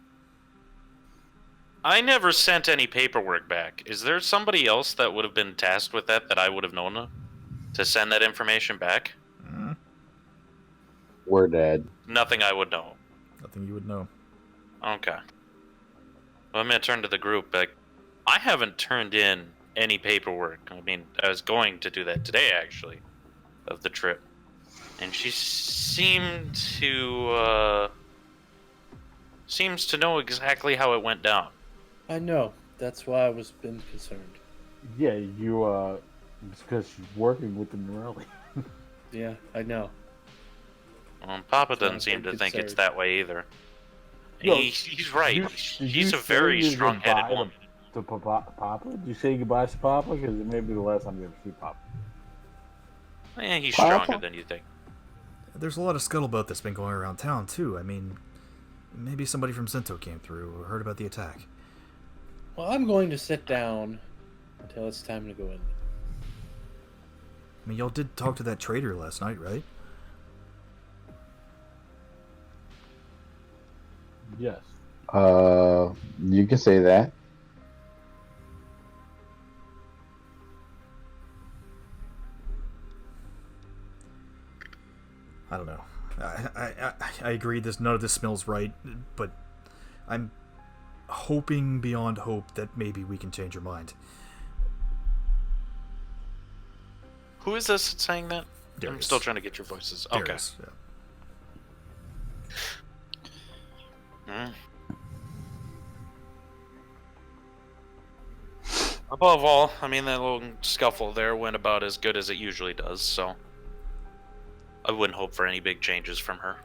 I never sent any paperwork back. Is there somebody else that would have been tasked with that I would have known to send that information back? Mm-hmm. We're dead. Nothing I would know. Nothing you would know. Okay. Well, I'm going to turn to the group. I haven't turned in any paperwork. I mean, I was going to do that today, actually, of the trip. And she seemed to, seems to know exactly how it went down. I know. That's why I was been concerned. Yeah, it's because she's working with the Norelli. Yeah, I know. Papa That's why doesn't I've seem been to think it's concerned. that way either. Yo, He's right. Did She's you a very say strong-headed goodbye woman. To Papa? Did you say goodbye to Papa? Because it may be the last time you ever see Papa. He's Papa? stronger than you think. There's a lot of scuttlebutt that's been going around town, too. I mean, maybe somebody from Sento came through or heard about the attack. Well, I'm going to sit down until it's time to go in. I mean, y'all did talk to that traitor last night, right? Yes. You can say that. I don't know. I agree. None of this smells right, but I'm hoping beyond hope that maybe we can change your mind. Who is this saying that? I'm Darius. still trying to get your voices. Okay. Darius, yeah. Hmm. Above all, I mean, that little scuffle there went about as good as it usually does, so I wouldn't hope for any big changes from her.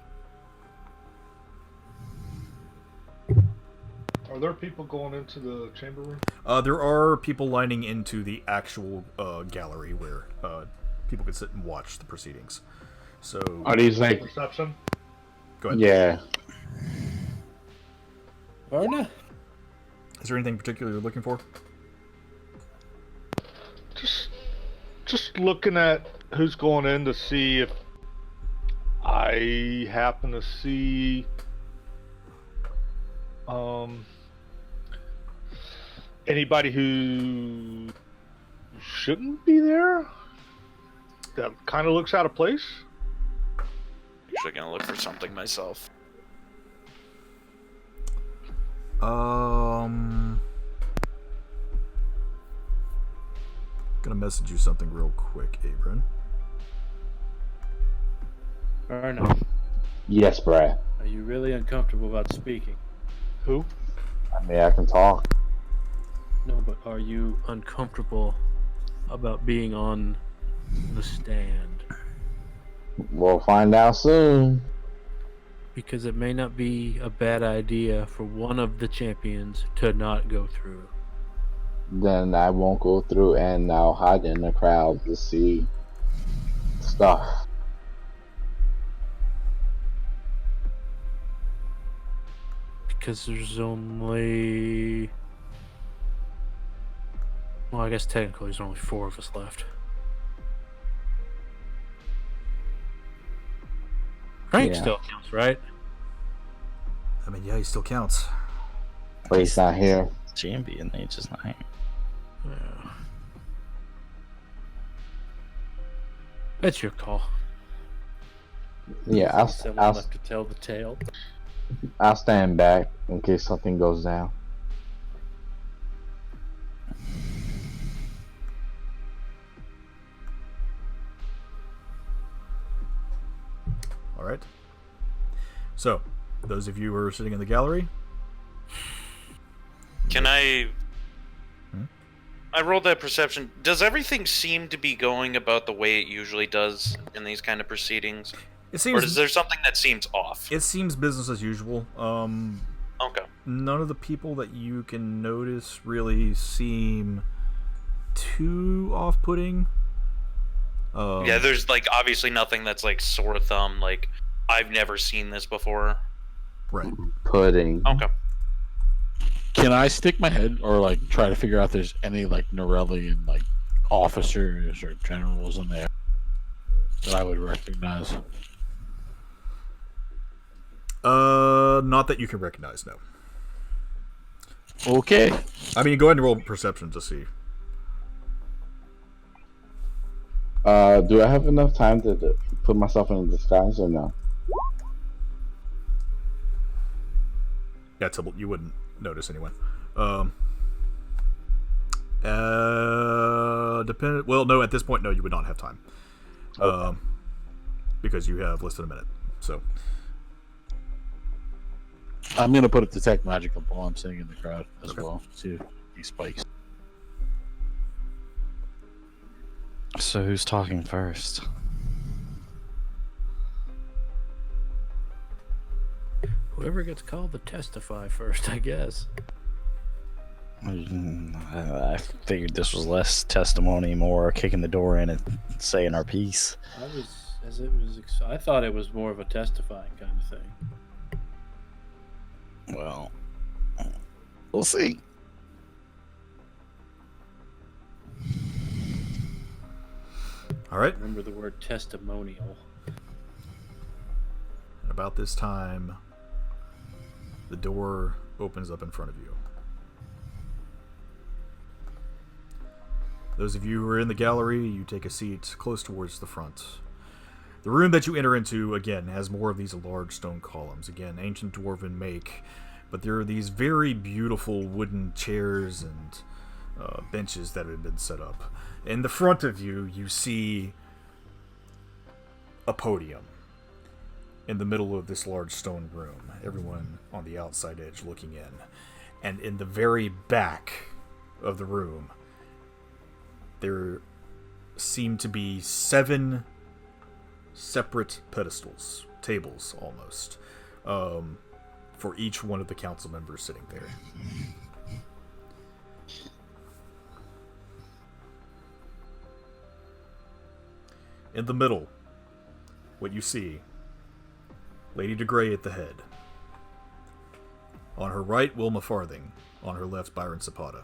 Are there people going into the chamber room? There are people lining into the actual gallery where people can sit and watch the proceedings. So, Are these like? Perception? go ahead. Yeah. Verna? Is there anything particular you're looking for? Just looking at who's going in to see if I happen to see anybody who shouldn't be there that kind of looks out of place. Actually gonna look for something myself. Gonna message you something real quick, Abram. Verna, Yes, Brad. are you really uncomfortable about speaking? Who? I mean, I can talk. No, but are you uncomfortable about being on the stand? We'll find out soon. Because it may not be a bad idea for one of the champions to not go through. Then I won't go through and I'll hide in the crowd to see stuff. Because there's only... Well, I guess technically there's only 4 of us left. Frank Yeah. still counts, right? I mean, yeah, he still counts. But he's not here. Champion age is not. Yeah. That's your call. Yeah, Someone left to tell the tale. I'll stand back in case something goes down. All right. So, those of you who are sitting in the gallery, Can I? Hmm? I rolled that perception. Does everything seem to be going about the way it usually does in these kind of proceedings, it or seems is there something that seems off? it seems business as usual. Okay. None of the people that you can notice really seem too off-putting. Yeah, there's like obviously nothing that's like sore thumb. Like I've never seen this before. Right. Pudding. Okay. Can I stick my head or like try to figure out if there's any like Norellian like officers or generals in there that I would recognize? Not that you can recognize, no. Okay. I mean, go ahead and roll perception to see. Do I have enough time to put myself in a disguise or no? Yeah, you wouldn't notice anyway. Depend. Well, no. At this point, no, you would not have time. Okay. Because you have less than a minute. So. I'm gonna put a detect magic up while I'm sitting in the crowd as Okay. well. See if he spikes. So who's talking first? Whoever gets called to testify first, I guess. I figured this was less testimony, more kicking the door in and saying our piece. I thought it was more of a testifying kind of thing. Well, we'll see. All right. Remember the word testimonial. And about this time, the door opens up in front of you. Those of you who are in the gallery, you take a seat close towards the front. The room that you enter into, again, has more of these large stone columns. Again, ancient dwarven make, but there are these very beautiful wooden chairs and benches that have been set up. In the front of you, you see a podium in the middle of this large stone room. Everyone on the outside edge looking in. And in the very back of the room, there seem to be 7 separate pedestals, tables almost, for each one of the council members sitting there. In the middle, what you see, Lady de Grey at the head. On her right, Wilma Farthing. On her left, Byron Zapata.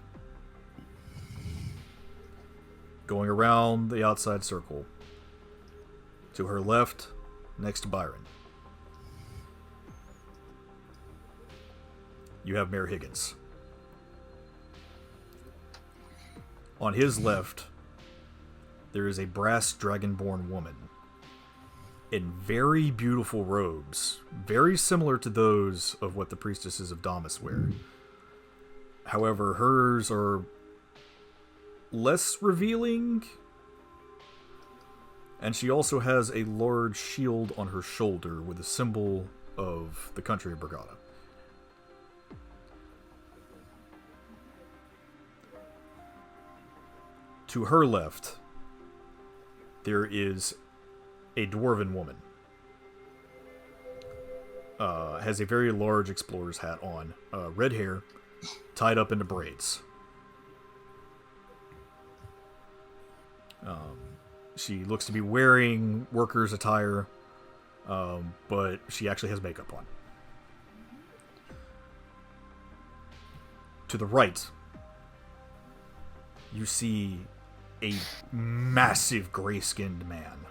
Going around the outside circle. To her left, next to Byron, you have Mayor Higgins. On his left, there is a brass dragonborn woman in very beautiful robes, very similar to those of what the priestesses of Damas wear. However, hers are less revealing, and she also has a large shield on her shoulder with a symbol of the country of Brigada. To her left, there is a dwarven woman. Has a very large explorer's hat on, red hair, tied up into braids. She looks to be wearing workers' attire, but she actually has makeup on. To the right, you see a massive gray-skinned man,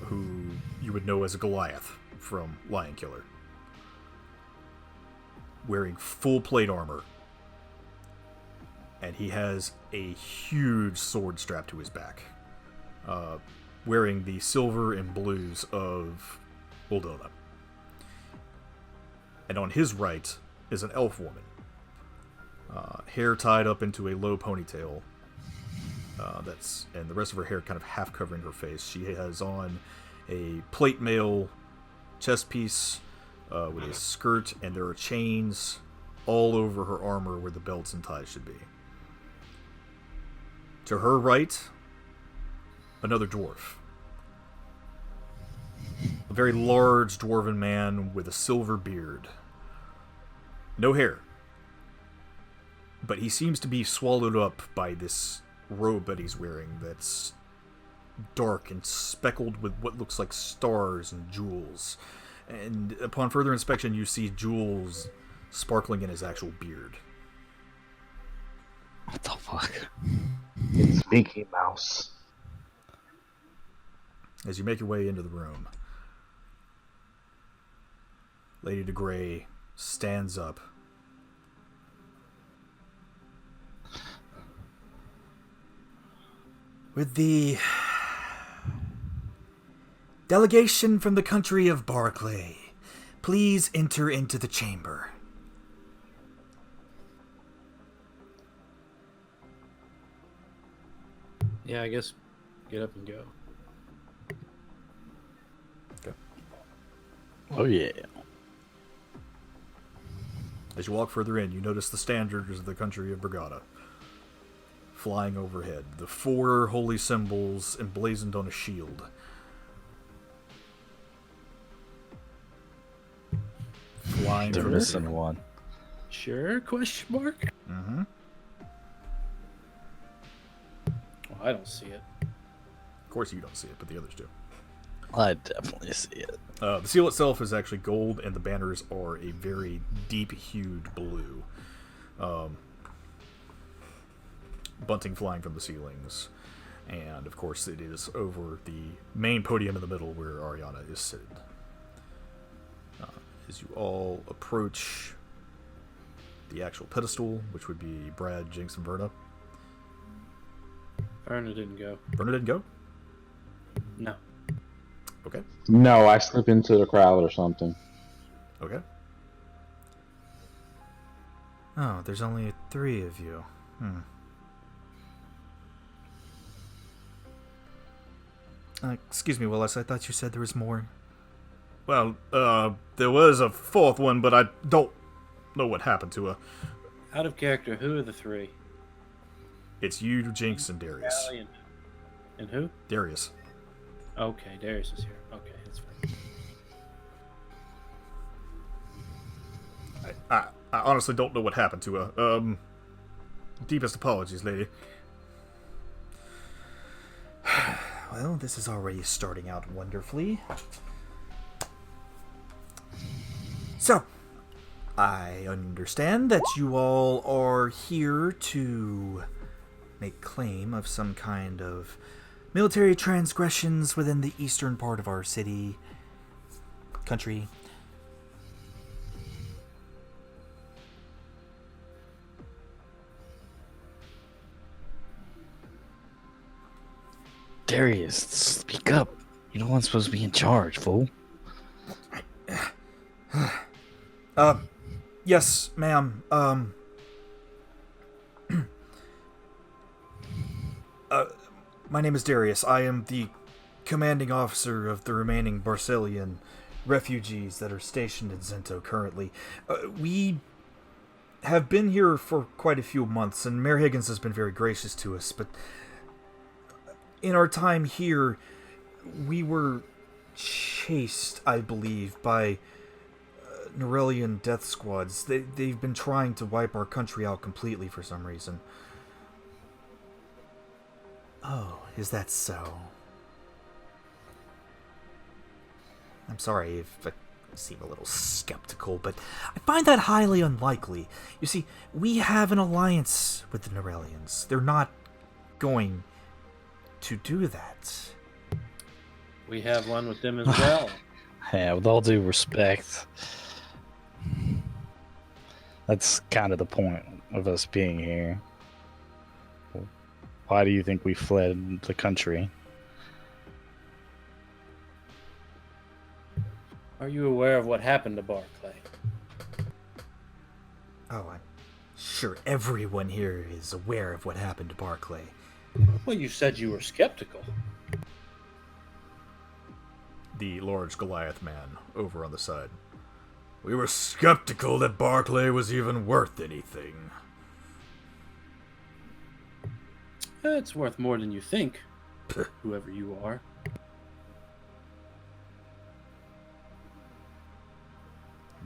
who you would know as Goliath from Lion Killer. wearing full plate armor. And he has a huge sword strapped to his back, wearing the silver and blues of Uldona. And on his right is an elf woman, hair tied up into a low ponytail, and the rest of her hair kind of half covering her face. She has on a plate mail chest piece with a skirt, and there are chains all over her armor where the belts and ties should be. To her right, another dwarf. A very large dwarven man with a silver beard. No hair. But he seems to be swallowed up by this robe that he's wearing that's dark and speckled with what looks like stars and jewels. And upon further inspection, you see jewels sparkling in his actual beard. What the fuck? It's Mickey Mouse. As you make your way into the room, Lady de Grey stands up. With the delegation from the country of Barclay, please enter into the chamber. Yeah, I guess get up and go. Oh yeah. As you walk further in, you notice the standards of the country of Brigada flying overhead. The 4 holy symbols emblazoned on a shield. Flying They're from missing the one. Sure? Question mark? Mm-hmm. Well, I don't see it. Of course you don't see it, but the others do. I definitely see it. The seal itself is actually gold, and the banners are a very deep-hued blue. Bunting flying from the ceilings. And, of course, it is over the main podium in the middle where Ariana is seated. As you all approach the actual pedestal, which would be Brad, Jinx, and Verna. Verna didn't go. Verna didn't go? No. Okay. No, I slip into the crowd or something. Okay. Oh, there's only 3 of you. Excuse me, Willis, I thought you said there was more. Well, there was a 4th one, but I don't know what happened to her. Out of character, who are the 3? It's you, Jinx, and Darius. Allie and who? Darius. Okay, Darius is here. Okay, that's fine. I honestly don't know what happened to her. Deepest apologies, lady. Well, this is already starting out wonderfully. So, I understand that you all are here to make claim of some kind of military transgressions within the eastern part of our country. Darius, speak up. You're the one supposed to be in charge, fool. Yes, ma'am. My name is Darius. I am the commanding officer of the remaining Barcelian refugees that are stationed in Zento currently. We have been here for quite a few months, and Mayor Higgins has been very gracious to us, but in our time here, we were chased, I believe, by Norellian death squads. They've been trying to wipe our country out completely for some reason. Oh, is that so? I'm sorry if I seem a little skeptical, but I find that highly unlikely. You see, we have an alliance with the Norellians. They're not going to do that. We have one with them as well. Yeah, with all due respect, That's kind of the point of us being here. Why do you think we fled the country? Are you aware of what happened to Barclay? Oh, I'm sure everyone here is aware of what happened to Barclay. Well, you said you were skeptical. The large Goliath man over on the side. We were skeptical that Barclay was even worth anything. It's worth more than you think, whoever you are.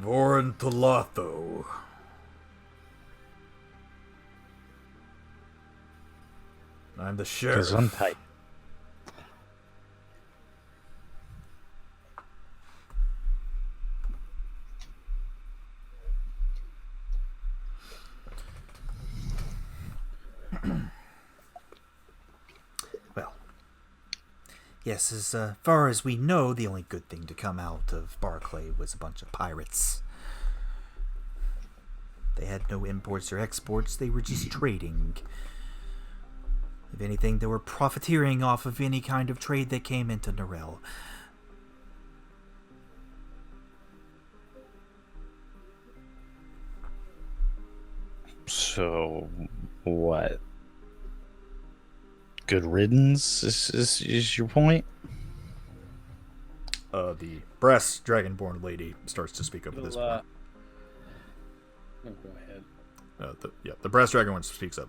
Vorin Thalatho. I'm the sheriff. Gesundheit. Well, yes, as far as we know, the only good thing to come out of Barclay was a bunch of pirates. They had no imports or exports, they were just trading. If anything, they were profiteering off of any kind of trade that came into Narelle. So, what? Good riddance is your point? The brass dragonborn lady starts to speak up at this point. Oh, go ahead. The brass dragonborn speaks up.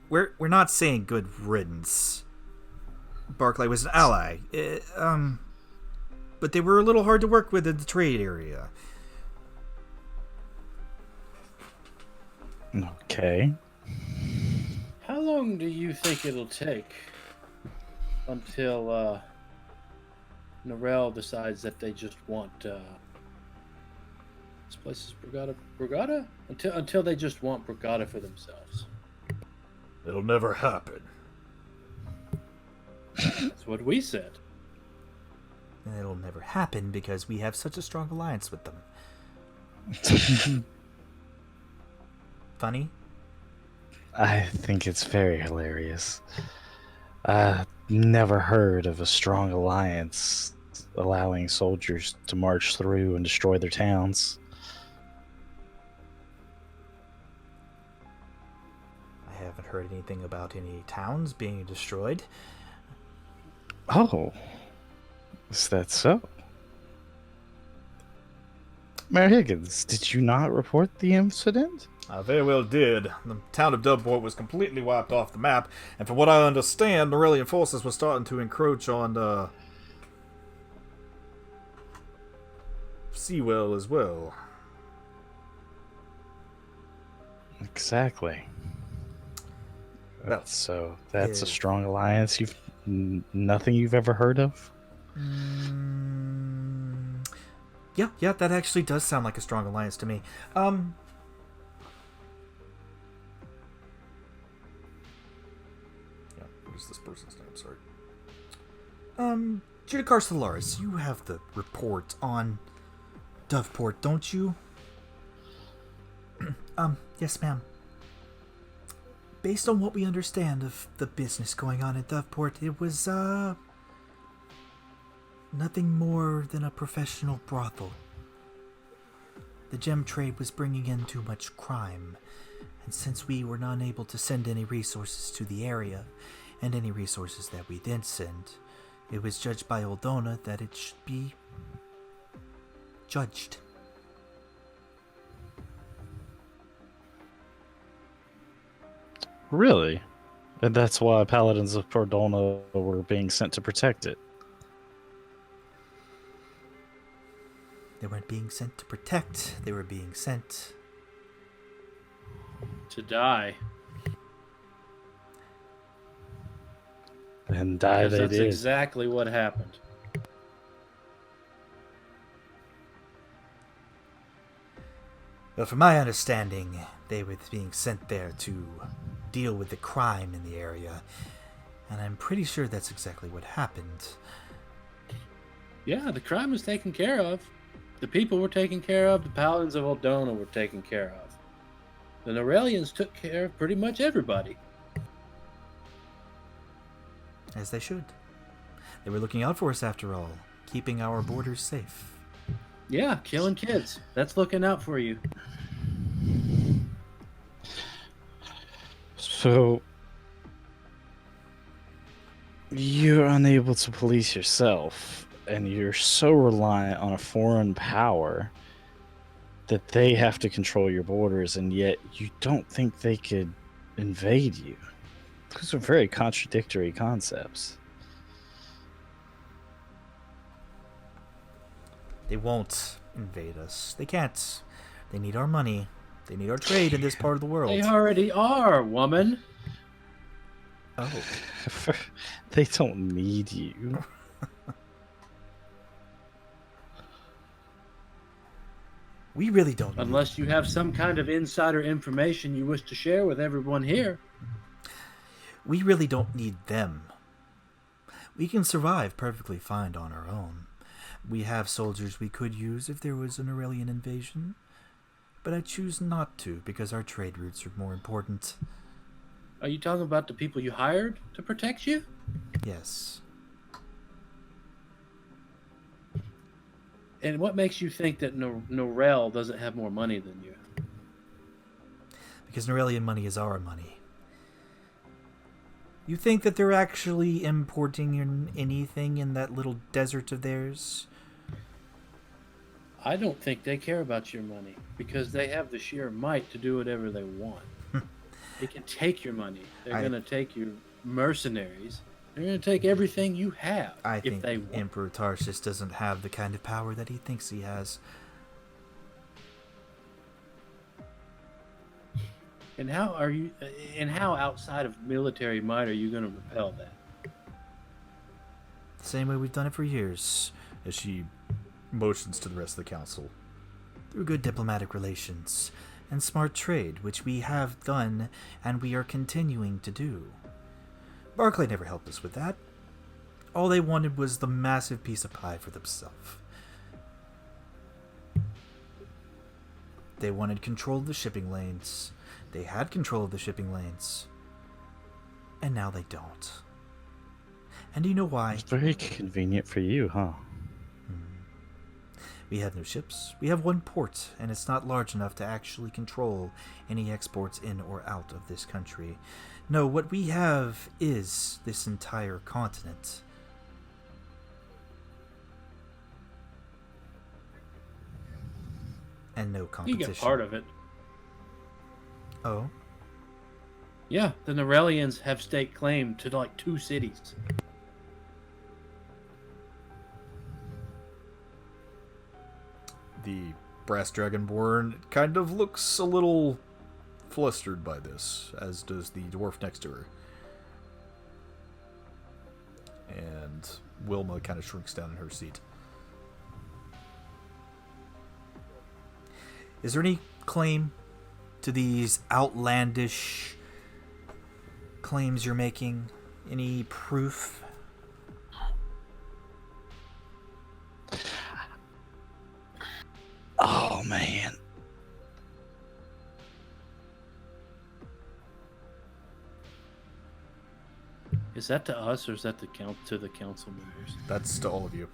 We're not saying good riddance. Barclay was an ally. But they were a little hard to work with in the trade area. Okay. How long do you think it'll take until Narelle decides that they just want this place is Brigada? Until they just want Brigada for themselves. It'll never happen. That's what we said. And it'll never happen because we have such a strong alliance with them. Funny? I think it's very hilarious. Never heard of a strong alliance allowing soldiers to march through and destroy their towns. I haven't heard anything about any towns being destroyed. Oh, is that so? Mayor Higgins, did you not report the incident? I very well did. The town of Dubport was completely wiped off the map, and from what I understand, Norellian forces were starting to encroach on Seawell as well. Exactly. Well, So that's a strong alliance. Nothing you've ever heard of? Yeah, that actually does sound like a strong alliance to me. What is this person's name? Sorry. Judicar Solaris, you have the report on Doveport, don't you? Yes, ma'am. Based on what we understand of the business going on at Doveport, it was, nothing more than a professional brothel. The gem trade was bringing in too much crime, and since we were not able to send any resources to the area, and any resources that we did send, it was judged by Oldona that it should be judged. Really? And that's why Paladins of Cordona were being sent to protect it. They weren't being sent to protect, they were being sent To die. And die Because they that's did. exactly what happened. Well, from my understanding, they were being sent there to deal with the crime in the area, and I'm pretty sure that's exactly what happened. Yeah, the crime was taken care of. The people were taken care of. The Paladins of Oldona were taken care of. The Norellians took care of pretty much everybody. As they should. They were looking out for us after all, keeping our borders safe. Yeah, killing kids. That's looking out for you. So you're unable to police yourself, and you're so reliant on a foreign power that they have to control your borders, and yet you don't think they could invade you. Those are very contradictory concepts. They won't invade us. They can't. They need our money. They need our trade in this part of the world. They already are, woman. Oh. They don't need you. We really don't need Unless you have some kind of insider information you wish to share with everyone here. We really don't need them. We can survive perfectly fine on our own. We have soldiers we could use if there was an Aurelian invasion, but I choose not to because our trade routes are more important. Are you talking about the people you hired to protect you? Yes. And what makes you think that Norel doesn't have more money than you? Because Norelian money is our money. You think that they're actually importing in anything in that little desert of theirs? I don't think they care about your money because they have the sheer might to do whatever they want. They can take your money. They're going to take your mercenaries. They're going to take everything you have. I if think they want. Emperor Tarsus doesn't have the kind of power that he thinks he has. And how are you? And how outside of military might are you going to repel that? The same way we've done it for years. As she motions to the rest of the council. Through good diplomatic relations and smart trade, which we have done and we are continuing to do. Barclay never helped us with that. All they wanted was the massive piece of pie for themselves. They wanted control of the shipping lanes. They had control of the shipping lanes. And now they don't. And do you know why? It's very convenient for you, huh? We have no ships. We have one port, and it's not large enough to actually control any exports in or out of this country. No, what we have is this entire continent. And no You competition. get part of it. Oh? Yeah, the Norellians have state claim to like 2 cities. The brass dragonborn kind of looks a little flustered by this, as does the dwarf next to her. And Wilma kind of shrinks down in her seat. Is there any claim to these outlandish claims you're making? Any proof? Oh, man. Is that to us or is that to the council members? That's to all of you.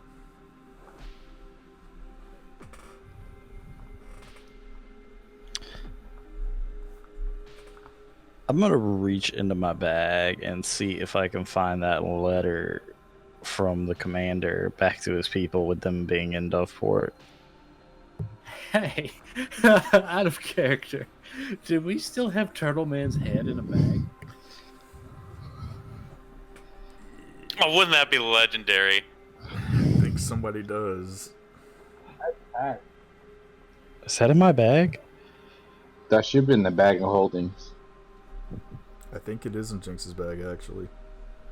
I'm going to reach into my bag and see if I can find that letter from the commander back to his people with them being in Doveport. Hey, out of character. Do we still have Turtle Man's head in a bag? Oh, wouldn't that be legendary? I think somebody does. Is that in my bag? That should be in the bag of holdings. I think it is in Jinx's bag, actually.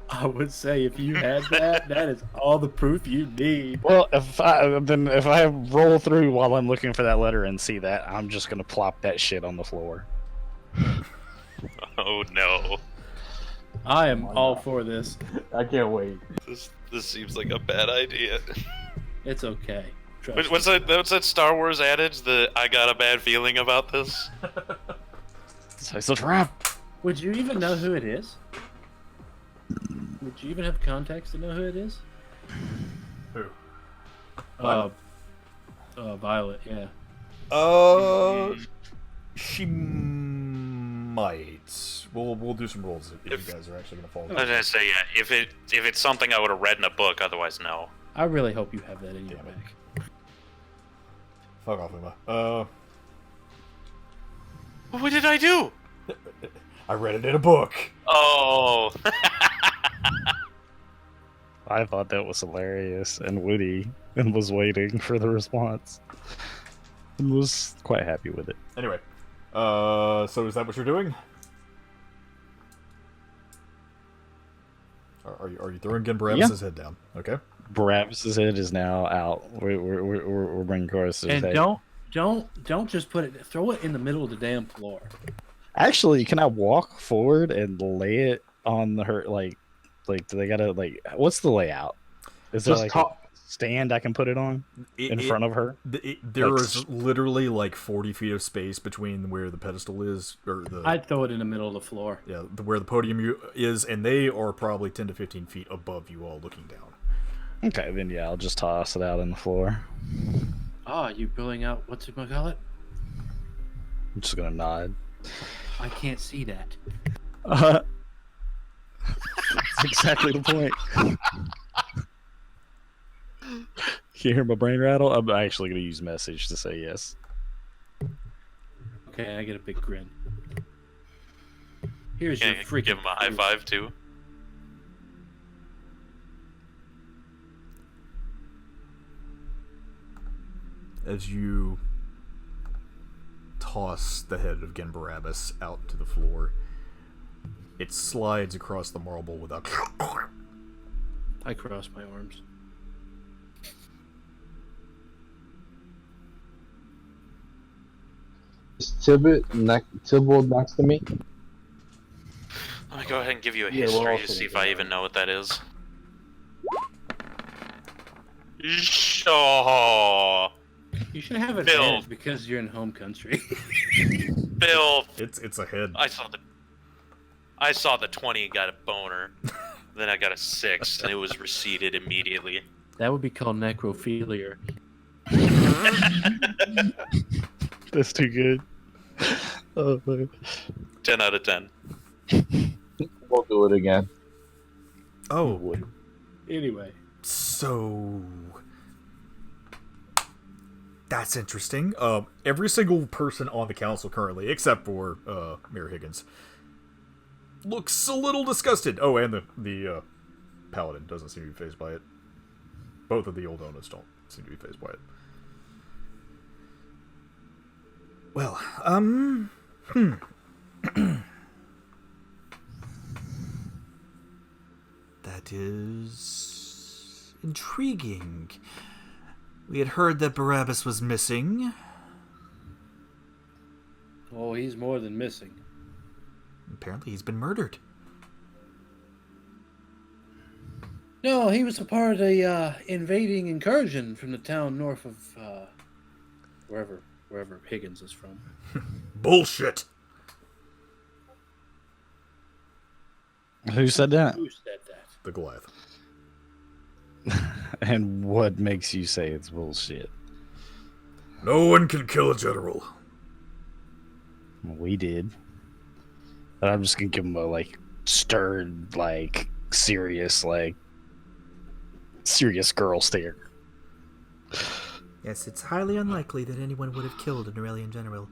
I would say if you had that, that is all the proof you need. Well, if I roll through while I'm looking for that letter and see that, I'm just gonna plop that shit on the floor. Oh no. I am all for this. I can't wait. This seems like a bad idea. It's okay. Trust What's that Star Wars adage? The I got a bad feeling about this? So it's a trap. Would you even know who it is? Would you even have context to know who it is? Who? Violet, yeah. She might. We'll do some rolls if you guys are actually gonna follow. I was gonna say, yeah. If it's something I would have read in a book, otherwise no. I really hope you have that in your Damn it. bag. Fuck off, Uma. What did I do? I read it in a book. Oh. I thought that was hilarious and witty and was waiting for the response. And was quite happy with it. Anyway, so is that what you're doing? Are you throwing Genbarabbas' head down? Okay. Barabbas' head is now out. We're bringing Chorus' And head. don't just put it. Throw it in the middle of the damn floor. Actually, can I walk forward and lay it on her? Like, do they gotta What's the layout? Is there Just like a stand I can put it on in front of her? There is literally like 40 feet of space between where the pedestal is, or I'd throw it in the middle of the floor. yeah, where the podium is, and they are probably 10 to 15 feet above you all, looking down. Okay, then yeah, I'll just toss it out on the floor. You pulling out what's it call it? I'm just gonna nod. I can't see that. That's exactly the point. Can you hear my brain rattle? I'm actually gonna use message to say yes. Okay, I get a big grin. Here's Yeah, your freaking. give him a high five too. As you toss the head of Genbarabbas out to the floor, it slides across the marble without. I cross my arms. Is Tybalt next to me? Let me go ahead and give you a Yeah, we're history all to see sitting if I there. even know what that is. Oh, You should have Bill. advantage because you're in home country. Bill, It's a head. I saw the 20 and got a boner. Then I got a 6 and it was receded immediately. That would be called necrophilia. That's too good. Oh, man. 10 out of 10. We'll do it again. Oh, Anyway, so that's interesting. Every single person on the council currently, except for Mayor Higgins, looks a little disgusted. Oh, and the paladin doesn't seem to be fazed by it. Both of the old owners don't seem to be fazed by it. Well, that is intriguing. We had heard that Barabbas was missing. oh, he's more than missing. Apparently, he's been murdered. No, he was a part of the invading incursion from the town north of wherever Higgins is from. Bullshit. Who said that? Who said that? The Goliath. And what makes you say it's bullshit? No one can kill a general. We did. But I'm just gonna give him a stern, serious girl stare. Yes, it's highly unlikely that anyone would have killed an Aurelian general.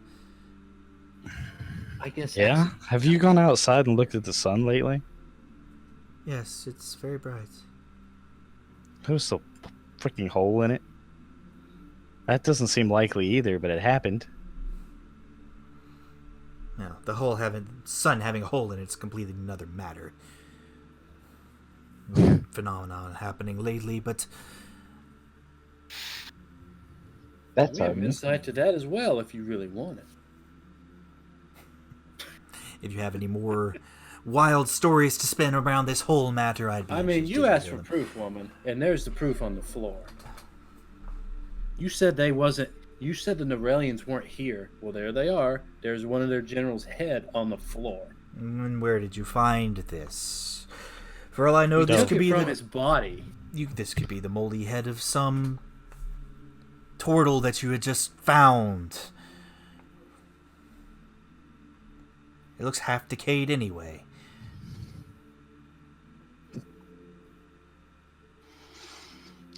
I guess. Yeah? Have you gone outside and looked at the sun lately? Yes, it's very bright. There's a freaking hole in it. That doesn't seem likely either, but it happened. Now, the sun having a hole in it's completely another matter. Phenomenon happening lately, but That's We have our insight to that as well, if you really want it. if you have any more wild stories to spin around this whole matter, I'd be I mean, interested you to asked hear for them. proof, woman, and there's the proof on the floor. You said they wasn't You said the Norellians weren't here. Well, there they are. There's one of their generals' head on the floor. And where did you find this? For all I know, He this took could it be from the his body. this could be the moldy head of some turtle that you had just found. It looks half decayed anyway.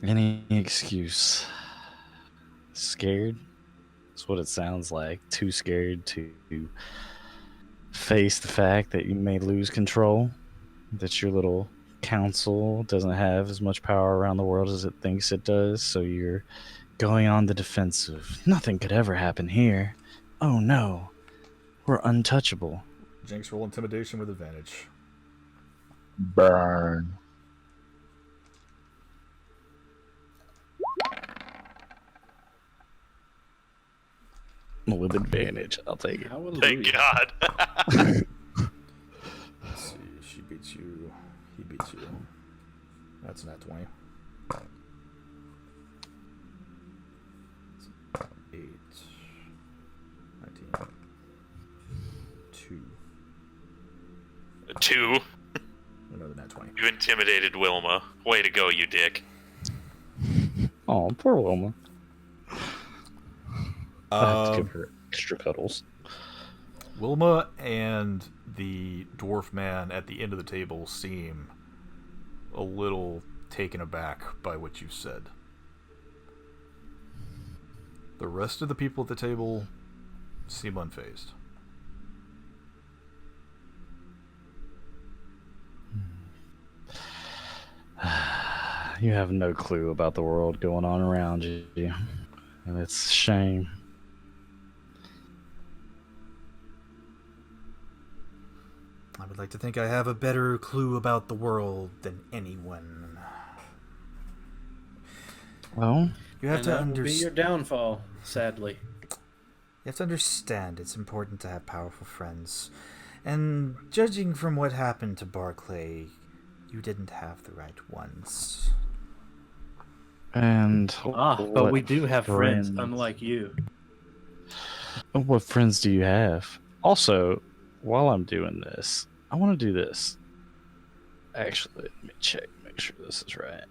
Any excuse. Scared? That's what it sounds like. Too scared to face the fact that you may lose control. That your little council doesn't have as much power around the world as it thinks it does. So you're going on the defensive. Nothing could ever happen here. Oh no. We're untouchable. Jinx, roll intimidation with advantage. Burn. With advantage. I'll take it. Thank God. Let's see. She beats you. He beats you. That's not 20. 8. 19. 2. 2. Another nat 20. You intimidated Wilma. Way to go, you dick. Oh, poor Wilma. I have to Um, give her extra cuddles. Wilma and the dwarf man at the end of the table seem a little taken aback by what you've said. The rest of the people at the table seem unfazed. You have no clue about the world going on around you. And it's a shame. I would like to think I have a better clue about the world than anyone. Well, You have And to that will be understand. your downfall, sadly. You have to understand it's important to have powerful friends. And judging from what happened to Barclay, you didn't have the right ones. and But what we do have friends, unlike you. What friends do you have? Also, while I'm doing this, I want to do this. Actually, let me check, make sure this is right.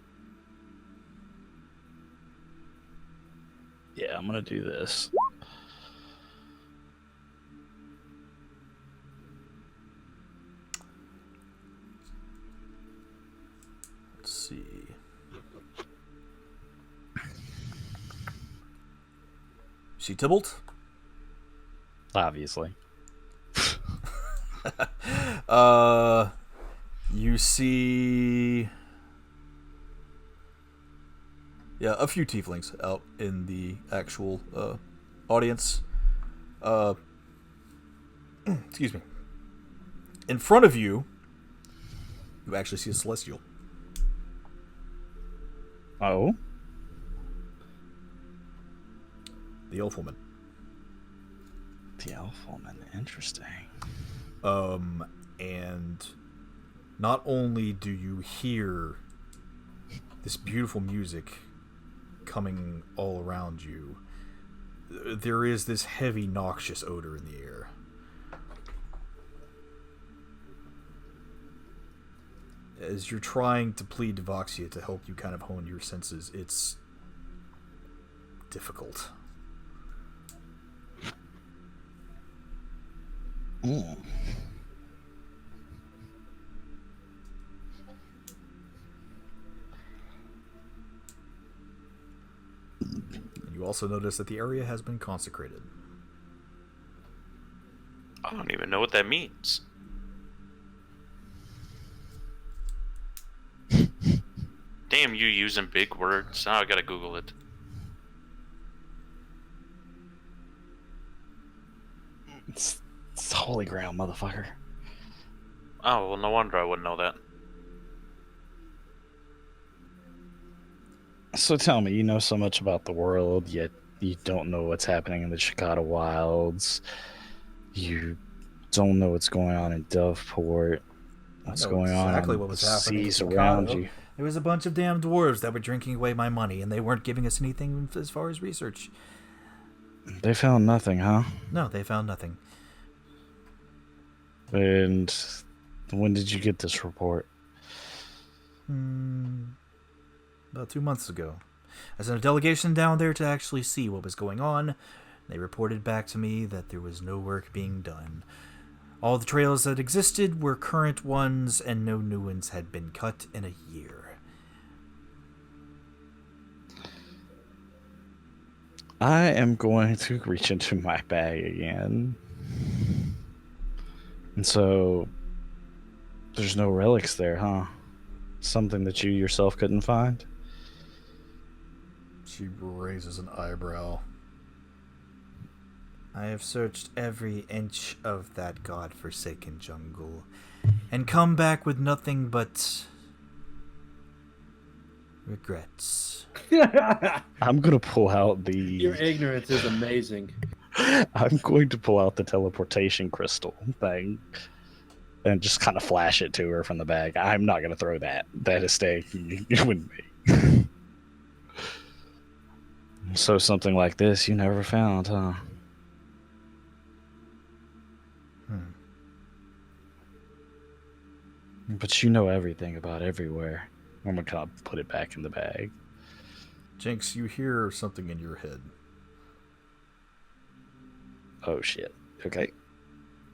Yeah, I'm gonna do this. Let's see. See Tybalt? Obviously. You see, yeah, a few tieflings out in the actual audience. Excuse me. In front of you, you actually see a celestial. Oh, The elf woman. the elf woman. Interesting. And not only do you hear this beautiful music coming all around you, there is this heavy, noxious odor in the air. As you're trying to plead to Voxia to help you kind of hone your senses, it's difficult. You also notice that the area has been consecrated. I don't even know what that means. Damn, you using big words. Now I gotta Google it. It's holy ground, motherfucker. Oh, well, no wonder I wouldn't know that. So tell me, you know so much about the world, yet you don't know what's happening in the Chicago wilds. You don't know what's going on in Doveport. What's know going on exactly in what was the happening in seas around Chicago. you. There was a bunch of damn dwarves that were drinking away my money, and they weren't giving us anything as far as research. They found nothing, huh? No, they found nothing. And when did you get this report? About 2 months ago. I sent a delegation down there to actually see what was going on. They reported back to me that there was no work being done. All the trails that existed were current ones, and no new ones had been cut in a year. I am going to reach into my bag again. And so, there's no relics there, huh? Something that you yourself couldn't find? She raises an eyebrow. I have searched every inch of that godforsaken jungle, and come back with nothing but regrets. I'm going to pull out Your the... ignorance is amazing. I'm going to pull out the teleportation crystal thing and just kind of flash it to her from the bag. I'm not going to throw that. That is staying with me. So something like this you never found, huh? But you know everything about everywhere. I'm going to kind of put it back in the bag. Jinx, you hear something in your head. Oh, shit. Okay.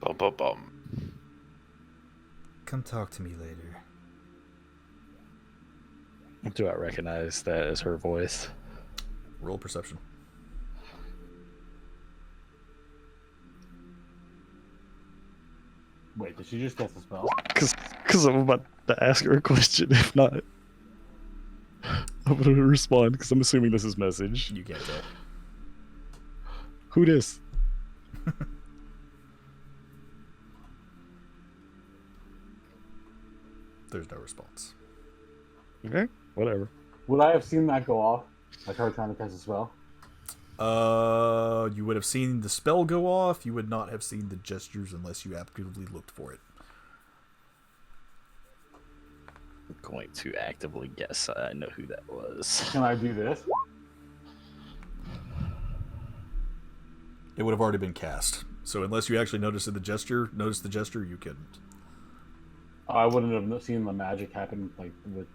Bum, bum, bum. Come talk to me later. Do I recognize that as her voice? Roll perception. Wait, did she just cast a spell? Because I'm about to ask her a question. If not, I'm going to respond because I'm assuming this is message. You can't tell. Who this? There's no response. Okay, whatever. Would I have seen that go off? Like her trying to cast a spell? You would have seen the spell go off. You would not have seen the gestures unless you actively looked for it. I'm going to actively guess I know who that was. Can I do this? It would have already been cast. So unless you actually noticed the gesture, you couldn't. I wouldn't have seen the magic happen like with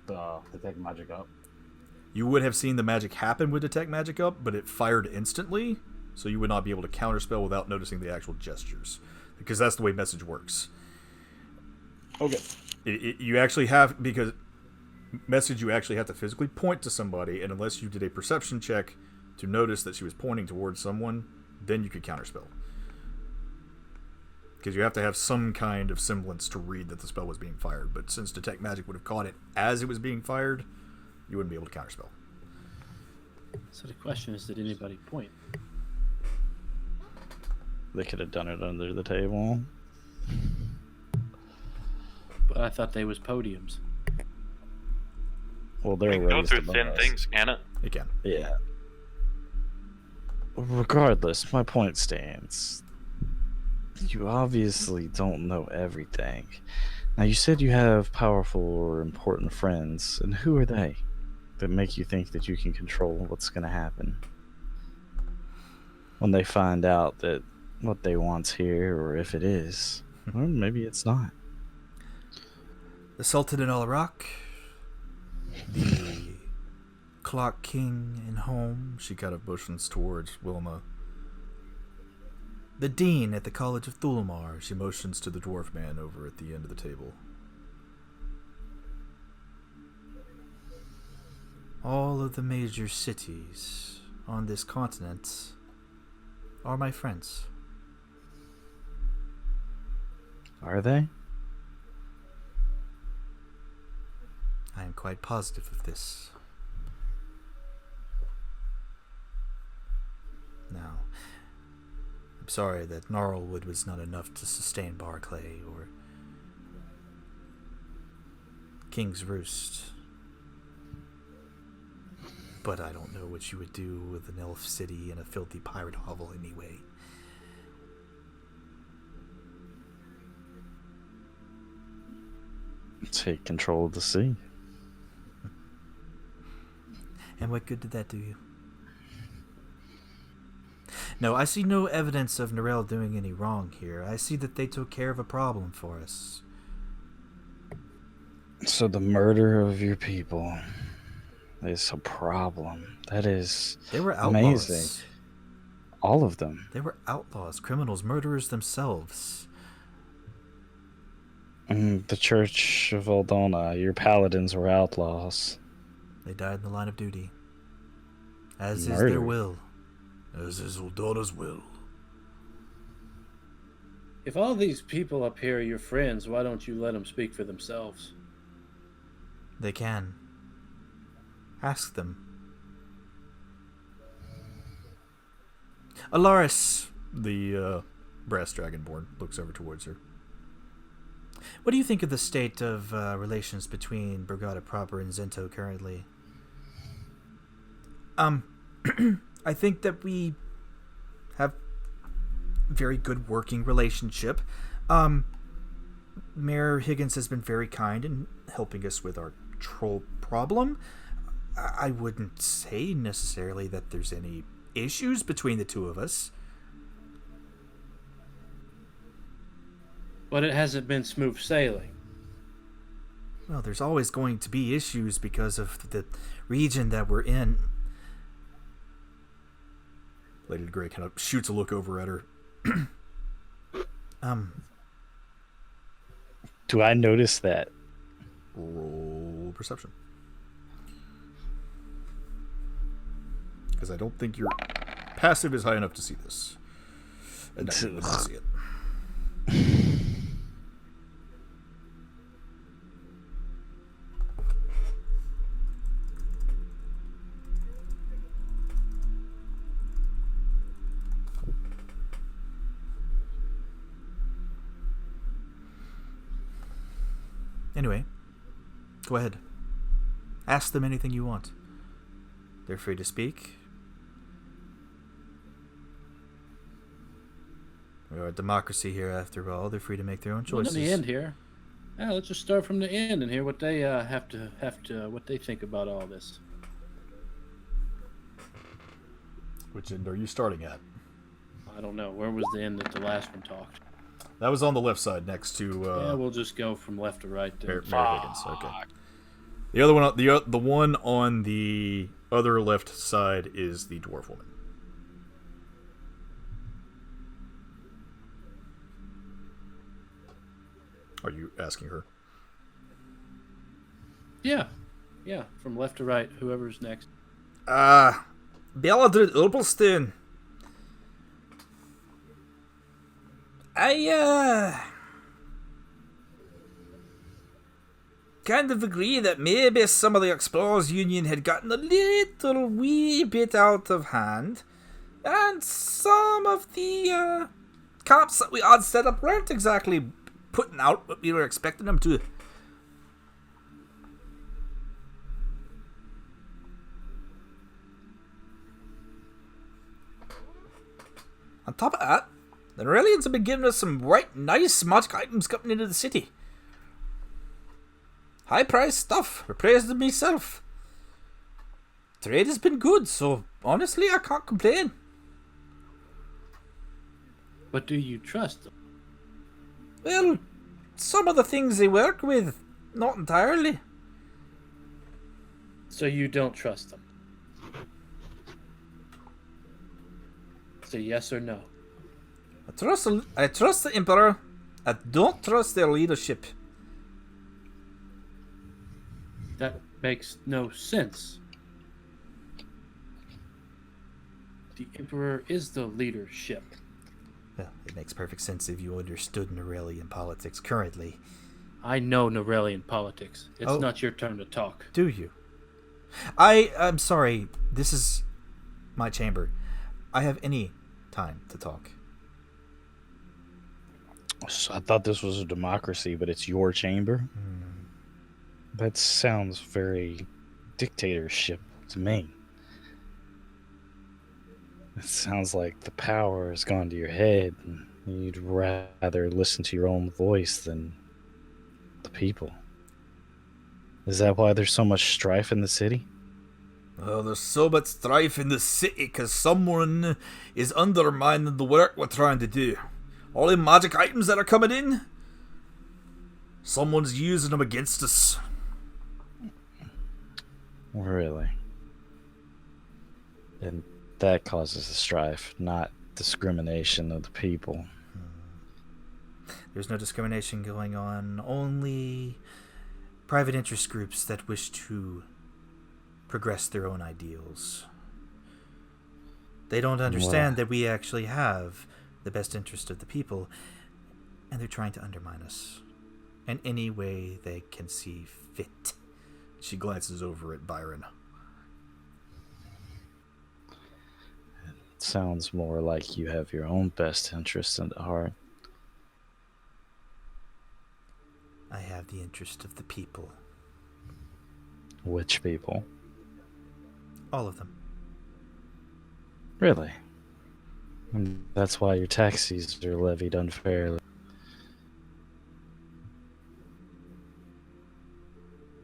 detect magic up. You would have seen the magic happen with detect magic up, but it fired instantly, so you would not be able to counterspell without noticing the actual gestures, because that's the way message works. Okay. You actually have, because message you actually have to physically point to somebody, and unless you did a perception check to notice that she was pointing towards someone, then you could counterspell. Because you have to have some kind of semblance to read that the spell was being fired, but since detect magic would have caught it as it was being fired, you wouldn't be able to counterspell. So the question is, did anybody point? They could have done it under the table. But I thought they was podiums. Well, It they're can go raised through above thin us. things, can it? It can. Yeah. Regardless, my point stands. You obviously don't know everything. Now, you said you have powerful or important friends, and who are they that make you think that you can control what's going to happen? When they find out that what they want's here, or if it is, well, maybe it's not. The Sultan in Al Iraq, the Clock King in Home, She kind of motions towards Wilma. the Dean at the College of Thulmar. She motions to the dwarf man over at the end of the table. All of the major cities on this continent are my friends. Are they? I am quite positive of this. Now, I'm sorry that Gnarlwood was not enough to sustain Barclay or King's Roost. But I don't know what you would do with an elf city and a filthy pirate hovel anyway. Take control of the sea. And what good did that do you? No, I see no evidence of Narelle doing any wrong here. I see that they took care of a problem for us. So the murder of your people is a problem. That is They were outlaws. amazing. All of them. They were outlaws, criminals, murderers themselves. The Church of Aldona, your paladins were outlaws. They died in the line of duty. As is their Murdered. will. As is Aldona's will. If all these people up here are your friends, why don't you let them speak for themselves? They can. Ask them. Alaris, the brass dragonborn, looks over towards her. What do you think of the state of relations between Brigada proper and Zento currently? I think that we have very good working relationship. Mayor Higgins has been very kind in helping us with our troll problem. I wouldn't say necessarily that there's any issues between the two of us. But it hasn't been smooth sailing. Well, there's always going to be issues because of the region that we're in. Lady Grey kind of shoots a look over at her. Do I notice that? Roll perception. Because I don't think your passive is high enough to see this. And no, you would not see it. Anyway, go ahead. Ask them anything you want. They're free to speak. We're a democracy here, after all. They're free to make their own Well, choices. in the end here, let's just start from the end and hear what they have to what they think about all this. Which end are you starting at? I don't know. Where was the end that the last one talked? That was on the left side next to Yeah, we'll just go from left to right there. Mayor Higgins. Okay. The other one, the one on the other left side is the dwarf woman. Are you asking her? Yeah, from left to right, whoever's next. Bellatrix Opalstone. I kind of agree that maybe some of the Explorers Union had gotten a little wee bit out of hand, and some of the cops that we had set up weren't exactly putting out what we were expecting them to. On top of that, the Aurelians have been giving us some right nice magic items coming into the city. High priced stuff, praised them myself. Trade has been good, so honestly I can't complain. But do you trust them? Well, some of the things they work with, not entirely. So you don't trust them? Say yes or no. I trust the Emperor. I don't trust their leadership. That makes no sense. The Emperor is the leadership. Well, it makes perfect sense if you understood Norellian politics currently. I know Norellian politics. It's Oh. not your turn to talk. Do you? I'm sorry. This is my chamber. I have any time to talk. So I thought this was a democracy, but it's your chamber? That sounds very dictatorship to me. It sounds like the power has gone to your head, and you'd rather listen to your own voice than the people. Is that why there's so much strife in the city? There's so much strife in the city because someone is undermining the work we're trying to do. All the magic items that are coming in, someone's using them against us. Really? And that causes the strife, not discrimination of the people. There's no discrimination going on, only private interest groups that wish to progress their own ideals. They don't understand that we actually have the best interest of the people, and they're trying to undermine us in any way they can see fit. She glances over at Byron. It sounds more like you have your own best interest at heart. I have the interest of the people. Which people? All of them. Really? And that's why your taxes are levied unfairly.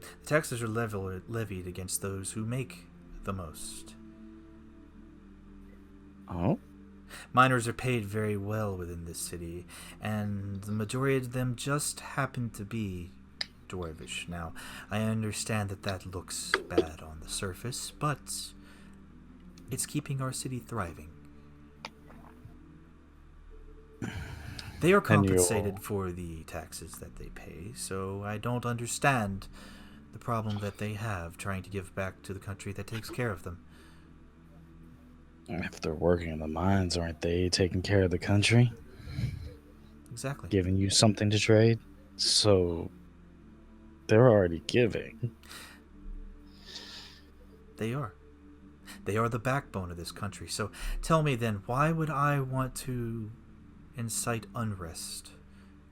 The taxes are levied against those who make the most. Oh? Miners are paid very well within this city, and the majority of them just happen to be dwarvish. Now, I understand that looks bad on the surface, but it's keeping our city thriving. They are compensated for the taxes that they pay, so I don't understand the problem that they have trying to give back to the country that takes care of them. If they're working in the mines, aren't they taking care of the country? Exactly. Giving you something to trade? So they're already giving. They are. They are the backbone of this country. So tell me then, why would I want to incite unrest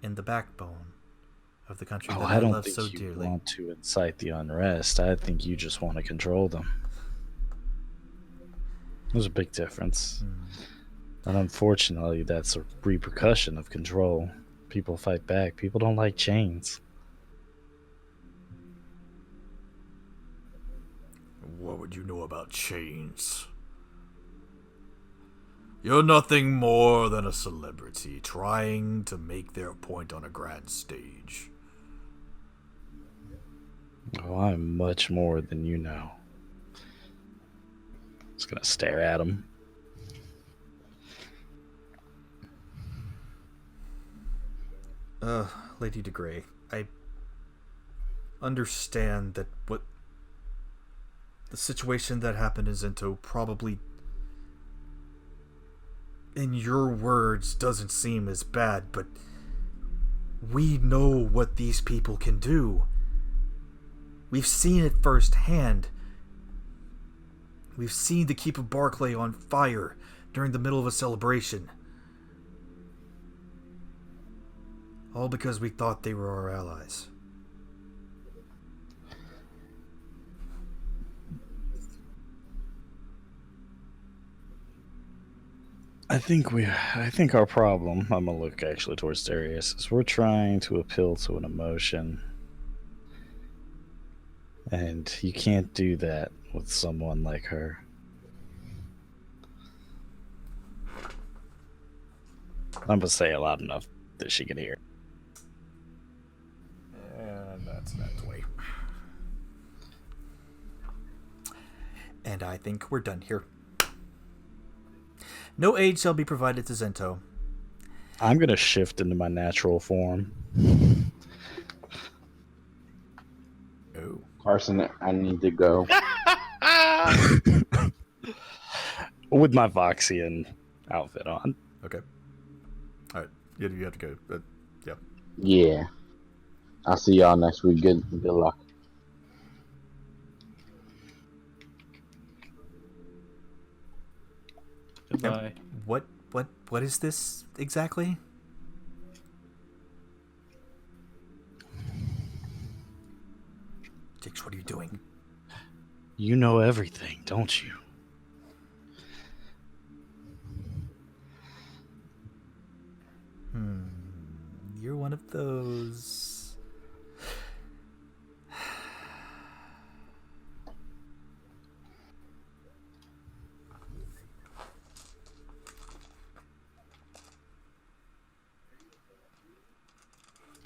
in the backbone of the country that I love so dearly? I don't think you want to incite the unrest. I think you just want to control them. There's a big difference. And unfortunately, that's a repercussion of control. People fight back. People don't like chains. What would you know about chains? You're nothing more than a celebrity trying to make their point on a grand stage. Oh, I'm much more than you know. Just gonna stare at him. Lady de Grey, I understand that what the situation that happened in Zento probably, in your words, doesn't seem as bad, but we know what these people can do. We've seen it firsthand. We've seen the Keep of Barclay on fire during the middle of a celebration. All because we thought they were our allies. I think our problem, I'm gonna look actually towards Darius, is we're trying to appeal to an emotion. And you can't do that with someone like her. I'm gonna say it loud enough that she can hear. And that's that way. And I think we're done here. No aid shall be provided to Zento. I'm gonna shift into my natural form. Oh. Carson, I need to go. With my Voxian outfit on. Okay. Alright. You have to go. Yeah. Yeah. I'll see y'all next week. Good luck. Goodbye. What is this exactly? Jix, what are you doing? You know everything, don't you? You're one of those.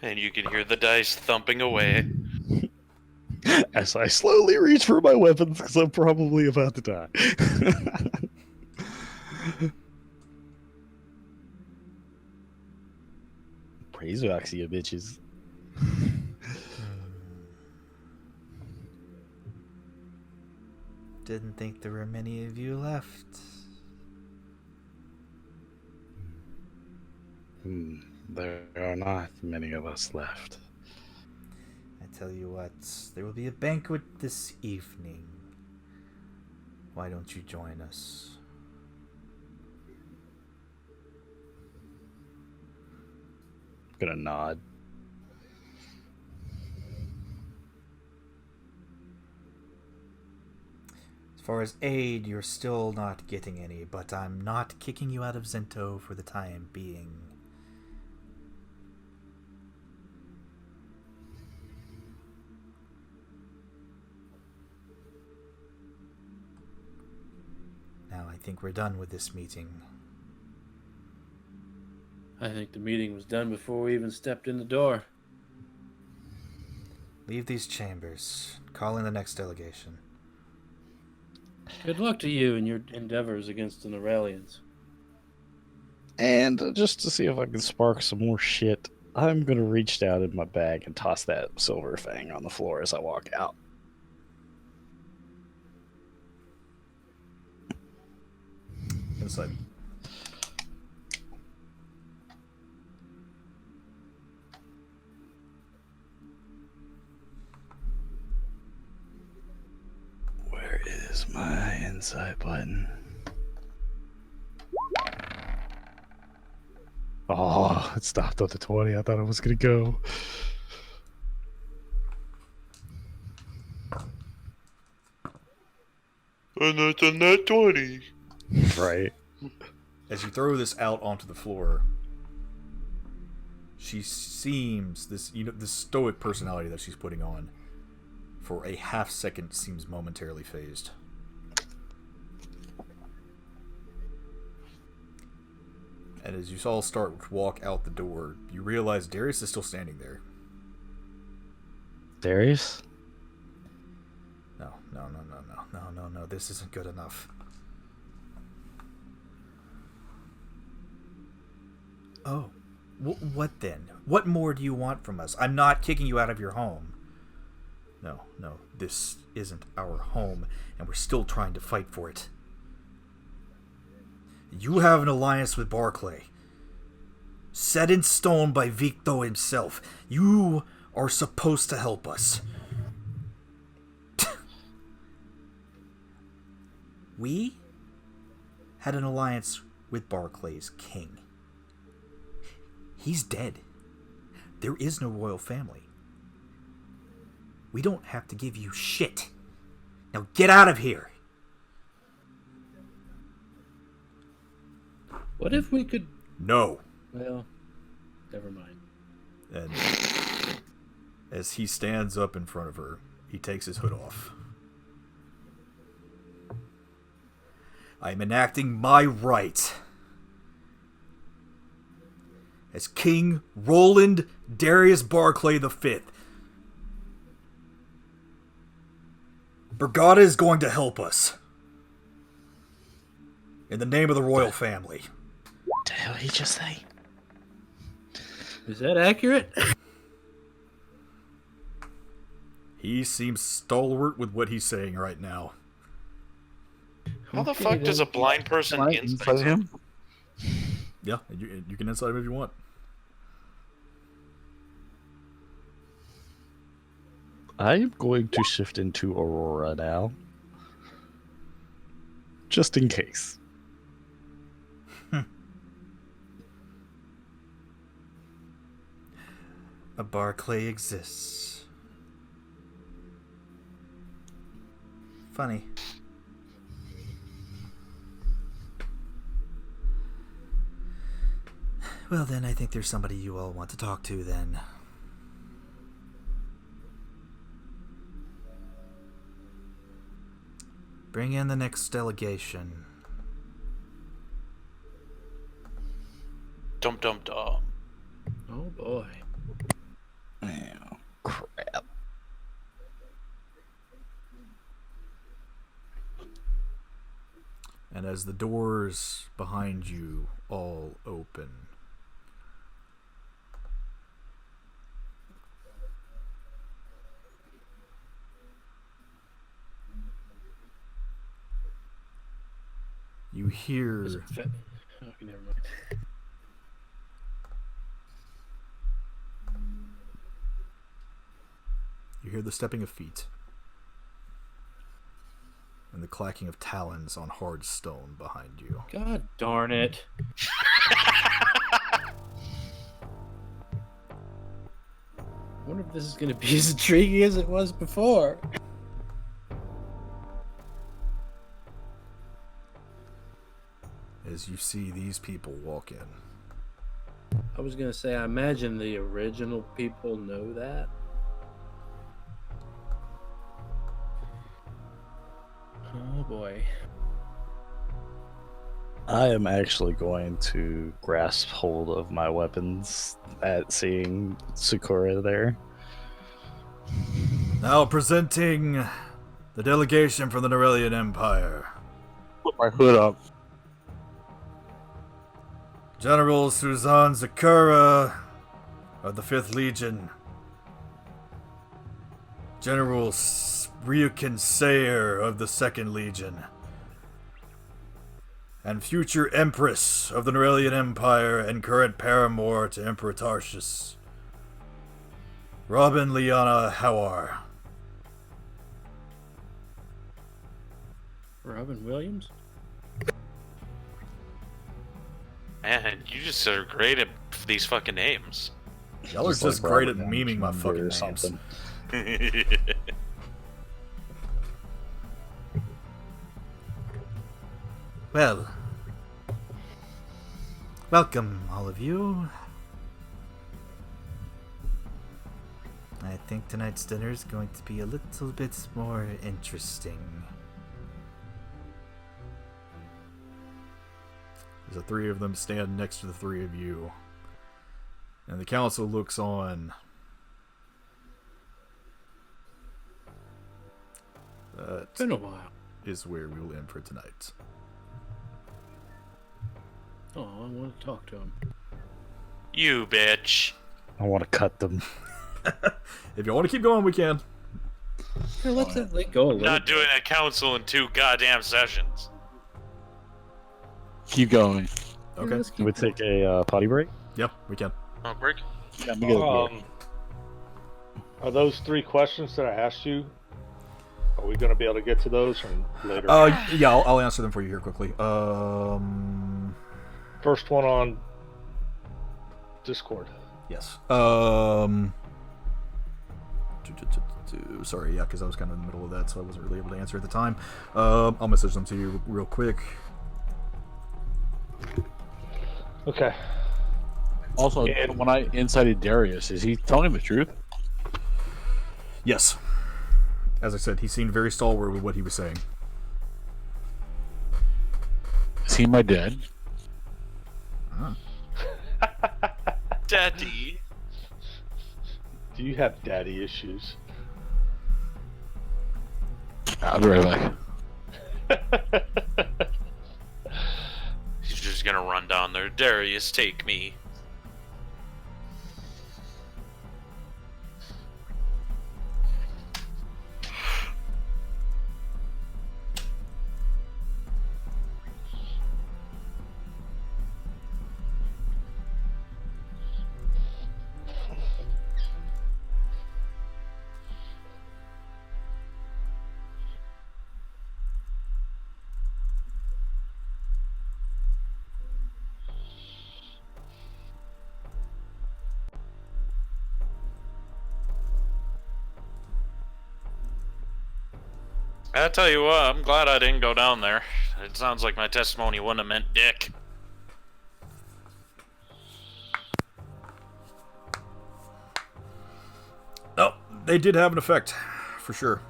And you can hear the dice thumping away. As I slowly reach for my weapons, because I'm probably about to die. Praise Roxy, bitches. Didn't think there were many of you left. There are not many of us left. I tell you what, there will be a banquet this evening. Why don't you join us? I'm gonna nod. As far as aid, you're still not getting any, but I'm not kicking you out of Zento for the time being. Now I think we're done with this meeting. I think the meeting was done before we even stepped in the door. Leave these chambers. Call in the next delegation. Good luck to you in your endeavors against the Norellians. And just to see if I can spark some more shit, I'm gonna reach down in my bag and toss that silver fang on the floor as I walk out. Inside. Where is my insight button? Oh, it stopped at the 20. I thought it was gonna go. And it's a net 20. Right. As you throw this out onto the floor, she seems this stoic personality that she's putting on for a half second seems momentarily phased. And as you all start to walk out the door, you realize Darius is still standing there. Darius? No. This isn't good enough. Oh, what then? What more do you want from us? I'm not kicking you out of your home. No, this isn't our home, and we're still trying to fight for it. You have an alliance with Barclay, set in stone by Victo himself. You are supposed to help us. We had an alliance with Barclay's king. He's dead. There is no royal family. We don't have to give you shit. Now get out of here. What if we could... No. Well, never mind. And as he stands up in front of her, he takes his hood off. I am enacting my right as King Roland Darius Barclay V. Brigada is going to help us. In the name of the royal family. What the hell did he just say? Is that accurate? He seems stalwart with what he's saying right now. How the fuck does a blind person insight him? Yeah, you can insight him if you want. I am going to shift into Aurora now. Just in case. A Barclay exists. Funny. Well then, I think there's somebody you all want to talk to then. Bring in the next delegation. Dum dum dum. Oh boy. Oh, crap. And as the doors behind you all open, you hear Is it okay, never mind. the stepping of feet and the clacking of talons on hard stone behind you. God darn it. I wonder if this is going to be as intriguing as it was before. As you see these people walk in. I was going to say, I imagine the original people know that. Oh boy. I am actually going to grasp hold of my weapons at seeing Sakura there. Now presenting the delegation from the Norellian Empire. Put my hood up. General Suzan Zakura of the 5th Legion. General Ryukin Sayer of the 2nd Legion. And future Empress of the Norellian Empire and current paramour to Emperor Tarshius, Robin Liana Howar. Robin Williams? Man, you just are great at these fucking names. Y'all are just great at memeing my fucking names. Something. Well, welcome, all of you. I think tonight's dinner is going to be a little bit more interesting. The 3 of them stand next to the 3 of you. And the council looks on. That Been a while. is where we will end for tonight. Oh, I want to talk to him. You bitch. I want to cut them. If you want to keep going, we can. Here, let go a little Not bit. doing a council in 2 goddamn sessions. Keep going. Yeah, Okay. let's keep Can we take a potty break? Yep, we can. Oh, break. Yeah, me go. Are those 3 questions that I asked you? Are we going to be able to get to those or later? Yeah, I'll answer them for you here quickly. First one on Discord. Yes. Sorry, yeah, because I was kind of in the middle of that, so I wasn't really able to answer at the time. I'll message them to you real quick. Okay. Also, And- when I incited Darius, is he telling the truth? Yes. As I said, he seemed very stalwart with what he was saying. Is he my dad? Daddy. Do you have daddy issues? I'll be right back. He's just gonna run down there. Darius, take me. I tell you what, I'm glad I didn't go down there. It sounds like my testimony wouldn't have meant dick. No, they did have an effect, for sure.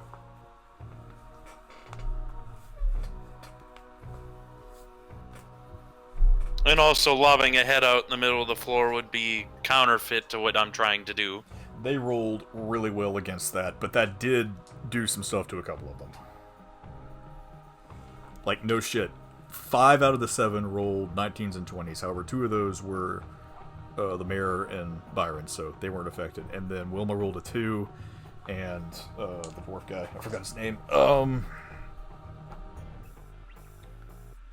And also, lobbing a head out in the middle of the floor would be counterfeit to what I'm trying to do. They rolled really well against that, but that did do some stuff to a couple of them. Like, no shit. 5 out of the 7 rolled 19s and 20s. However, 2 of those were the mayor and Byron, so they weren't affected. And then Wilma rolled a 2, and the dwarf guy, I forgot his name. No,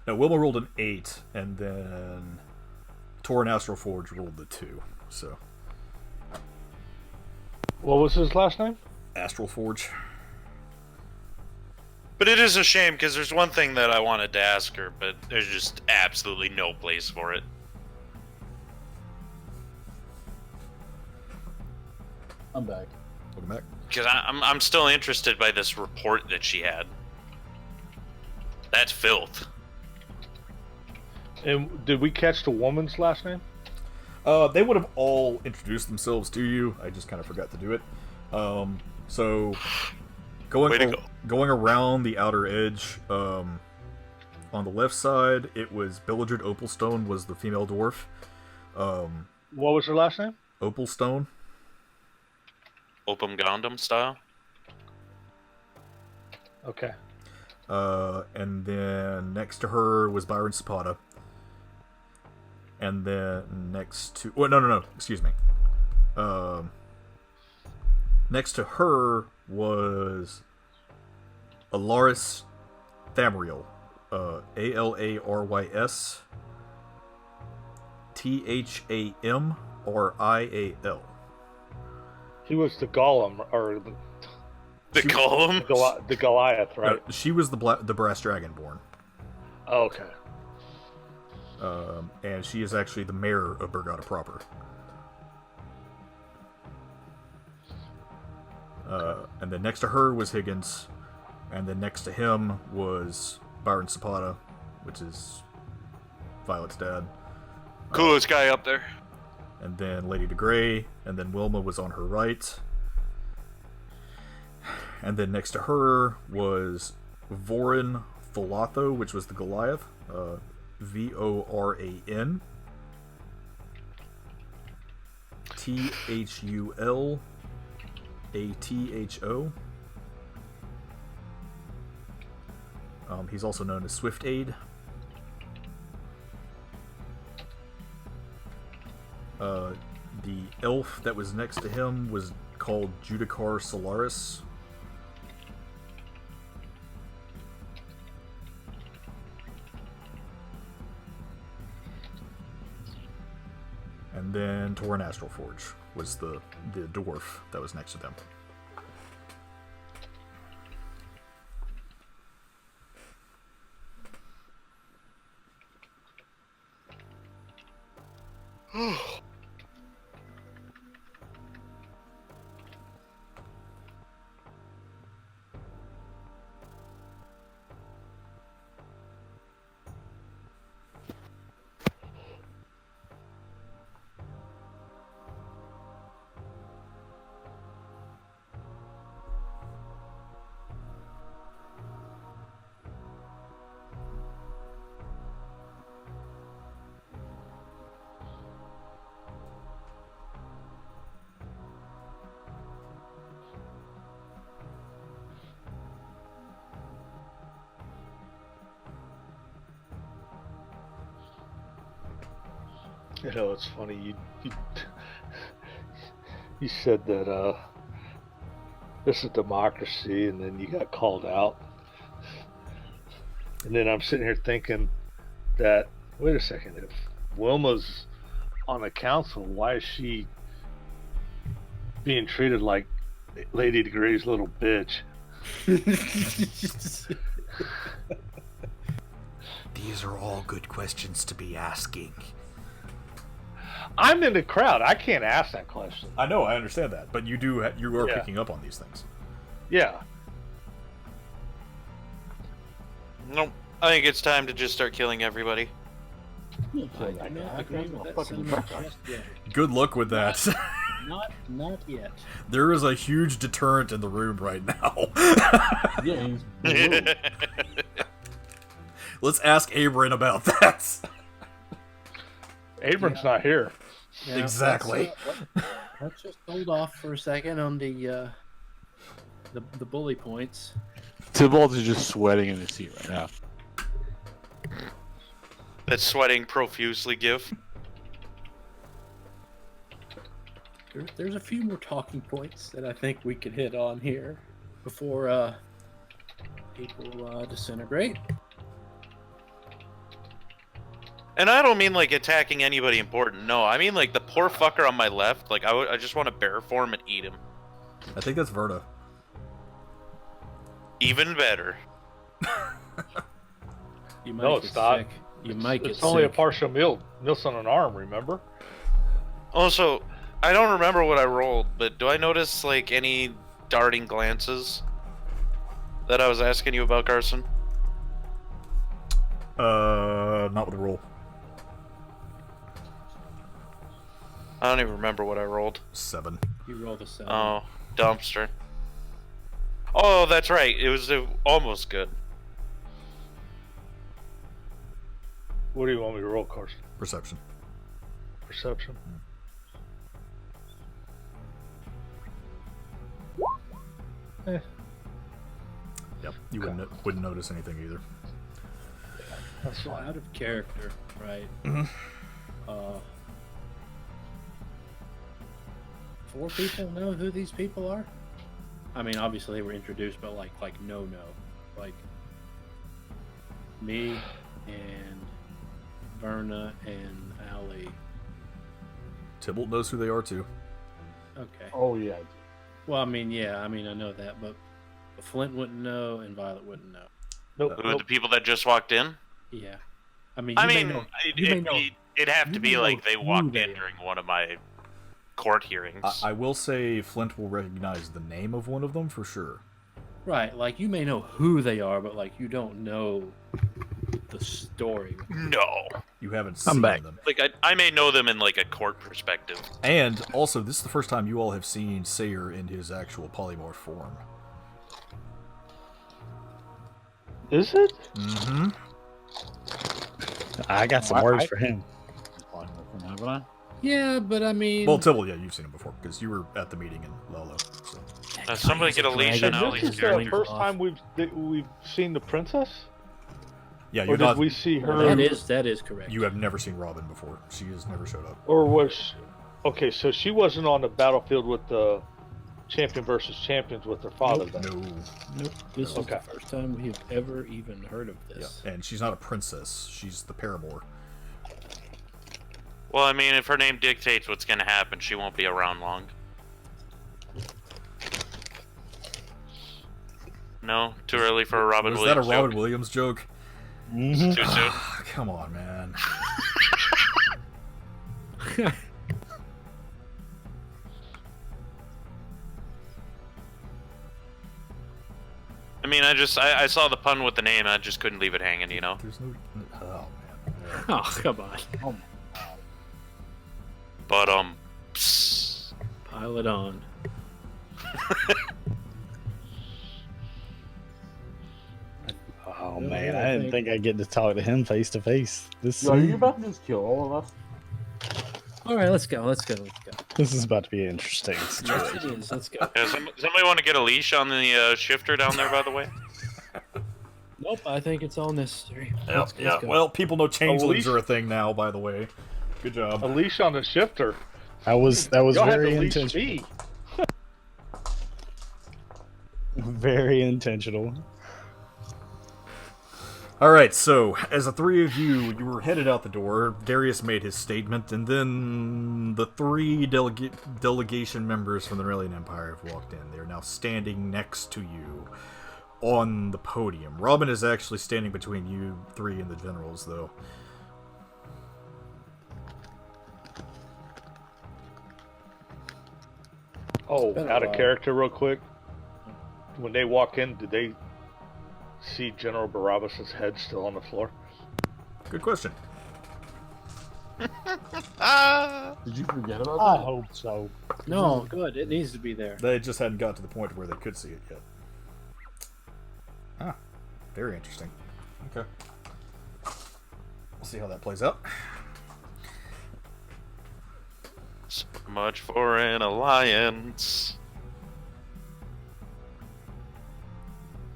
Wilma rolled an 8, and then Tor and Astral Forge rolled the 2. So, What was his last name? Astral Forge. But it is a shame because there's one thing that I wanted to ask her, but there's just absolutely no place for it. I'm back. Welcome back. Because I'm still interested by this report that she had. That's filth. And did we catch the woman's last name? They would have all introduced themselves to you. I just kind of forgot to do it. So going around the outer edge, on the left side, it was Belligerent Opalstone was the female dwarf. What was her last name? Opalstone. Opum Gundam style. Okay. And then next to her was Byron Zapata. And then next to... Oh, no. Excuse me. Next to her was Alaris Thamriel. Alaris Thamrial. He was the Golem, or The Golem? the Goliath, right? She was the Brass Dragonborn. Oh, okay. And she is actually the mayor of Bergata proper. And then next to her was Higgins, and then next to him was Byron Zapata, which is Violet's dad. Coolest guy up there. And then Lady DeGray, and then Wilma was on her right. And then next to her was Voran Thalatho, which was the Goliath. Voran Thulatho. He's also known as Swift Aid. The elf that was next to him was called Judicar Solaris. And then Torin Astral Forge was the dwarf that was next to them. You know, it's funny. You said that this is democracy, and then you got called out. And then I'm sitting here thinking that, wait a second, if Wilma's on the council, why is she being treated like Lady DeGray's little bitch? These are all good questions to be asking. I'm in the crowd. I can't ask that question. I know, I understand that, but you are Yeah. picking up on these things. Yeah. Nope. I think it's time to just start killing everybody. I know. I agree with that sentiment just yet. Good luck with that. Not yet. There is a huge deterrent in the room right now. Yeah, he's blue. Let's ask Abram about that. Abram's not here. Yeah, Exactly. Let's just hold off for a second on the bully points. Tybalt is just sweating in his seat right now. That sweating profusely give. There's a few more talking points that I think we could hit on here before people disintegrate. And I don't mean like attacking anybody important. No, I mean like the poor fucker on my left. Like I just want to bear form and eat him. I think that's Verta. Even better. You might No, get it's not. sick. You might get It's only a sick. partial miss on an arm, remember? Also, I don't remember what I rolled, but do I notice like any darting glances that I was asking you about, Carson? Not with the roll. I don't even remember what I rolled. 7. You roll the 7. Oh, dumpster. Oh, that's right. It was almost good. What do you want me to roll, Carson? Perception. Perception? Eh, Yep. You wouldn't notice anything either. that's So fine. out of character, right? Mhm. 4 people know who these people are. I mean, obviously they were introduced, but like no, like me and Verna and Allie. Tybalt knows who they are too. Okay. Oh yeah. Well, I mean, yeah, I know that, but Flint wouldn't know and Violet wouldn't know. Nope, Who are nope. the people that just walked in? Yeah. I mean, I you may mean, know- you may know- it'd have to you be may like know they who walked they in are. during one of my court hearings. I will say Flint will recognize the name of one of them for sure. Right, like you may know who they are, but like you don't know the story. No. You haven't I'm seen back. them. Like, I may know them in, like, a court perspective. And also, this is the first time you all have seen Sayer in his actual polymorph form. Is it? Mm-hmm. I got some words for him. Haven't I? Yeah, but I mean, Well, Tybalt, yeah, you've seen him before because you were at the meeting in Lolo. So. Somebody get a leash on dragon. all This these is the characters. first time we've seen the princess? Yeah, Or you're did not. we see her? that is correct. You have never seen Robin before. She has never showed up. Or was... Okay, so she wasn't on the battlefield with the champion versus champions with her father then? No. Nope. This is Okay. the first time we have ever even heard of this. Yeah, and she's not a princess. She's the paramour. Well, I mean, if her name dictates what's gonna happen, she won't be around long. No? Too early for a Robin Was Williams that a Robin joke? Williams joke? Too soon? Come on, man. I mean, I saw the pun with the name, I just couldn't leave it hanging, you know? There's no. Oh man. Oh, come on. But, psst. Pile it on. Oh Yeah, man, I I didn't think- think I'd get to talk to him face to face. This Yo, are you about to just kill all of us? All right, let's go. this is about to be an interesting Yes, situation. it is. Let's go. Yeah, somebody want to get a leash on the shifter down there, by the way? Nope, I think it's all necessary. Yeah, Let's yeah. go. Well, people know changelings leash? are a thing now. By the way, good job. A leash on the shifter. That was Y'all had very to leash intentional. me. Very intentional. All right, so as the three of you were headed out the door, Darius made his statement, and then the three delegation members from the Aurelian Empire have walked in. They're now standing next to you on the podium. Robin is actually standing between you three and the generals, though. Oh, been a out of while. character real quick. When they walk in, did they see General Barabbas' head still on the floor? Good question. Did you forget about I that? hope so. No, good. It needs to be there. They just hadn't got to the point where they could see it yet. Ah, very interesting. Okay. We'll see how that plays out. So much for an alliance.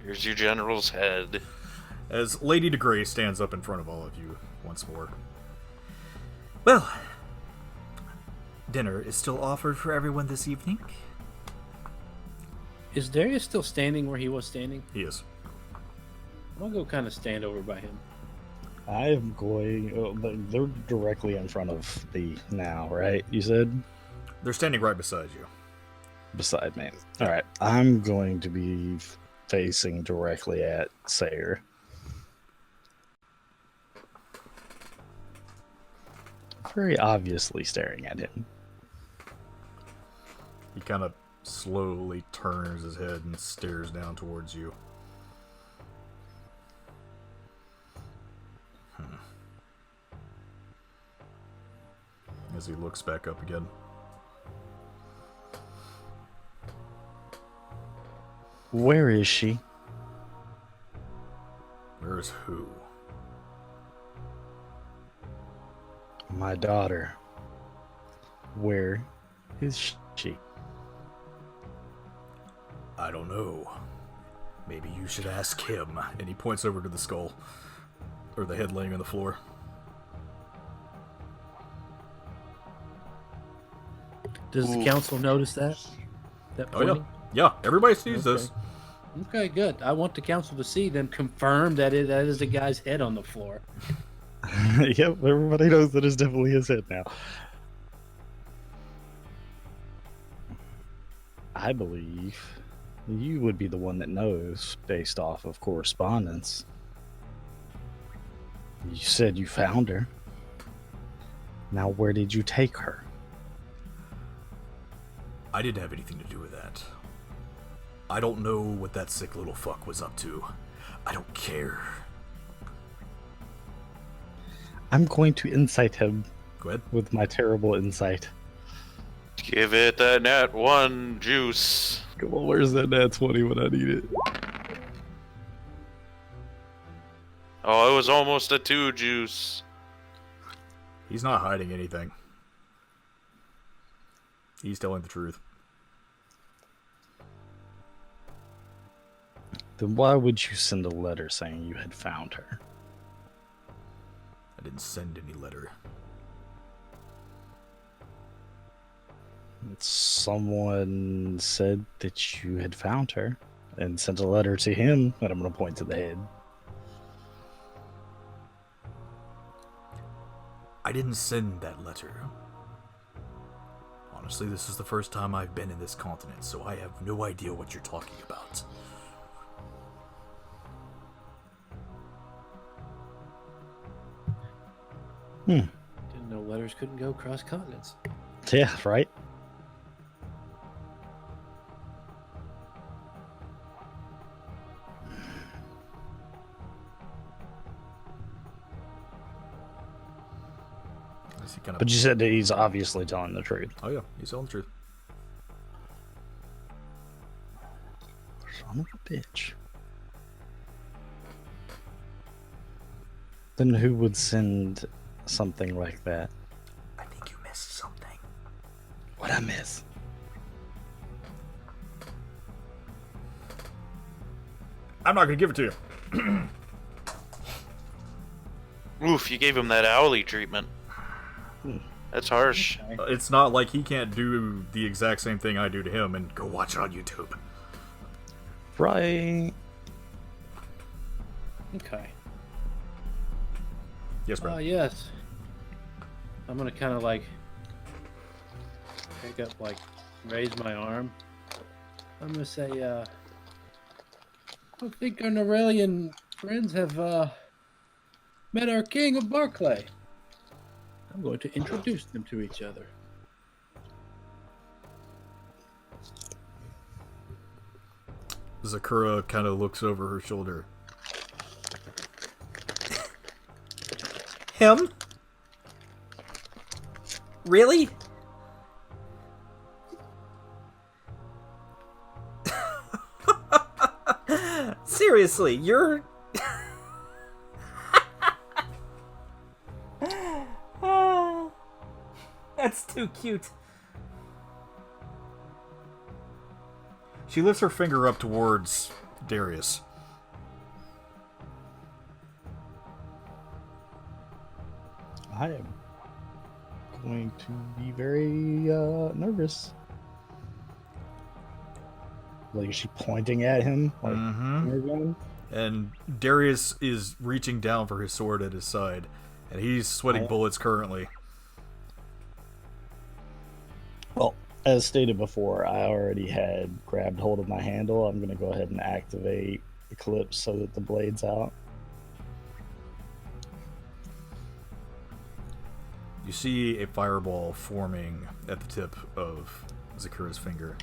Here's your general's head. As Lady de Grey stands up in front of all of you once more. Well, dinner is still offered for everyone this evening. Is Darius still standing where he was standing? He is. I'm gonna go kind of stand over by him. I am going. Oh, they're directly in front of me now, right? You said They're standing right beside you. beside me. All right, I'm going to be facing directly at Sayer. Very obviously staring at him. He kind of slowly turns his head and stares down towards you. As he looks back up again. Where is she? Where's who? My daughter. Where is she? I don't know. Maybe you should ask him. And he points over to the skull. Or the head laying on the floor. Does the council notice that? That Oh, yeah. pointing? Yeah, everybody sees this. Okay, good. I want the council to see them confirm that that is the guy's head on the floor. Yep, everybody knows that it's definitely his head now. I believe you would be the one that knows based off of correspondence. You said you found her. Now, where did you take her? I didn't have anything to do with that. I don't know what that sick little fuck was up to. I don't care. I'm going to incite him Go ahead. with my terrible insight. Give it the nat 1 juice. Come on, where's that nat 20 when I need it? Oh, it was almost a 2 juice. He's not hiding anything. He's telling the truth. Then why would you send a letter saying you had found her? I didn't send any letter. Someone said that you had found her and sent a letter to him, and I'm going to point to the head. I didn't send that letter. Honestly, this is the first time I've been in this continent, so I have no idea what you're talking about. Didn't know letters couldn't go across continents. Yeah, right? As he kind of, But you said that he's obviously telling the truth. oh yeah, he's telling the truth. Son of a bitch. Then who would send something like that? I think you missed something. What'd I miss? I'm not gonna give it to you. Oof, you gave him that owly treatment. That's harsh. It's not like he can't do the exact same thing I do to him and go watch it on YouTube. Right. Okay. Yes, bro. Yes. I'm gonna kind of like pick up, like, raise my arm. I'm gonna say, I think our Norellian friends have met our king of Barclay. I'm going to introduce them to each other. Zakura kind of looks over her shoulder. Him? Really? Seriously, you're... That's too cute. She lifts her finger up towards Darius. I am going to be very nervous. Like, is she pointing at him? Like, Mm-hmm. And Darius is reaching down for his sword at his side, and he's sweating bullets currently. Well, as stated before, I already had grabbed hold of my handle. I'm going to go ahead and activate Eclipse so that the blade's out. You see a fireball forming at the tip of Zakura's finger.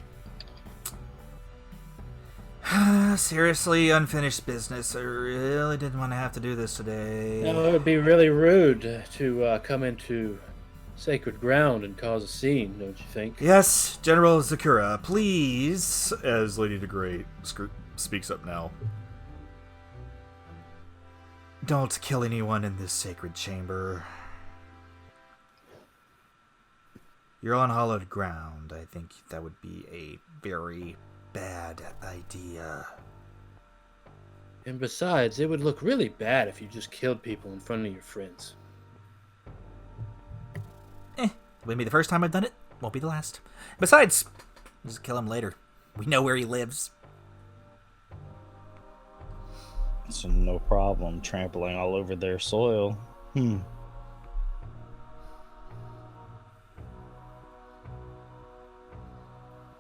Seriously, unfinished business. I really didn't want to have to do this today. No, it would be really rude to come into sacred ground and cause a scene, don't you think? Yes, General Zakura, please, as Lady DeGrey speaks up now. Don't kill anyone in this sacred chamber. You're on hallowed ground. I think that would be a very bad idea. And besides, it would look really bad if you just killed people in front of your friends. Wouldn't be the first time I've done it. Won't be the last. Besides, just kill him later. We know where he lives. So no problem trampling all over their soil.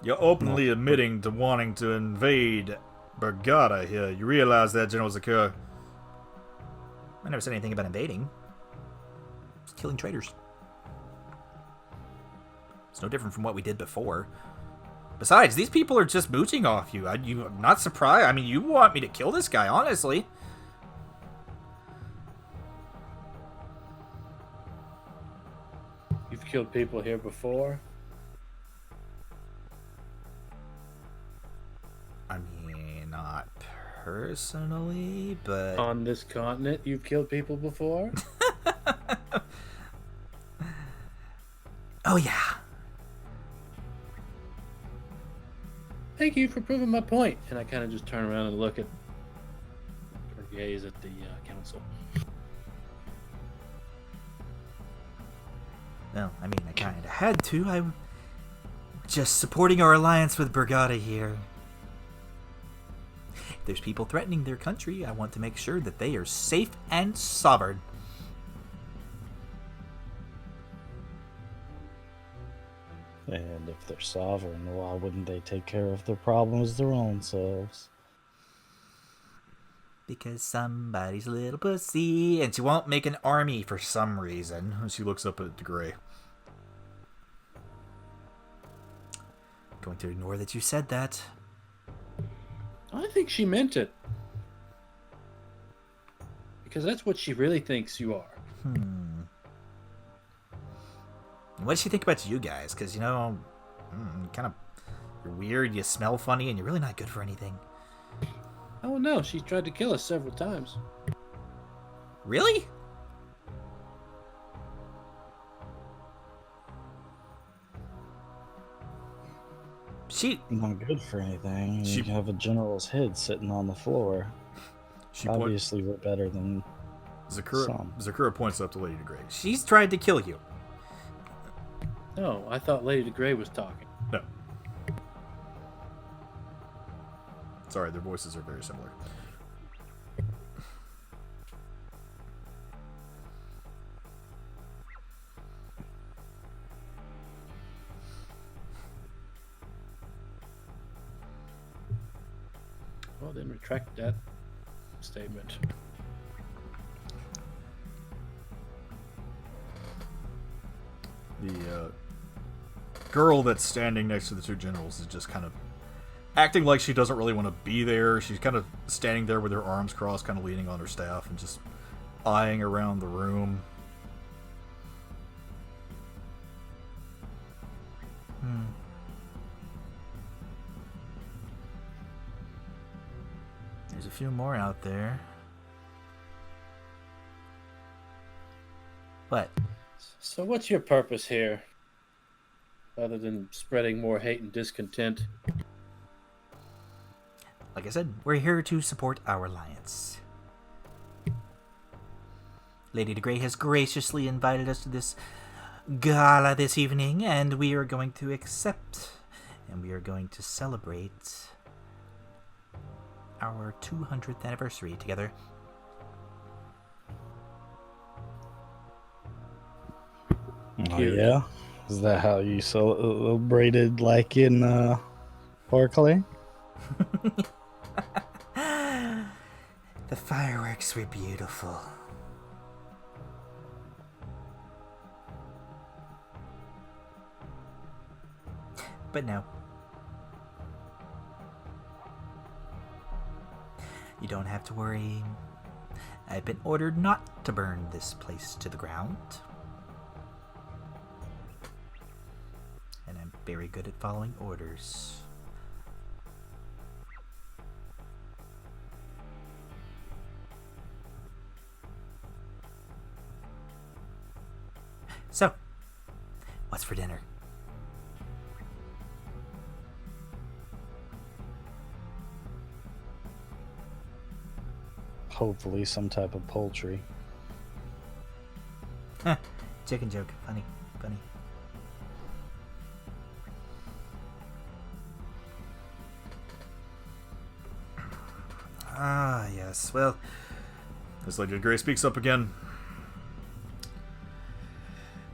You're openly admitting to wanting to invade Bergata here. You realize that, General Zakura? I never said anything about invading. Just killing traitors. It's no different from what we did before. Besides, these people are just mooching off you. I'm not surprised. I mean, you want me to kill this guy, honestly. You've killed people here before? I mean, not personally, but... On this continent, you've killed people before? Oh, yeah. Thank you for proving my point. And I kind of just turn around and look at, or gaze at the council. Well, I mean, I kind of had to. I'm just supporting our alliance with Bergata here. If there's people threatening their country, I want to make sure that they are safe and sovereign. And if they're sovereign, why wouldn't they take care of their problems their own selves? Because somebody's a little pussy, and she won't make an army for some reason. She looks up at DeGrey. Going to ignore that you said that. I think she meant it. Because that's what she really thinks you are. What does she think about you guys? Because, you know, you're weird, you smell funny, and you're really not good for anything. Oh no, she tried to kill us several times. Really? She... Not good for anything. She- You have a general's head sitting on the floor. Obviously, we're better than some. Zakura points up to Lady DeGrey. She's tried to kill you. Oh, I thought Lady DeGrey was talking. No. Sorry, their voices are very similar. Well, then retract that statement. The girl that's standing next to the two generals is just kind of acting like she doesn't really want to be there. She's kind of standing there with her arms crossed, kind of leaning on her staff and just eyeing around the room. There's a few more out there. What? So what's your purpose here? Other than spreading more hate and discontent? like I said, we're here to support our alliance. Lady de Grey has graciously invited us to this gala this evening, and we are going to accept, and we are going to celebrate our 200th anniversary together. Oh, yeah? Is that how you celebrated, like, in Barclay? The fireworks were beautiful. But no. You don't have to worry. I've been ordered not to burn this place to the ground. And I'm very good at following orders. So, what's for dinner? Hopefully some type of poultry. Chicken joke. Funny. Funny. Ah, yes. Well, This Lady Grey speaks up again.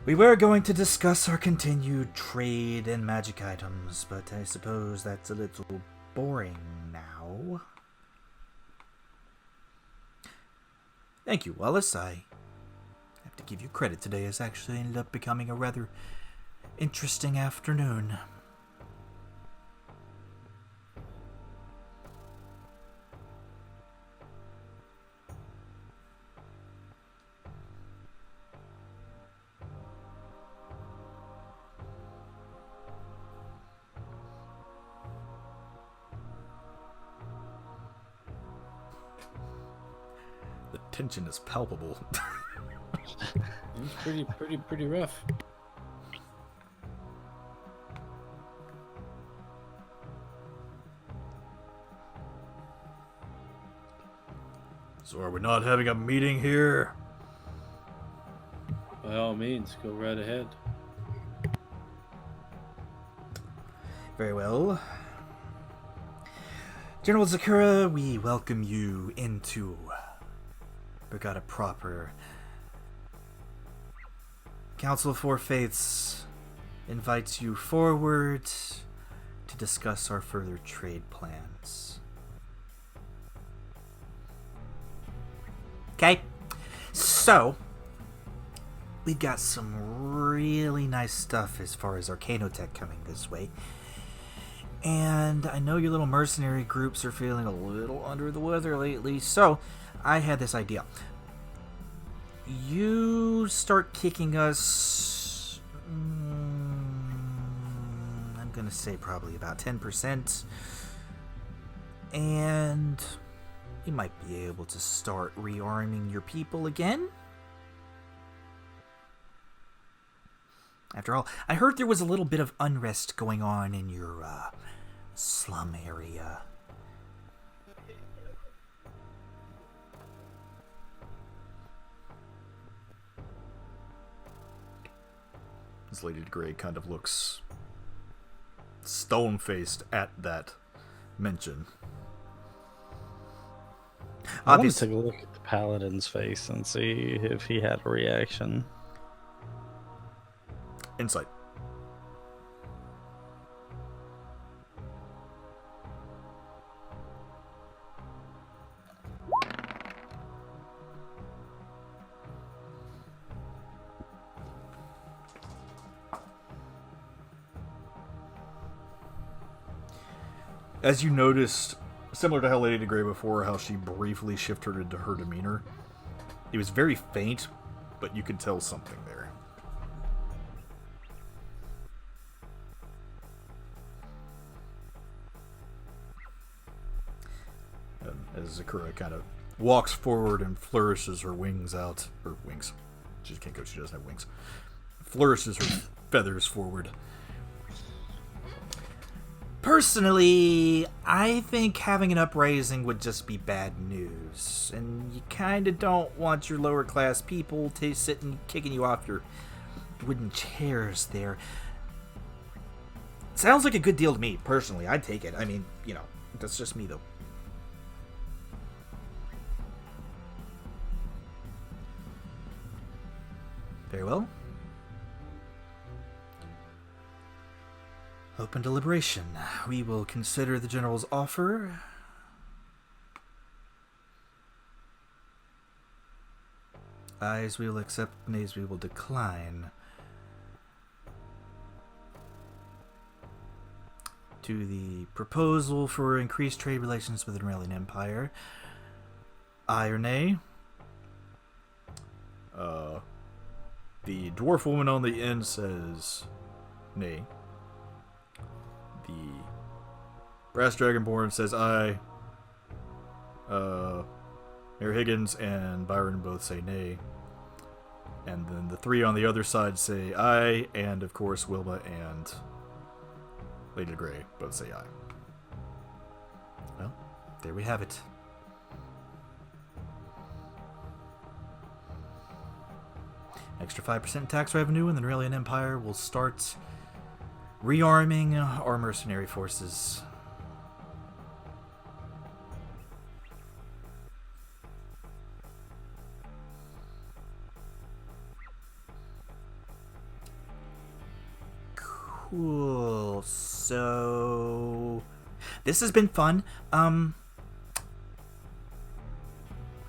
we were going to discuss our continued trade in magic items, but I suppose that's a little boring now. Thank you, Wallace. I have to give you credit today. It's actually ended up becoming a rather interesting afternoon. The tension is palpable. It's pretty rough. So are we not having a meeting here? By all means, go right ahead. Very well. General Zakura, we welcome you into Brigada proper. Council of Four Faiths invites you forward to discuss our further trade plans. Okay, so we've got some really nice stuff as far as Arcanotech coming this way. And I know your little mercenary groups are feeling a little under the weather lately, so I had this idea. You start kicking us, I'm going to say probably about 10%, and you might be able to start rearming your people again. After all, I heard there was a little bit of unrest going on in your slum area. This Lady Grey kind of looks stone-faced at that mention. I want to take a look at the paladin's face and see if he had a reaction. Insight. As you noticed, similar to how Lady de Grey before, how she briefly shifted into her demeanor, it was very faint, but you could tell something there. And as Zakura kind of walks forward and flourishes her wings out, or wings, she can't go, she doesn't have wings, flourishes her feathers forward. Personally, I think having an uprising would just be bad news. And you kind of don't want your lower class people to sitting kicking you off your wooden chairs there. Sounds like a good deal to me, personally. I'd take it. I mean, that's just me, though. Very well. Open deliberation. We will consider the general's offer. Ayes we will accept, nays we will decline. To the proposal for increased trade relations with the Norelian Empire. Aye or nay? The dwarf woman on the end says nay. The brass dragonborn says aye. Mayor Higgins and Byron both say nay. And then the three on the other side say aye, and of course Wilma and Lady Grey both say aye. Well, there we have it. Extra 5% tax revenue, and the Norelian Empire will start rearming our mercenary forces. Cool. So this has been fun.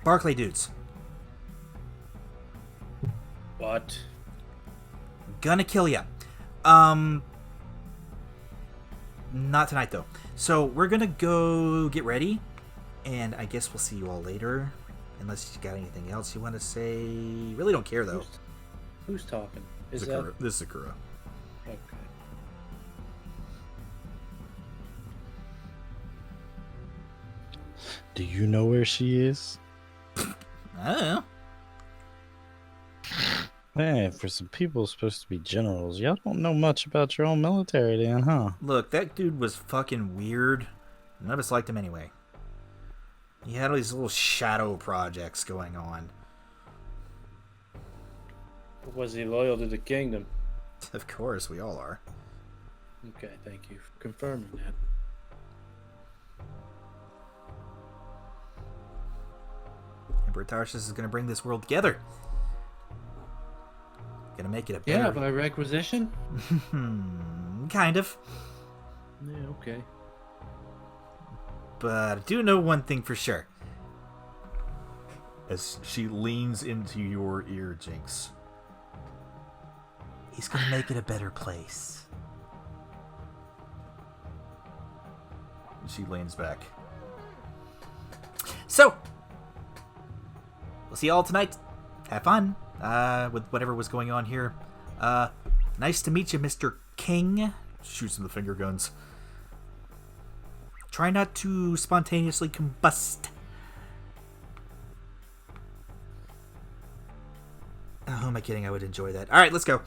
Barclay dudes. What? Gonna kill ya. Not tonight though. So we're gonna go get ready, and I guess we'll see you all later. Unless you got anything else you want to say. Really don't care though. Who's talking? Is Zakura. This is Sakura. that okay? Do you know where she is? I don't know. Man, for some people supposed to be generals, y'all don't know much about your own military then, huh? Look, that dude was fucking weird. None of us liked him anyway. He had all these little shadow projects going on. Was he loyal to the kingdom? Of course, we all are. Okay, thank you for confirming that. Emperor Tarsus is going to bring this world together. Gonna make it a better... Yeah, by requisition? Kind of. Yeah, okay. But I do know one thing for sure. As she leans into your ear, Jinx. He's gonna make it a better place. She leans back. So, we'll see you all tonight. Have fun with whatever was going on here. Nice to meet you, Mr. King. Shoots him the finger guns. Try not to spontaneously combust. Oh, who am I kidding? I would enjoy that. Alright, let's go.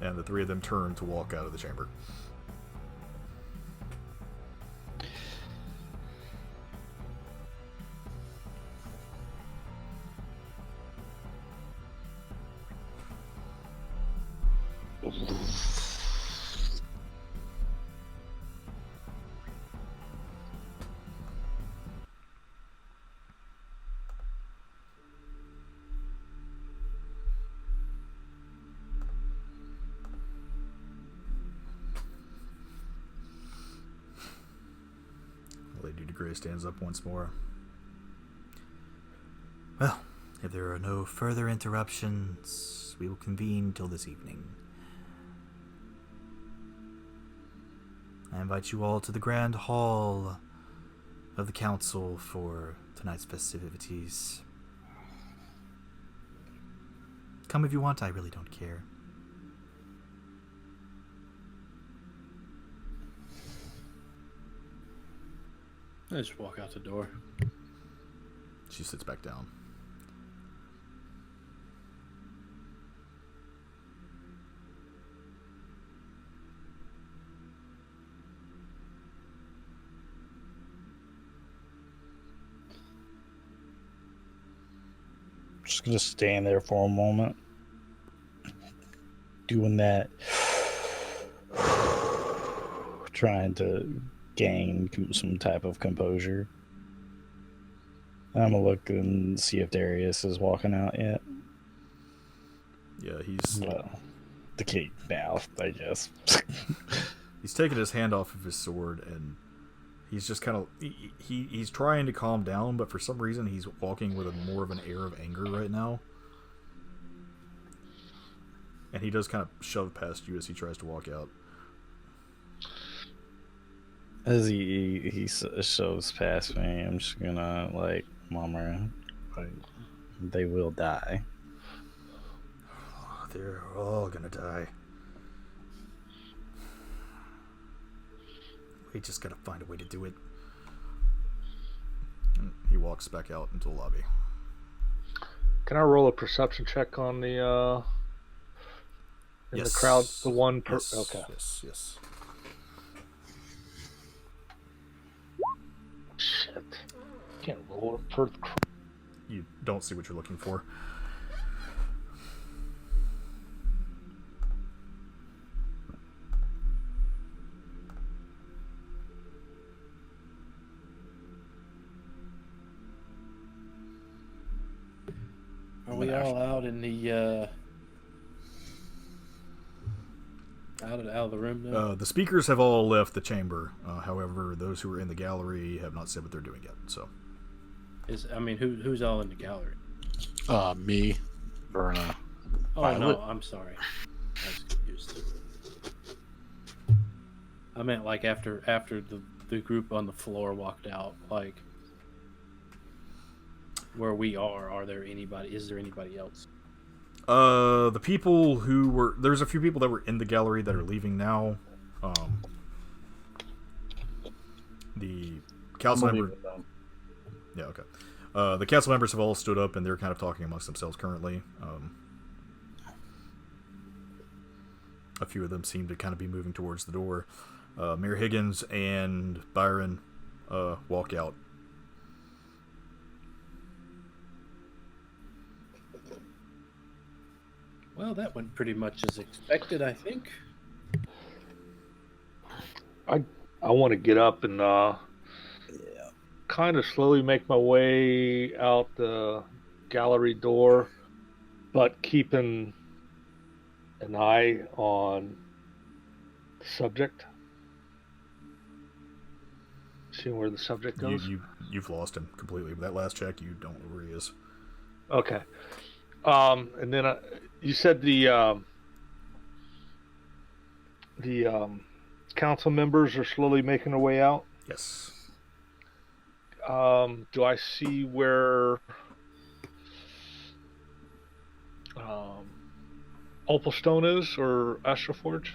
And the three of them turn to walk out of the chamber. Lady Grey stands up once more. Well, if there are no further interruptions, we will convene till this evening. I invite you all to the grand hall of the council for tonight's festivities. Come if you want, I really don't care. I just walk out the door. She sits back down. Just gonna stand there for a moment, doing that, trying to gain some type of composure. I'm gonna look and see if Darius is walking out yet. Yeah, he's Well, the key now, I guess. he's taking his hand off of his sword, and he's just kind of he's trying to calm down, but for some reason he's walking with more of an air of anger right now. And he does kind of shove past you as he tries to walk out. As he shows past me, I'm just gonna like murmur, like, they will die. They're all gonna die. We just gotta find a way to do it. And he walks back out into the lobby. Can I roll a perception check on the in the crowd? The one per. Yes. Okay. Yes. Shit. Can't roll it per. You don't see what you're looking for. Are we all out in the out of the room now? The speakers have all left the chamber. However, those who are in the gallery have not said what they're doing yet. So, Who's all in the gallery? Me, Verna. Oh Violet. no, I'm sorry. I was confused. I meant like after the group on the floor walked out, like where we are. Is there anybody else? the people who were there's a few people that were in the gallery that are leaving now. The council member. Yeah, okay. The council members have all stood up and they're kind of talking amongst themselves currently. A few of them seem to kind of be moving towards the door. Mayor Higgins and Byron walk out. Well, that went pretty much as expected, I think. I want to get up and kind of slowly make my way out the gallery door, but keeping an eye on the subject. Seeing where the subject goes. You've lost him completely. With that last check, you don't know where he is. Okay. And then you said the council members are slowly making their way out. Yes. Do I see where Opalstone is or Astroforge?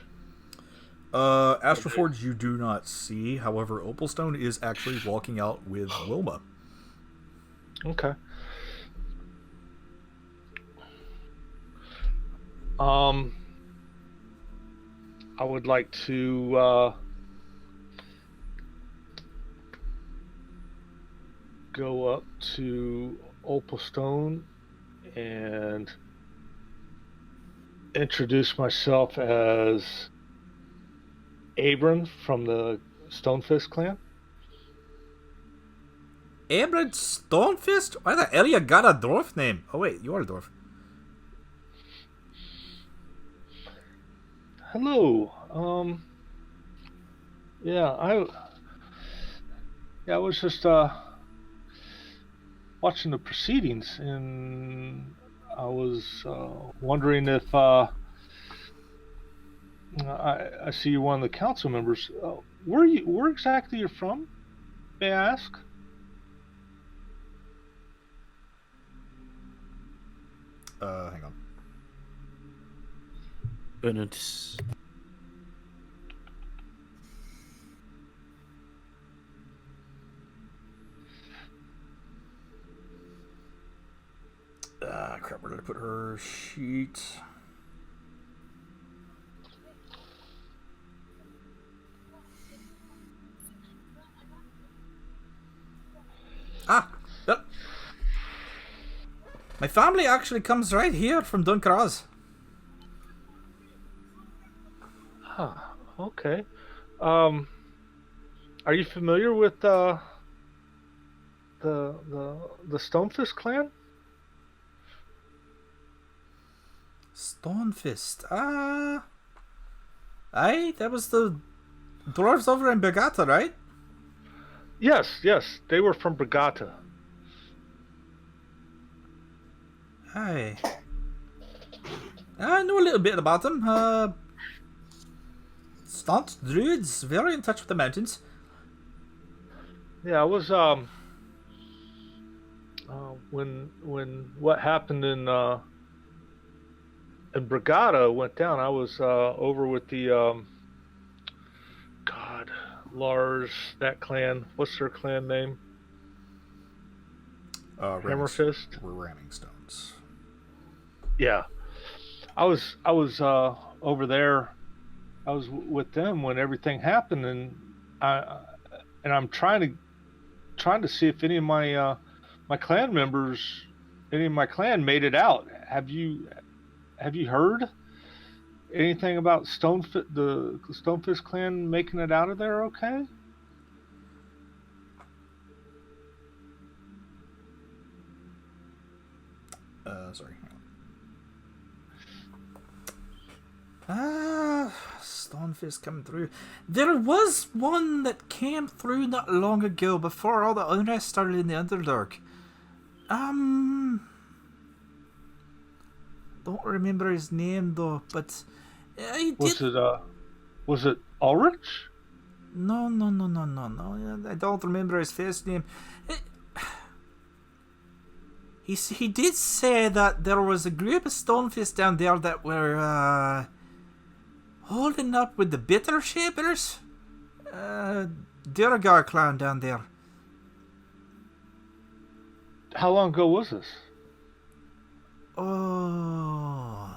Astroforge you do not see. However, Opalstone is actually walking out with Wilma. Okay. I would like to go up to Opalstone and introduce myself as Abram from the Stonefist clan. Abram Stonefist? Why the hell you got a dwarf name? Oh wait, you are a dwarf. Hello. I was just watching the proceedings, and I was wondering if I see you're one of the council members. Where exactly you're from? May I ask? Hang on. Goodness. Crap, where did I put her sheet? Yep. My family actually comes right here from Duncross. Huh. Okay. Are you familiar with the Stonefist clan? Stonefist. Aye, that was the dwarves over in Bergata, right? Yes, yes. They were from Brigata. Aye. I know a little bit about them. Staunch druids, very in touch with the mountains. Yeah, I was when what happened in Brigada went down. I was over with the God, Lars, that clan. What's their clan name? Hammerfist. We're ramming stones. Yeah, I was over there. I was with them when everything happened, and I'm trying to see if any of my my clan members, any of my clan made it out. Have you heard anything about the Stonefist clan making it out of there? Okay. Sorry. Stonefist coming through. There was one that came through not long ago before all the unrest started in the Underdark. Don't remember his name though, but he did. Was it Ulrich? No. I don't remember his first name. He did say that there was a group of Stonefists down there that were holding up with the Bitter Shapers. Duragar clan down there. How long ago was this? Oh,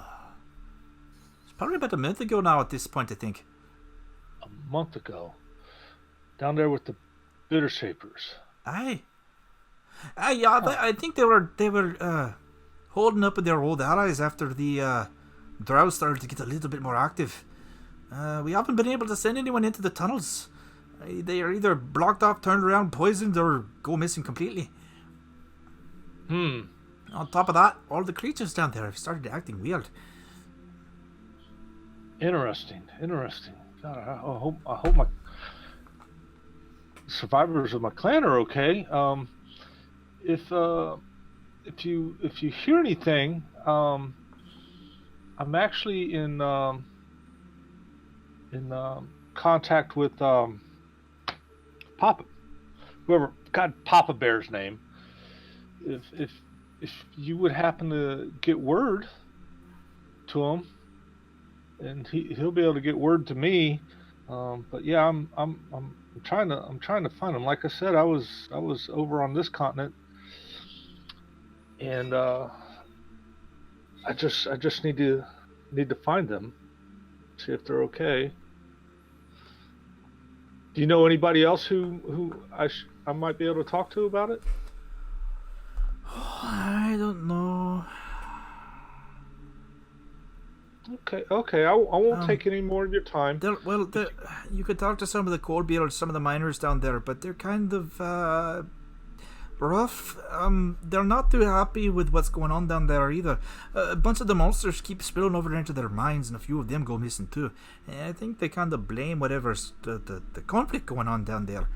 it's probably about a month ago now at this point, I think. A month ago. Down there with the Bitter Shapers. Aye. Yeah, I think they were holding up with their old allies after the drow started to get a little bit more active. We haven't been able to send anyone into the tunnels. They are either blocked off, turned around, poisoned, or go missing completely. On top of that, all the creatures down there have started acting weird. Interesting. God, I hope my survivors of my clan are okay. If you hear anything, I'm actually in contact with Papa, whoever got Papa Bear's name. If you would happen to get word to him, and he'll be able to get word to me. But yeah, I'm trying to find him. Like I said, I was over on this continent. And I just need to find them, see if they're okay. Do you know anybody else who I might be able to talk to about it? I don't know. Okay. I won't take any more of your time. You could talk to some of the Coldbeard, some of the miners down there, but they're kind of rough. They're not too happy with what's going on down there either. A bunch of the monsters keep spilling over into their mines, and a few of them go missing too. And I think they kind of blame whatever's the conflict going on down there.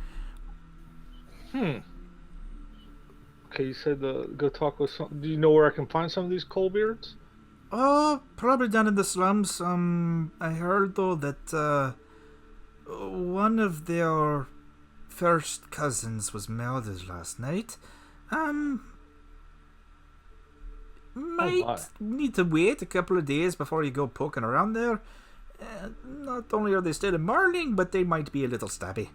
Okay, you said go talk with some. Do you know where I can find some of these Coldbeards? Oh, probably down in the slums. I heard though that one of their first cousins was murdered last night. Might need to wait a couple of days before you go poking around there. Not only are they still in Marling, but they might be a little stabby.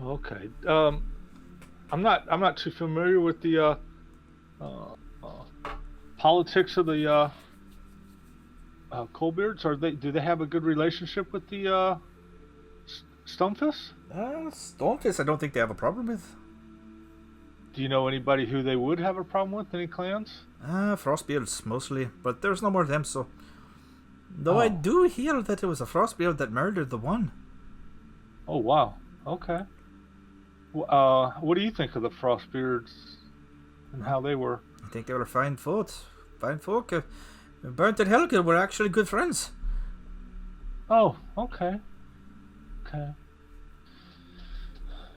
Okay. I'm not too familiar with the politics of the Coldbeards. Do they have a good relationship with the Stonefists? Stonefist, I don't think they have a problem with. Do you know anybody who they would have a problem with? Any clans? Frostbeards mostly, but there's no more of them, so. Though I Oh. do hear that it was a Frostbeard that murdered the one. Oh wow. Okay. What do you think of the Frostbeards and how they were? I think they were fine folk. Burnt and Helga were actually good friends. Oh, okay. Okay.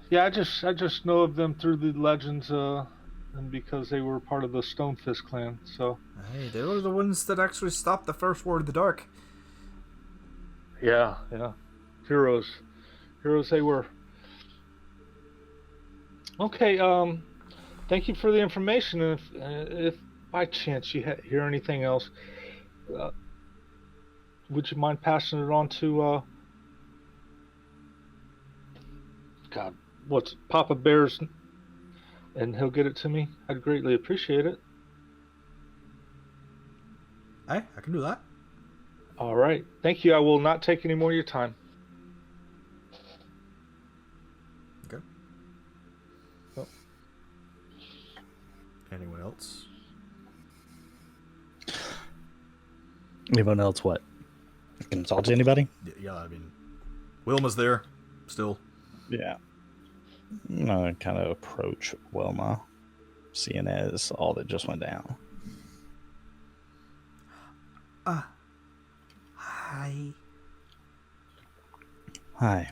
Yeah, I just know of them through the legends, and because they were part of the Stonefist clan. So. Hey, they were the ones that actually stopped the First War in the Dark. Yeah. Heroes they were. Okay. Thank you for the information. And if by chance you hear anything else, would you mind passing it on to God? What's Papa Bear's, and he'll get it to me. I'd greatly appreciate it. Hey, I can do that. All right. Thank you. I will not take any more of your time. Okay. Well. Anyone else? Anyone else what? Can talk to anybody? Yeah, I mean, Wilma's there, still. Yeah. I'm gonna kind of approach Wilma, seeing as all that just went down. Hi. Hi.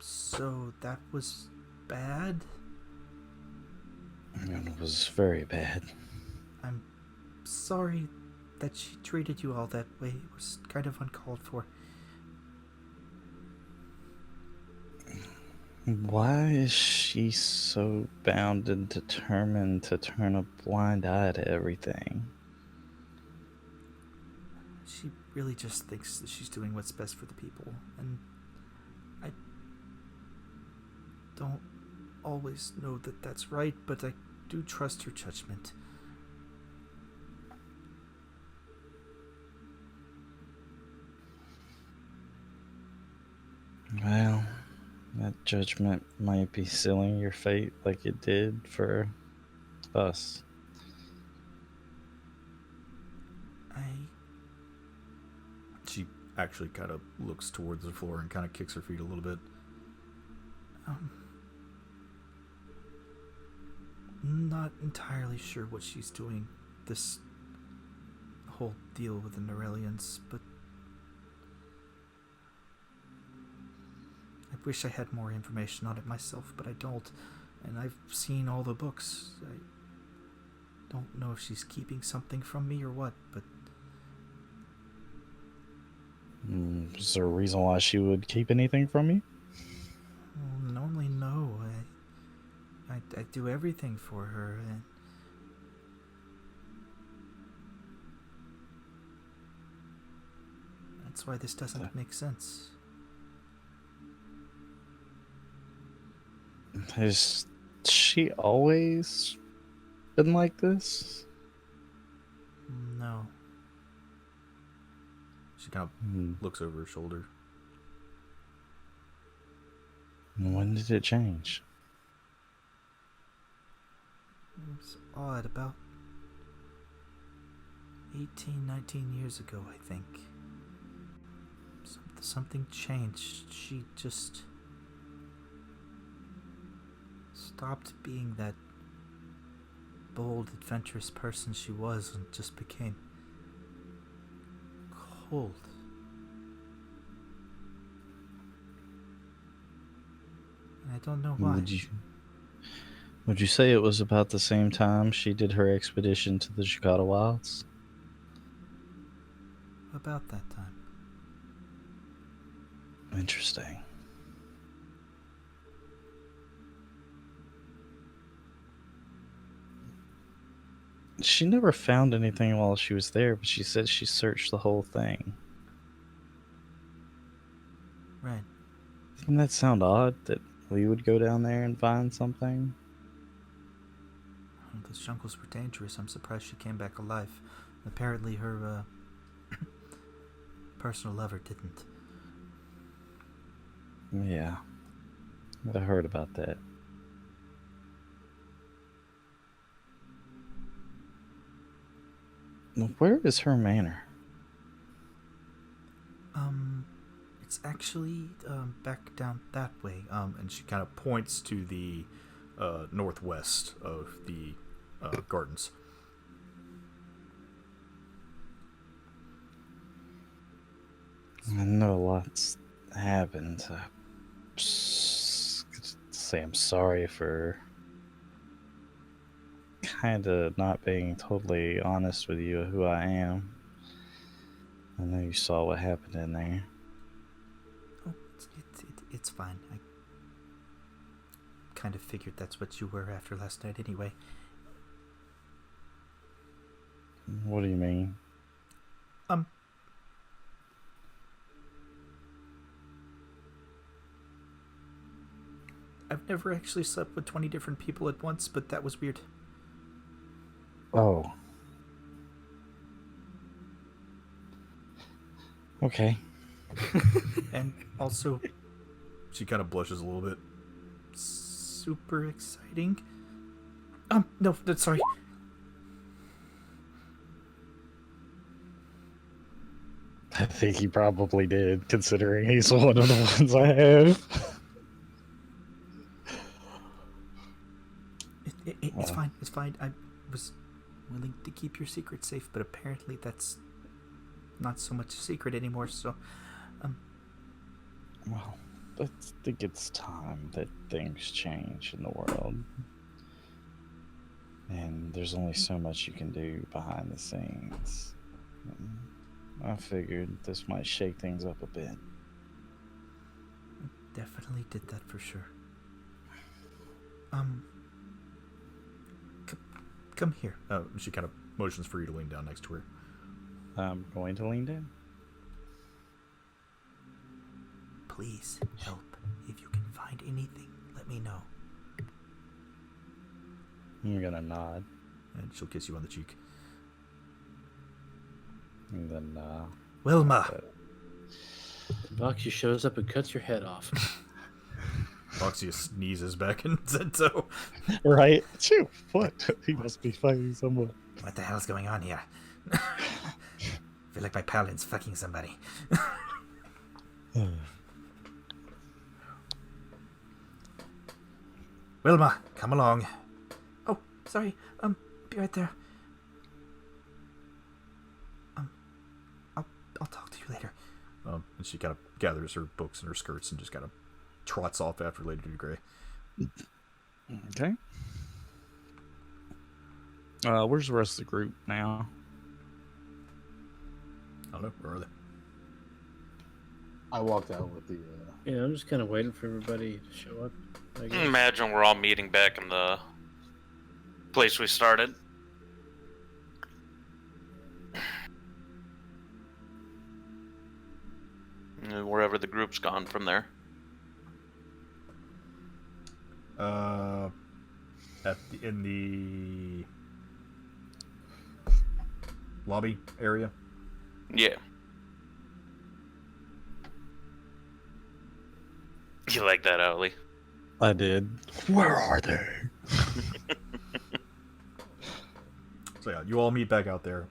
So that was bad? It was very bad. I'm sorry that she treated you all that way. It was kind of uncalled for. Why is she so bound and determined to turn a blind eye to everything? She really just thinks that she's doing what's best for the people, and I don't always know that that's right, but I do trust her judgment. Well, that judgment might be sealing your fate like it did for us. She actually kind of looks towards the floor and kind of kicks her feet a little bit. Not entirely sure what she's doing, this whole deal with the Norellians, but I wish I had more information on it myself, but I don't, and I've seen all the books. I don't know if she's keeping something from me or what, but Is there a reason why she would keep anything from you? well, normally no. I do everything for her, and that's why this doesn't make sense. Has she always been like this? No. She kind of looks over her shoulder. When did it change? It was odd, about 18, 19 years ago, I think. Something changed. She just stopped being that bold, adventurous person she was and just became cold. And I don't know why. Would you say it was about the same time she did her expedition to the Chicago Wilds? About that time. Interesting. She never found anything while she was there, but she said she searched the whole thing. Right. Doesn't that sound odd that we would go down there and find something? Well, those jungles were dangerous. I'm surprised she came back alive. Apparently her personal lover didn't. Yeah, I heard about that. Where is her manor? It's actually back down that way. And she kind of points to the northwest of the gardens. I know lots happened. Say I'm sorry for kind of not being totally honest with you of who I am. I know you saw what happened in there. Oh, it's fine. I kind of figured that's what you were after last night anyway. What do you mean? I've never actually slept with 20 different people at once, but that was weird. Oh. Okay. And also, she kind of blushes a little bit. Super exciting. No, sorry. I think he probably did, considering he's one of the ones I have. It's fine. It's fine. I was willing to keep your secret safe, but apparently that's not so much a secret anymore, so... Well, I think it's time that things change in the world. And there's only so much you can do behind the scenes. I figured this might shake things up a bit. Definitely did that for sure. Come here. She kind of motions for you to lean down next to her. I'm going to lean down. Please help. If you can find anything, let me know. I'm gonna nod. And she'll kiss you on the cheek. And then, Wilma! Boxy shows up and cuts your head off. Boxy sneezes back in Zento. Right? Phew, what? He must be fighting someone. What the hell's going on here? Feel like my paladin's fucking somebody. Wilma, come along. Oh, sorry. Be right there. I'll talk to you later. And she kind of gathers her books and her skirts and just kind of trots off after Lady DeGray. Okay. Where's the rest of the group now? I don't know. Where are they? I walked out with the. Yeah, I'm just kind of waiting for everybody to show up. I guess. Imagine we're all meeting back in the place we started. And wherever the group's gone from there. In the lobby area. Yeah. You like that, Owly? I did. Where are they? So yeah, you all meet back out there.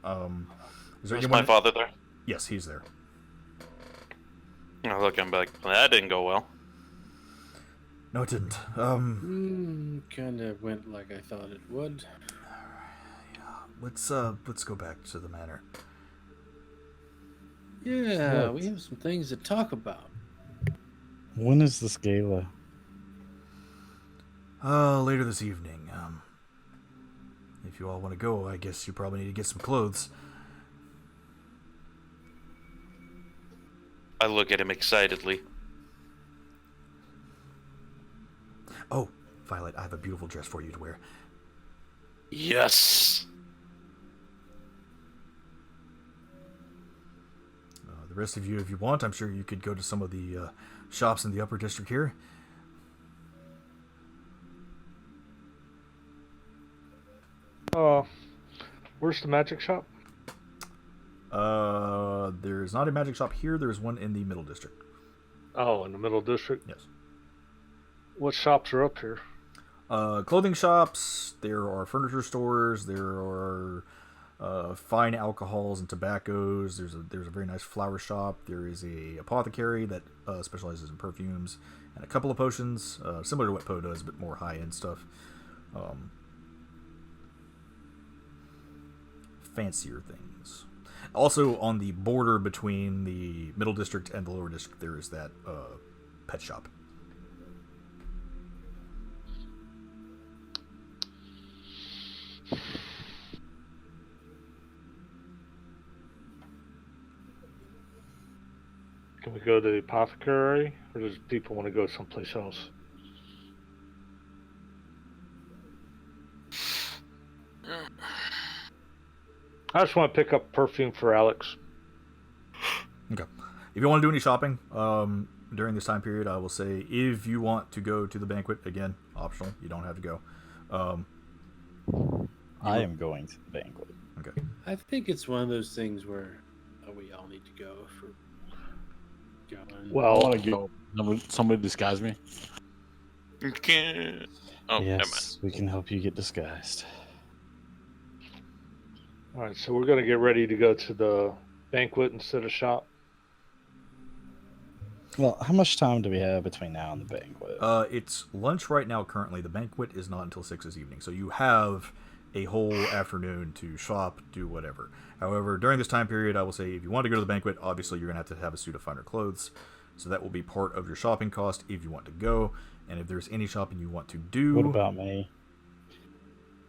Is there Was anyone? my father there? Yes, he's there. I look, I'm like, well, that didn't go well. No, it didn't. Kind of went like I thought it would. Let's go back to the manor. Yeah, What? we have some things to talk about. When is this gala? Later this evening. If you all want to go, I guess you probably need to get some clothes. I look at him excitedly. Oh, Violet, I have a beautiful dress for you to wear. Yes. The rest of you, if you want, I'm sure you could go to some of the shops in the upper district here. Where's the magic shop? There's not a magic shop here. There's one in the middle district. Oh, in the middle district. Yes. What shops are up here? Clothing shops. There are furniture stores. There are fine alcohols and tobaccos. There's a very nice flower shop. There is a apothecary that specializes in perfumes and a couple of potions, similar to what Poe does, but more high end stuff. Fancier things. Also, on the border between the middle district and the lower district, there is that pet shop. Can we go to the apothecary, or does people want to go someplace else? I just want to pick up perfume for Alex. Okay. If you want to do any shopping during this time period, I will say if you want to go to the banquet, again, optional. You don't have to go. I am going to the banquet. Okay. I think it's one of those things where we all need to go if we're going. I Well, want to go. Somebody disguise me. You can't. Oh, never mind. Yes, we can help you get disguised. all right, so we're going to get ready to go to the banquet instead of shop. Well, how much time do we have between now and the banquet? It's lunch right now currently. The banquet is not until 6 this evening, so you have a whole afternoon to shop, do whatever. However, during this time period, I will say if you want to go to the banquet, obviously you're going to have a suit of finer clothes, so that will be part of your shopping cost if you want to go. And if there's any shopping you want to do... What about me?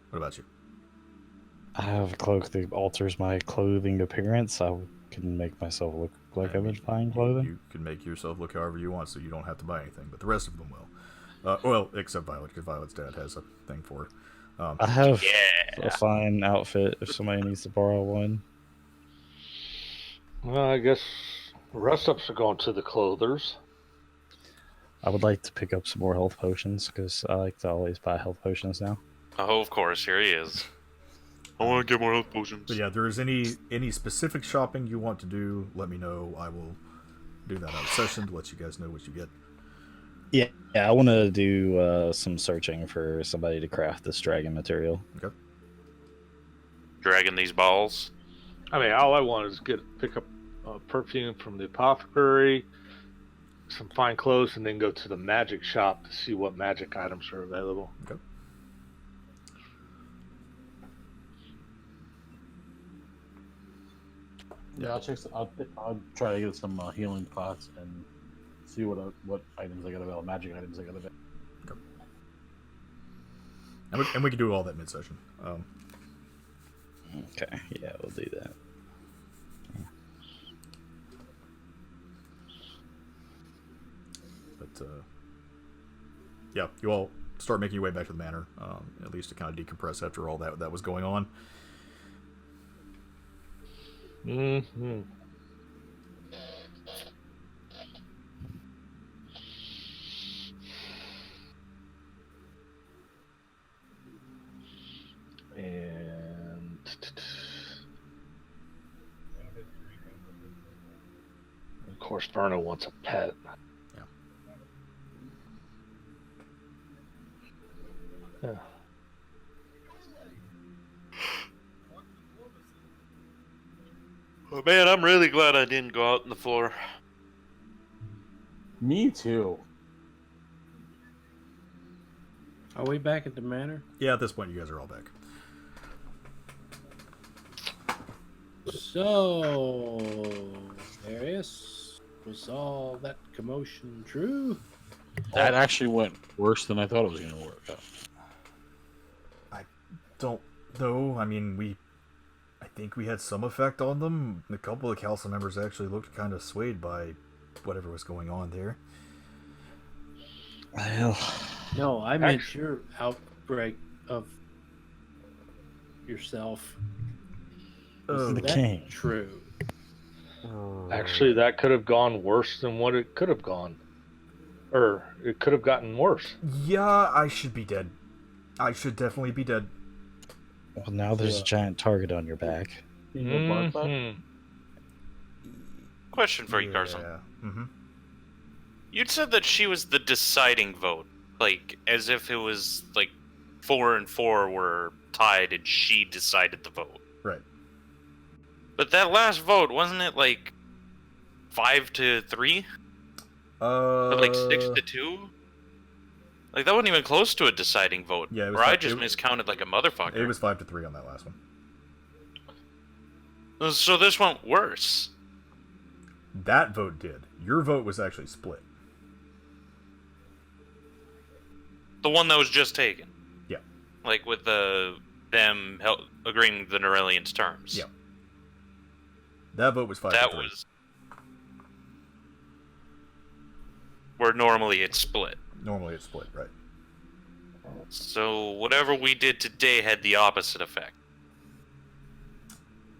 What about you? I have a cloak that alters my clothing appearance. I can make myself look like I'm in fine clothing. You can make yourself look however you want, so you don't have to buy anything, but the rest of them will. Well, except Violet, because Violet's dad has a thing for her. I have Yeah. a fine outfit if somebody needs to borrow one. Well, I guess the rest of us are going to the clothers. I would like to pick up some more health potions because I like to always buy health potions now. Oh, of course, here he is. I want to get more health potions. But yeah, if there is any specific shopping you want to do, let me know. I will do that out of session to let you guys know what you get. Yeah, I want to do some searching for somebody to craft this dragon material. Okay. Dragging these balls. I mean, all I want is pick up perfume from the apothecary, some fine clothes, and then go to the magic shop to see what magic items are available. Okay. Yeah, I'll try to get some healing pots and see what items I got available, magic items I got available. And we can do all that mid-session. Okay, yeah, we'll do that. But yeah, you all start making your way back to the manor, at least to kind of decompress after all that was going on. Mm-hmm. And of course, Verna wants a pet. Yeah. Oh, man, I'm really glad I didn't go out on the floor. Me too. Are we back at the manor? Yeah, at this point, you guys are all back. So, Darius, was all that commotion true? That actually went worse than I thought it was going to work out. I don't know. I mean, I think we had some effect on them. A couple of council members actually looked kind of swayed by whatever was going on there. Well, No, I meant your outbreak of yourself. Oh, Is the that king. true? Actually, that could have gone worse than what it could have gone. Or it could have gotten worse. yeah, I should be dead. I should definitely be dead. well, now there's a giant target on your back. Mhm. Question for you, Carson. Yeah. Mm-hmm. You'd said that she was the deciding vote, like as if it was like 4 and 4 were tied and she decided the vote. Right. But that last vote, wasn't it like 5-3? Or like 6-2? Like that wasn't even close to a deciding vote. Yeah, it was or I five- just it- miscounted like a motherfucker. It was 5-3 on that last one. So this went worse. That vote did. Your vote was actually split. The one that was just taken. Yeah. Like with them agreeing with the Norellians' terms. Yeah. That vote was 5-3. That was where normally it's split. Normally it's split, right? So whatever we did today had the opposite effect.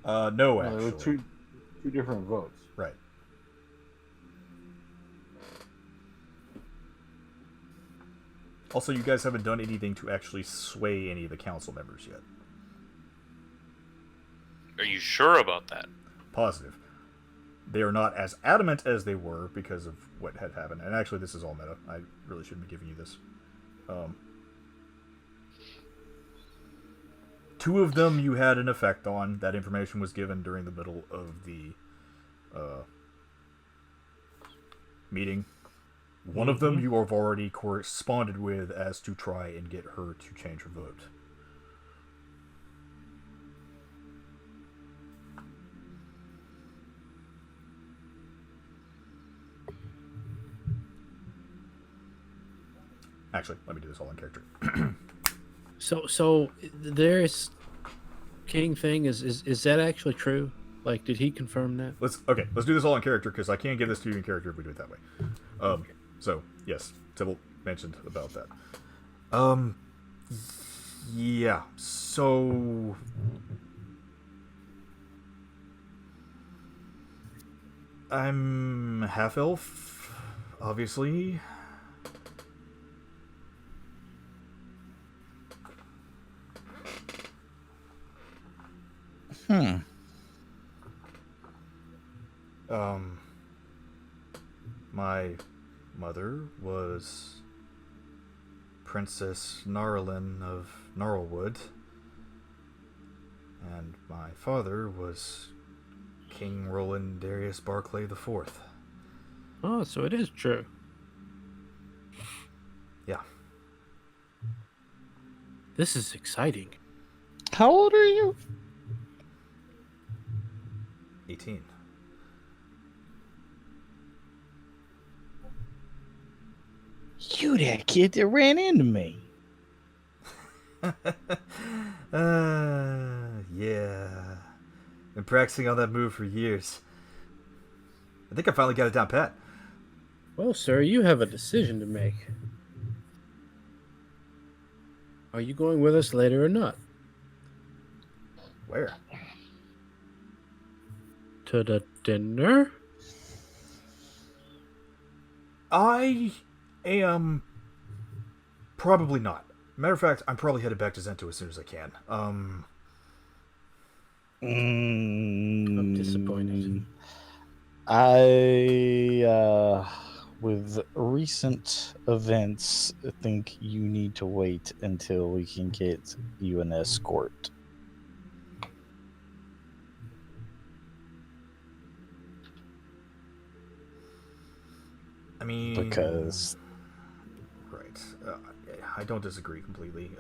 No, There actually. were two different votes. Right. Also, you guys haven't done anything to actually sway any of the council members yet. Are you sure about that? Positive. They are not as adamant as they were because of what had happened. And actually, this is all meta. I really shouldn't be giving you this. Two of them you had an effect on. That information was given during the middle of the meeting. One of them you have already corresponded with as to try and get her to change her vote. Actually, let me do this all in character. So there's king thing is that actually true? Like, did he confirm that? Let's do this all in character because I can't give this to you in character if we do it that way. So yes, Tybalt mentioned about that. Yeah. So I'm half elf, obviously. My mother was Princess Narlin of Gnarlwood, and my father was King Roland Darius Barclay IV. Oh, so it is true. Yeah. This is exciting. How old are you? 18. You that kid that ran into me. Yeah. Been practicing on that move for years. I think I finally got it down pat. Well, sir, you have a decision to make. Are you going with us later or not? Where? To the dinner? I am probably not. Matter of fact, I'm probably headed back to Zento as soon as I can. I'm disappointed. With recent events, I think you need to wait until we can get you an escort. I mean, Because right, I don't disagree completely.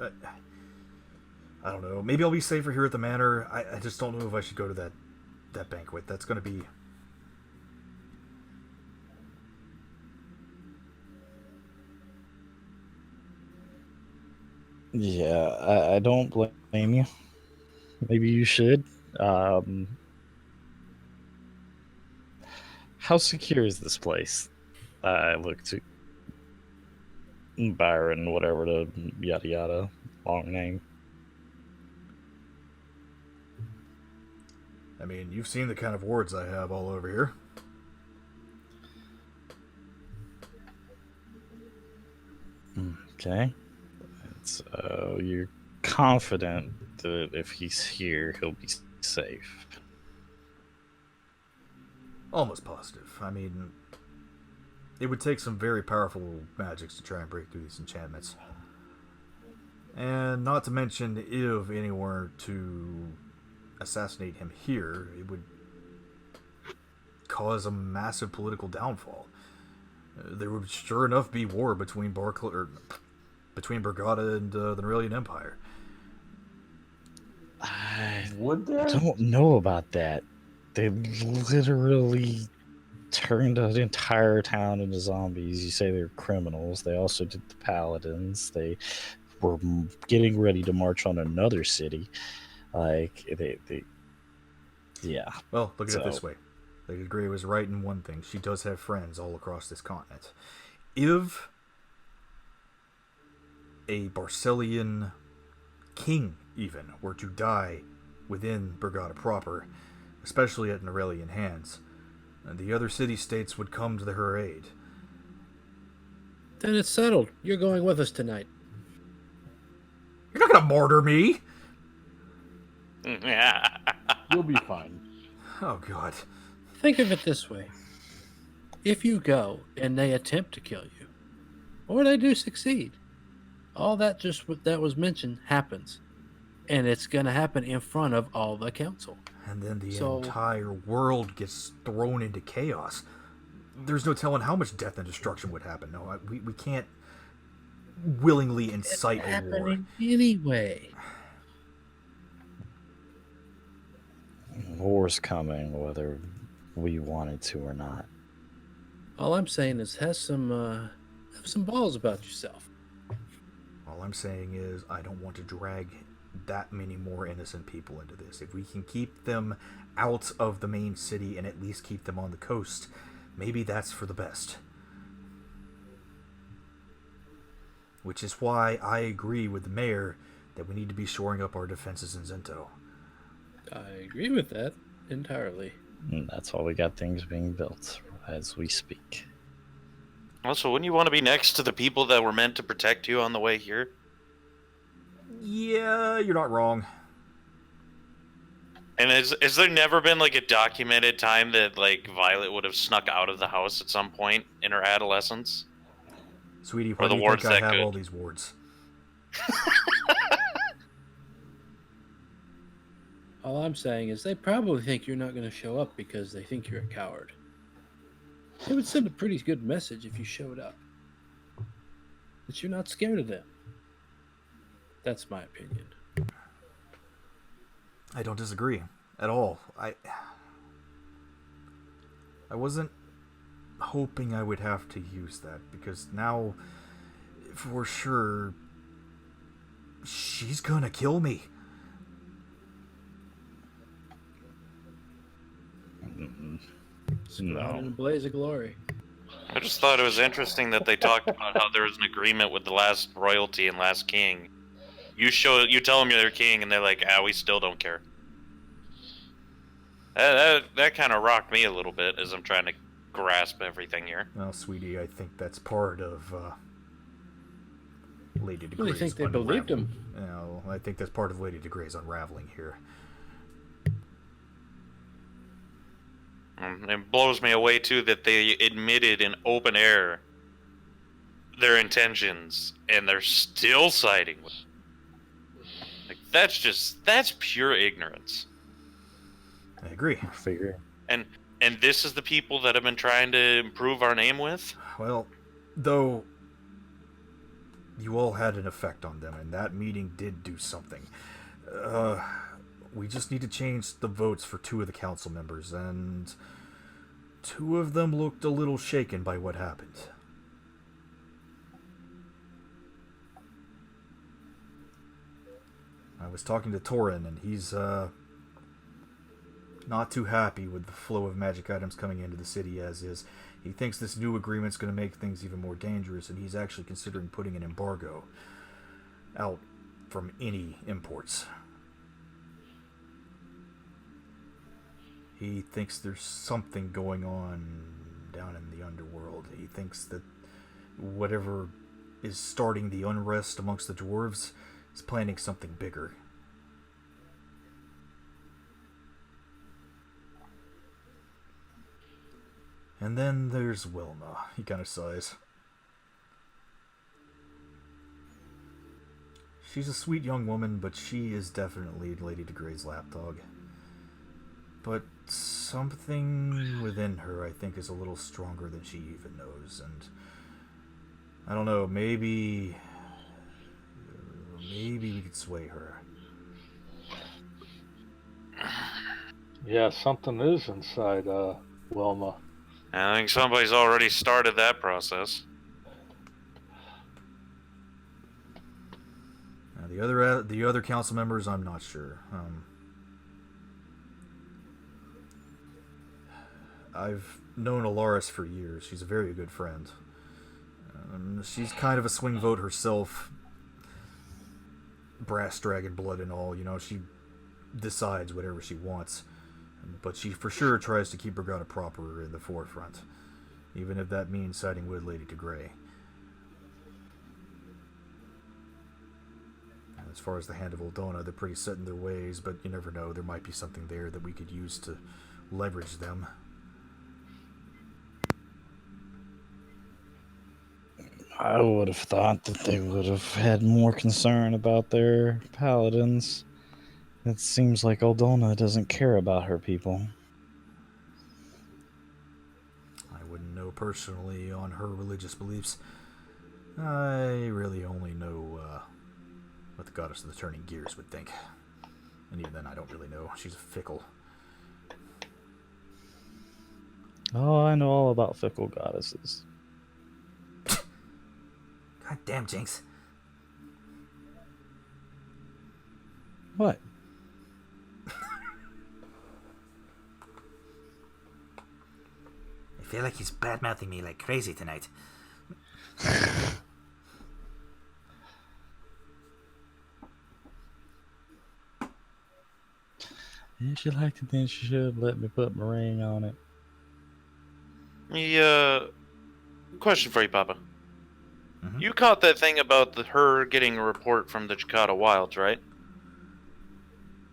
I don't know. Maybe I'll be safer here at the manor. I just don't know if I should go to that banquet. That's going to be. yeah, I don't blame you. Maybe you should. How secure is this place? I look to Byron, whatever the yada yada long name. I mean, you've seen the kind of wards I have all over here. Okay. So you're confident that if he's here, he'll be safe. Almost positive. I mean, it would take some very powerful magics to try and break through these enchantments. And not to mention, if anyone were to assassinate him here, it would cause a massive political downfall. There would sure enough be war between between Brigada and the Norellian Empire. I Would there? don't know about that. They literally turned an entire town into zombies. You say they're criminals. They also did the paladins. They were getting ready to march on another city. Like they yeah. Well, look at it this So- way. Lady Grey was right in one thing. She does have friends all across this continent. If a Barcelian king, even, were to die within Brigada proper, especially at Norellian hands, the other city-states would come to her aid. Then it's settled. You're going with us tonight. You're not gonna martyr me! You'll be fine. Oh, God. Think of it this way. If you go and they attempt to kill you, or they do succeed, all that that was mentioned happens. And it's going to happen in front of all the council. And then the So- entire world gets thrown into chaos. There's no telling how much death and destruction would happen. No, we can't willingly incite a war. Happening anyway. War's coming, whether we wanted to or not. All I'm saying is have some balls about yourself. All I'm saying is I don't want to drag that many more innocent people into this. If we can keep them out of the main city and at least keep them on the coast, maybe that's for the best. Which is why I agree with the mayor that we need to be shoring up our defenses in Zento. I agree with that entirely. And that's why we got things being built as we speak. Also, wouldn't you want to be next to the people that were meant to protect you on the way here? Yeah, you're not wrong. And has there never been like a documented time that like Violet would have snuck out of the house at some point in her adolescence? Sweetie, why the do you wards think I that have good? all these wards? All I'm saying is they probably think you're not going to show up because they think you're a coward. It would send a pretty good message if you showed up. That you're not scared of them. That's my opinion. I don't disagree at all. I wasn't hoping I would have to use that, because now, for sure, she's gonna kill me. Out in a blaze of glory. I just thought it was interesting that they talked about how there was an agreement with the last royalty and last king. You tell them you're their king, and they're like, we still don't care. That kind of rocked me a little bit as I'm trying to grasp everything here. Well, sweetie, I think that's part of Lady I really DeGray's think they believed him. You know, I think that's part of Lady DeGray's unraveling here. It blows me away too that they admitted in open air their intentions, and they're still siding with. Like that's pure ignorance. I agree. Figure. And this is the people that I've been trying to improve our name with. Well, though, you all had an effect on them, and that meeting did do something. We just need to change the votes for 2 of the council members, and 2 of them looked a little shaken by what happened. I was talking to Torin, and he's not too happy with the flow of magic items coming into the city as is. He thinks this new agreement's going to make things even more dangerous, and he's actually considering putting an embargo out from any imports. He thinks there's something going on down in the underworld. He thinks that whatever is starting the unrest amongst the dwarves is planning something bigger. And then there's Wilma. He kind of sighs. She's a sweet young woman, but she is definitely Lady DeGray's lapdog. But something within her, I think, is a little stronger than she even knows, and I don't know, maybe we could sway her. Yeah, something is inside Wilma. I think somebody's already started that process. Now, the other council members, I'm not sure. I've known Alaris for years. She's a very good friend. She's kind of a swing vote herself. Brass dragon blood and all, she decides whatever she wants. But she for sure tries to keep Brigada proper in the forefront, even if that means siding with Lady DeGray. As far as the Hand of Eldona, they're pretty set in their ways, but you never know, there might be something there that we could use to leverage them. I would have thought that they would have had more concern about their paladins. It seems like Eldona doesn't care about her people. I wouldn't know personally on her religious beliefs. I really only know what the goddess of the turning gears would think. And even then, I don't really know. She's fickle. Oh, I know all about fickle goddesses. God damn, Jinx. What? I feel like he's bad-mouthing me like crazy tonight. If you liked it, then you should let me put my ring on it. Question for you, Papa. Mhm. You caught that thing about her getting a report from the Chicada Wilds, right?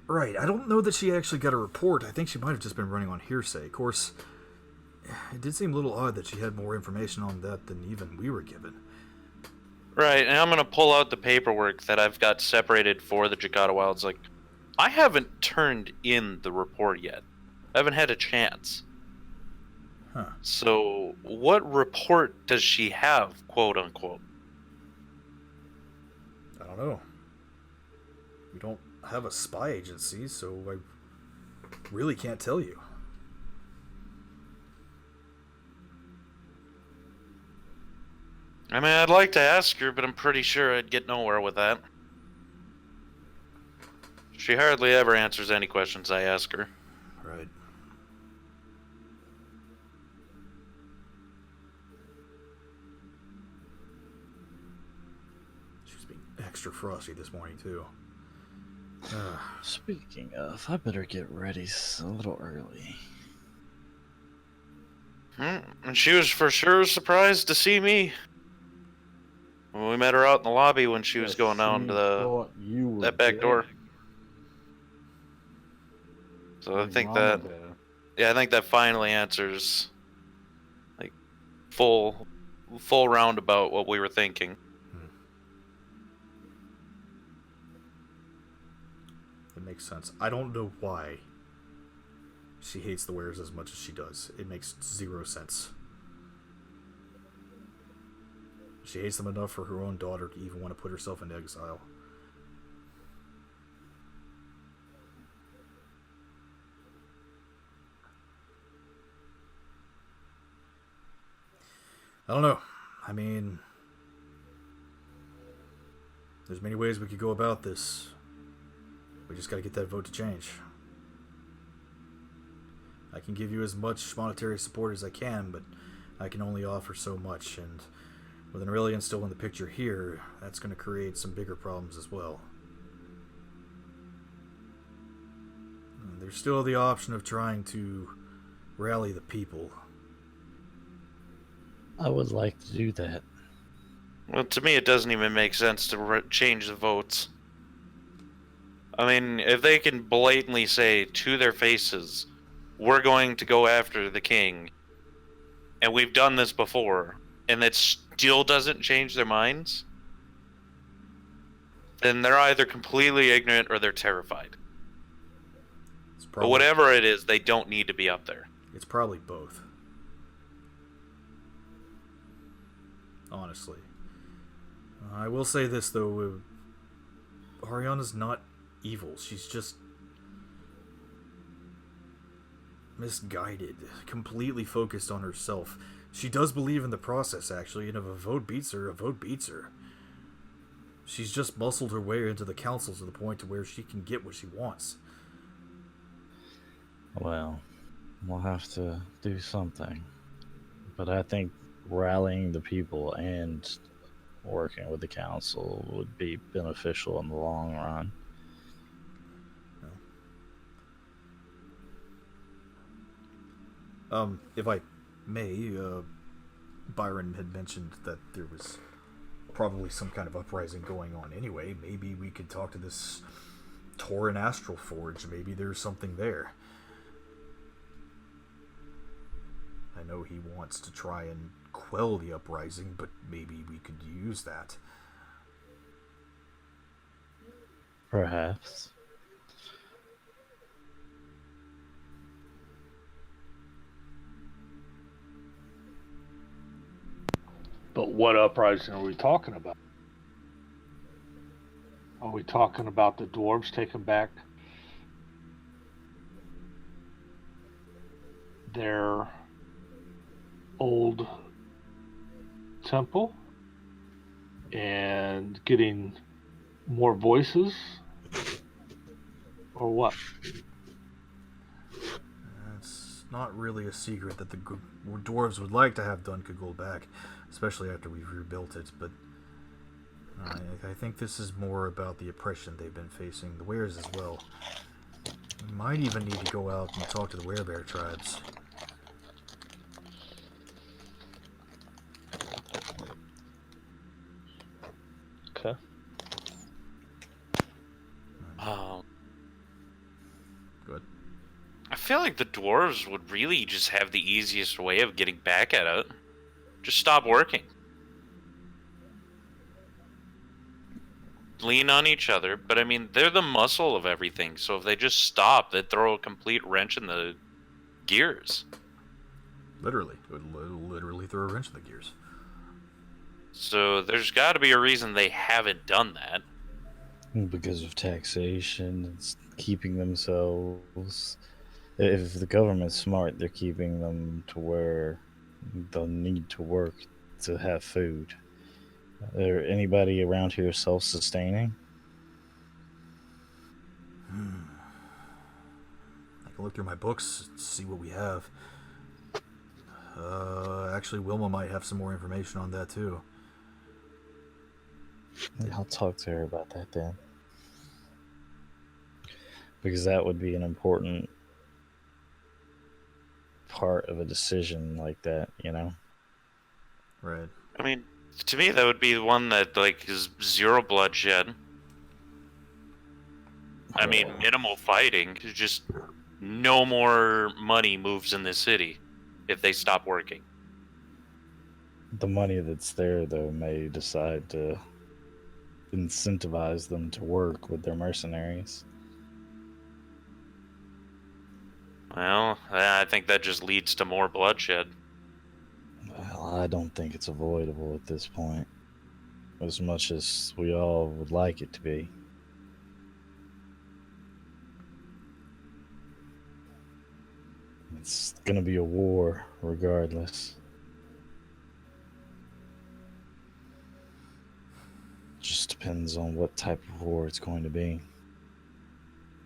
Right, I don't know that she actually got a report. I think she might have just been running on hearsay. Of course, it did seem a little odd that she had more information on that than even we were given. Right, and I'm gonna pull out the paperwork that I've got separated for the Chicada Wilds. Like, I haven't turned in the report yet. I haven't had a chance. Huh. So, what report does she have, quote unquote? I don't know. We don't have a spy agency, so I really can't tell you. I mean, I'd like to ask her, but I'm pretty sure I'd get nowhere with that. She hardly ever answers any questions I ask her. Right. She's being extra frosty this morning, too. Speaking of, I better get ready a little early. And she was for sure surprised to see me. When we met her out in the lobby when she was going down to that back door. So I think that, I think that finally answers, like, full roundabout what we were thinking. It makes sense. I don't know why she hates the Wares as much as she does. It makes zero sense. She hates them enough for her own daughter to even want to put herself in exile. I don't know. I mean, there's many ways we could go about this. We just gotta get that vote to change. I can give you as much monetary support as I can, but I can only offer so much, and with an Aurelian still in the picture here, that's going to create some bigger problems as well. There's still the option of trying to rally the people. I would like to do that. Well, to me, it doesn't even make sense to change the votes. I mean, if they can blatantly say to their faces, we're going to go after the king, and we've done this before, and that still doesn't change their minds, then they're either completely ignorant or they're terrified. It's But probably, whatever it is, they don't need to be up there. it's probably both. Honestly. I will say this, though. Ariana's not evil. She's just misguided, completely focused on herself. She does believe in the process, actually, and if a vote beats her, a vote beats her. She's just muscled her way into the council to the point to where she can get what she wants. Well, we'll have to do something. But I think rallying the people and working with the council would be beneficial in the long run. If I may, Byron had mentioned that there was probably some kind of uprising going on anyway. Maybe we could talk to this Tauren Astral Forge. Maybe there's something there. I know he wants to try and quell the uprising, but maybe we could use that. Perhaps. But what uprising are we talking about? Are we talking about the dwarves taking back their old temple and getting more voices? Or what? It's not really a secret that the dwarves would like to have Dunkagul back, especially after we've rebuilt it, but I think this is more about the oppression they've been facing, the Wares as well. We might even need to go out and talk to the Werebear tribes. Okay. Good. I feel like the dwarves would really just have the easiest way of getting back at it. Just stop working. Lean on each other, but I mean, they're the muscle of everything, so if they just stop, they'd throw a complete wrench in the gears. Literally. It would literally throw a wrench in the gears. So there's got to be a reason they haven't done that. Because of taxation, it's keeping themselves. If the government's smart, they're keeping them to where they'll need to work to have food. Are there anybody around here self-sustaining? I can look through my books and see what we have. Actually, Wilma might have some more information on that, too. I'll talk to her about that then. Because that would be an important part of a decision like that, you know? Right. I mean, to me, that would be the one that, like, is zero bloodshed. I mean, minimal fighting. Just no more money moves in this city if they stop working. The money that's there, though, may decide to incentivize them to work with their mercenaries. Well, I think that just leads to more bloodshed. Well, I don't think it's avoidable at this point, as much as we all would like it to be. It's gonna be a war, regardless. Just depends on what type of war it's going to be.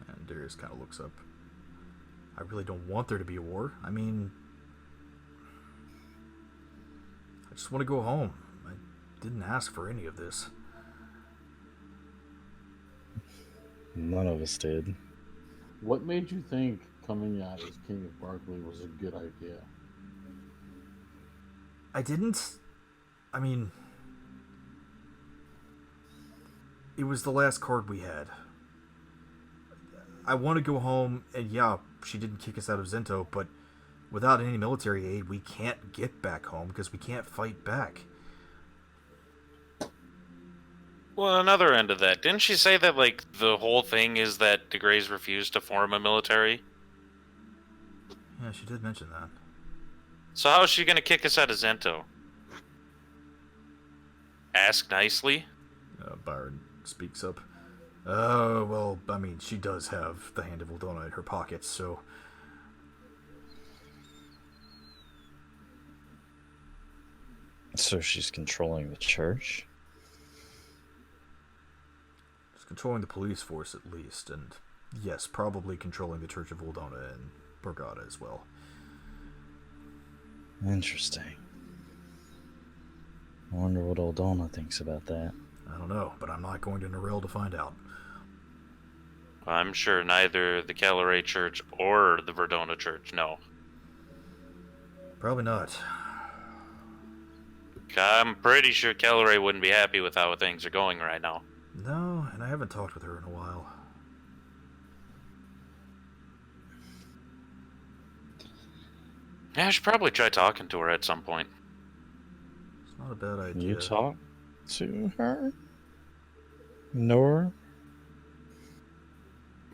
And Darius kind of looks up. I really don't want there to be a war. I mean, I just want to go home. I didn't ask for any of this. None of us did. What made you think coming out as King of Barkley was a good idea? I didn't. I mean, it was the last card we had. I want to go home, and yeah, she didn't kick us out of Zento, but Without any military aid, we can't get back home because we can't fight back. Well, another end of that, didn't she say that like the whole thing is that the Greys refused to form a military? Yeah, she did mention that. So how is she gonna kick us out of Zento? Ask nicely. Byron speaks up. Oh, well, I mean, she does have the Hand of Eldona in her pocket, so... So she's controlling the church? She's controlling the police force, at least, and yes, probably controlling the Church of Eldona and Borgata as well. Interesting. I wonder what Eldona thinks about that. I don't know, but I'm not going to Narelle to find out. I'm sure neither the Calaray Church or the Verdona Church know. Probably not. I'm pretty sure Calaray wouldn't be happy with how things are going right now. No, and I haven't talked with her in a while. Yeah, I should probably try talking to her at some point. It's not a bad idea. You talk to her? Nor?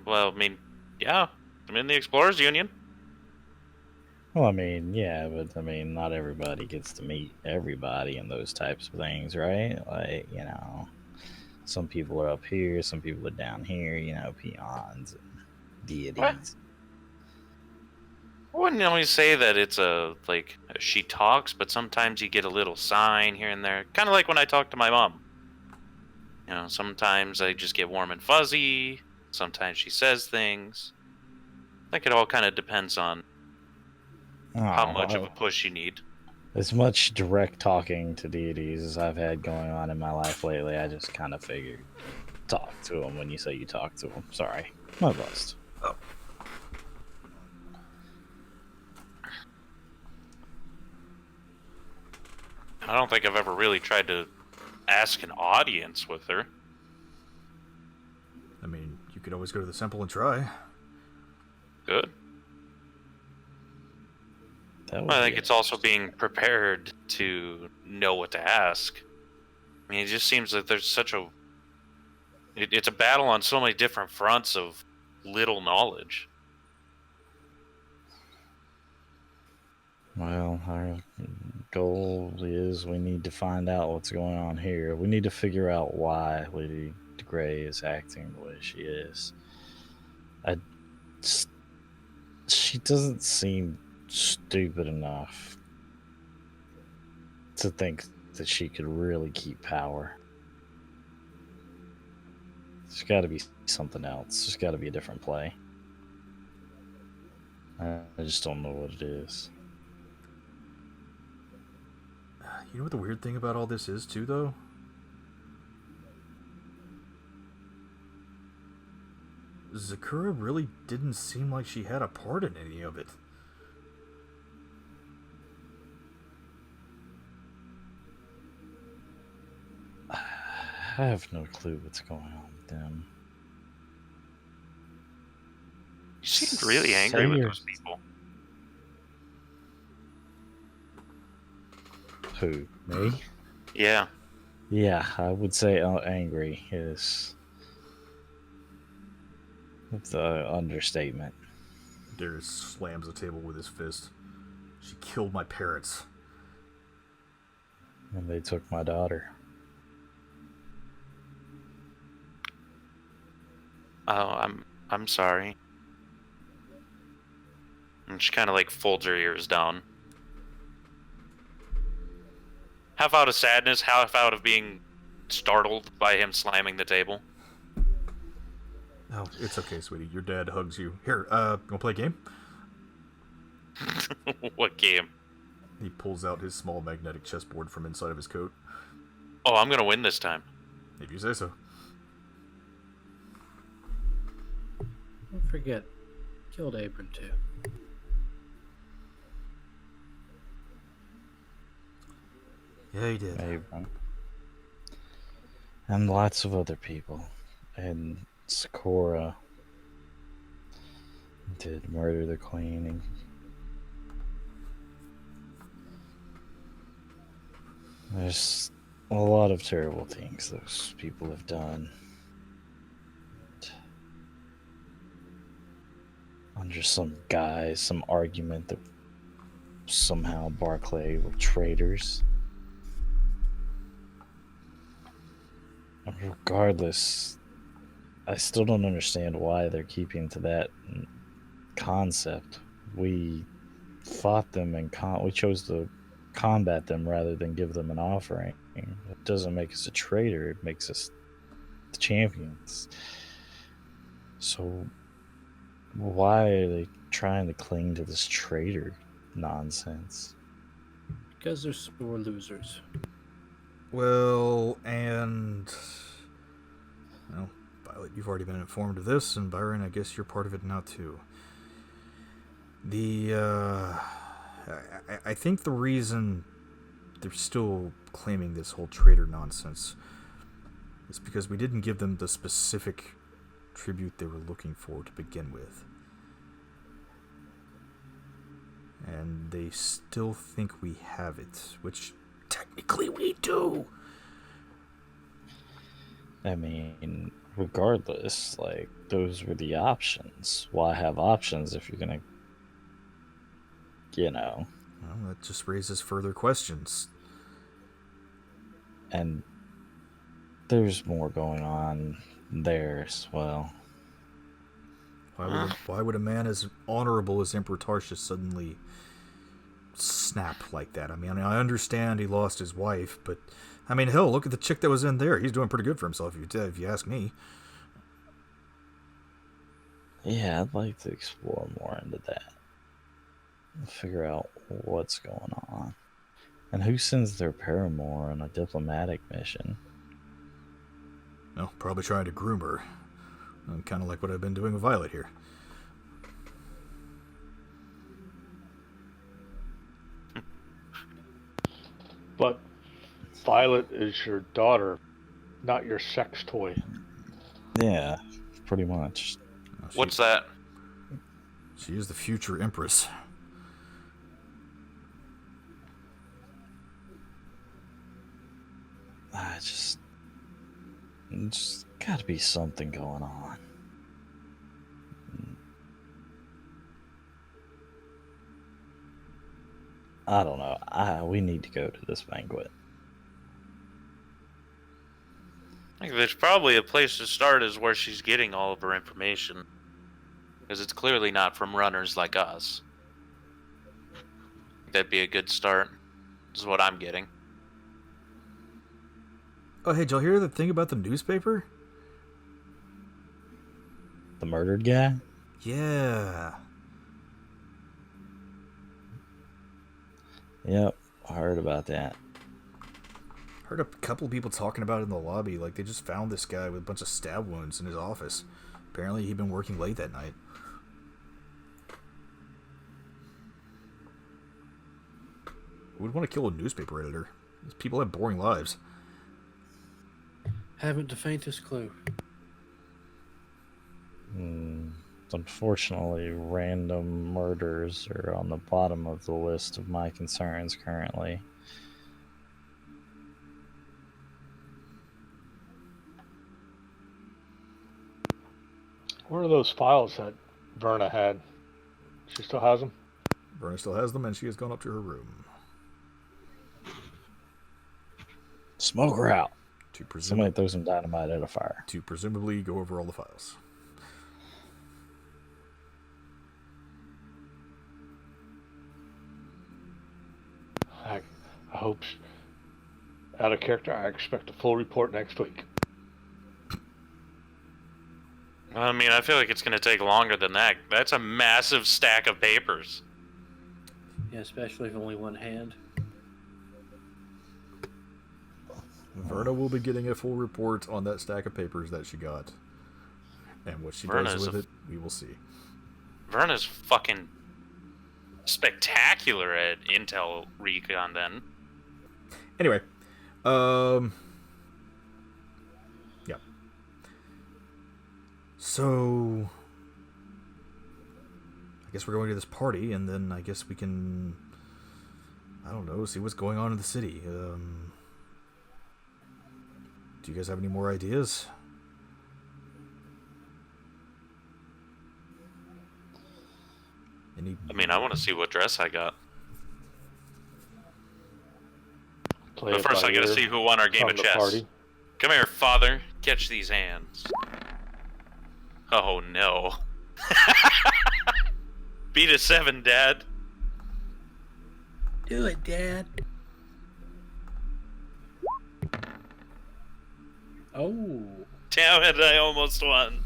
Well, I mean, yeah, I'm in the Explorers Union. Well, I mean, yeah, but I mean, not everybody gets to meet everybody in those types of things, right? Like, you know, some people are up here, some people are down here, you know, peons and deities. What? I wouldn't always say that it's she talks, but sometimes you get a little sign here and there. Kind of like when I talk to my mom. You know, sometimes I just get warm and fuzzy. Sometimes she says things. I think it all kind of depends on how much of a push you need. As much direct talking to deities as I've had going on in my life lately, I just kind of figured talk to them when you say you talk to them. Sorry, my bust. Oh. I don't think I've ever really tried to ask an audience with her. I mean, you could always go to the Temple and try. Good. I think it's also being prepared to know what to ask. I mean, it just seems that there's such a... It's a battle on so many different fronts of little knowledge. Well, our goal is we need to find out what's going on here. We need to figure out why Lady DeGray is acting the way she is. She doesn't seem stupid enough to think that she could really keep power. There's got to be something else. There's got to be a different play. I just don't know what it is. You know what the weird thing about all this is, too, though? Zakura really didn't seem like she had a part in any of it. I have no clue what's going on with them. You seemed really angry with those people. Who? Me? Yeah. Yeah, I would say angry is the understatement. Darius slams the table with his fist. She killed my parents. And they took my daughter. Oh, I'm sorry. And she kind of like folds her ears down. Half out of sadness, half out of being startled by him slamming the table. Oh, it's okay, sweetie. Your dad hugs you. Here, wanna play a game? What game? He pulls out his small magnetic chessboard from inside of his coat. Oh, I'm gonna win this time. If you say so. Don't forget, killed Apron too. Yeah, he did. Abram. And lots of other people. And Sakura did murder the queen and There's a lot of terrible things those people have done. Under some guise, some argument that somehow Barclay were traitors. Regardless, I still don't understand why they're keeping to that concept. We fought them and we chose to combat them rather than give them an offering. It doesn't make us a traitor, it makes us the champions. So why are they trying to cling to this traitor nonsense? Because they're sore losers. Well, and... Well, Violet, you've already been informed of this, and Byron, I guess you're part of it now, too. I think the reason they're still claiming this whole traitor nonsense is because we didn't give them the specific tribute they were looking for to begin with. And they still think we have it, which technically we do. I mean, regardless, like, those were the options. Why have options if you're gonna, Well, that just raises further questions. And there's more going on there as well. Why would a man as honorable as Emperor Tarshish suddenly snap like that? I mean, I understand he lost his wife, but I mean, hell, look at the chick that was in there. He's doing pretty good for himself, if you ask me. Yeah, I'd like to explore more into that. Figure out what's going on. And who sends their paramour on a diplomatic mission? No, probably trying to groom her. Kind of like what I've been doing with Violet here. But Violet is your daughter, not your sex toy. Yeah, pretty much. What's that? She is the future Empress. Just gotta be something going on. I don't know. We need to go to this banquet. I think there's probably a place to start is where she's getting all of her information. Because it's clearly not from runners like us. That'd be a good start. Is what I'm getting. Oh, hey, did y'all hear the thing about the newspaper? The murdered guy? Yeah. Yep, I heard about that. Heard a couple of people talking about it in the lobby. Like, they just found this guy with a bunch of stab wounds in his office. Apparently, he'd been working late that night. Who would want to kill a newspaper editor? These people have boring lives. Haven't the faintest clue. Unfortunately, random murders are on the bottom of the list of my concerns currently. Where are those files that Verna had? She still has them? Verna still has them, and she has gone up to her room. Smoke her out. To Somebody throw some dynamite at a fire. To presumably go over all the files. I hope, out of character, I expect a full report next week. I mean, I feel like it's going to take longer than that. That's a massive stack of papers. Yeah, especially if only one hand. Verna will be getting a full report on that stack of papers that she got. And what she does with it, we will see. Verna's fucking spectacular at intel recon then. Anyway, yeah. So, I guess we're going to this party, and then I guess we can, I don't know, see what's going on in the city. Do you guys have any more ideas? Any? I mean, I want to see what dress I got. Play But it first, by I gotta ear see who won our game from of the chess. party. Come here, father. Catch these hands. Oh no. Beat a 7, Dad. Do it, Dad. Oh. Damn it, I almost won.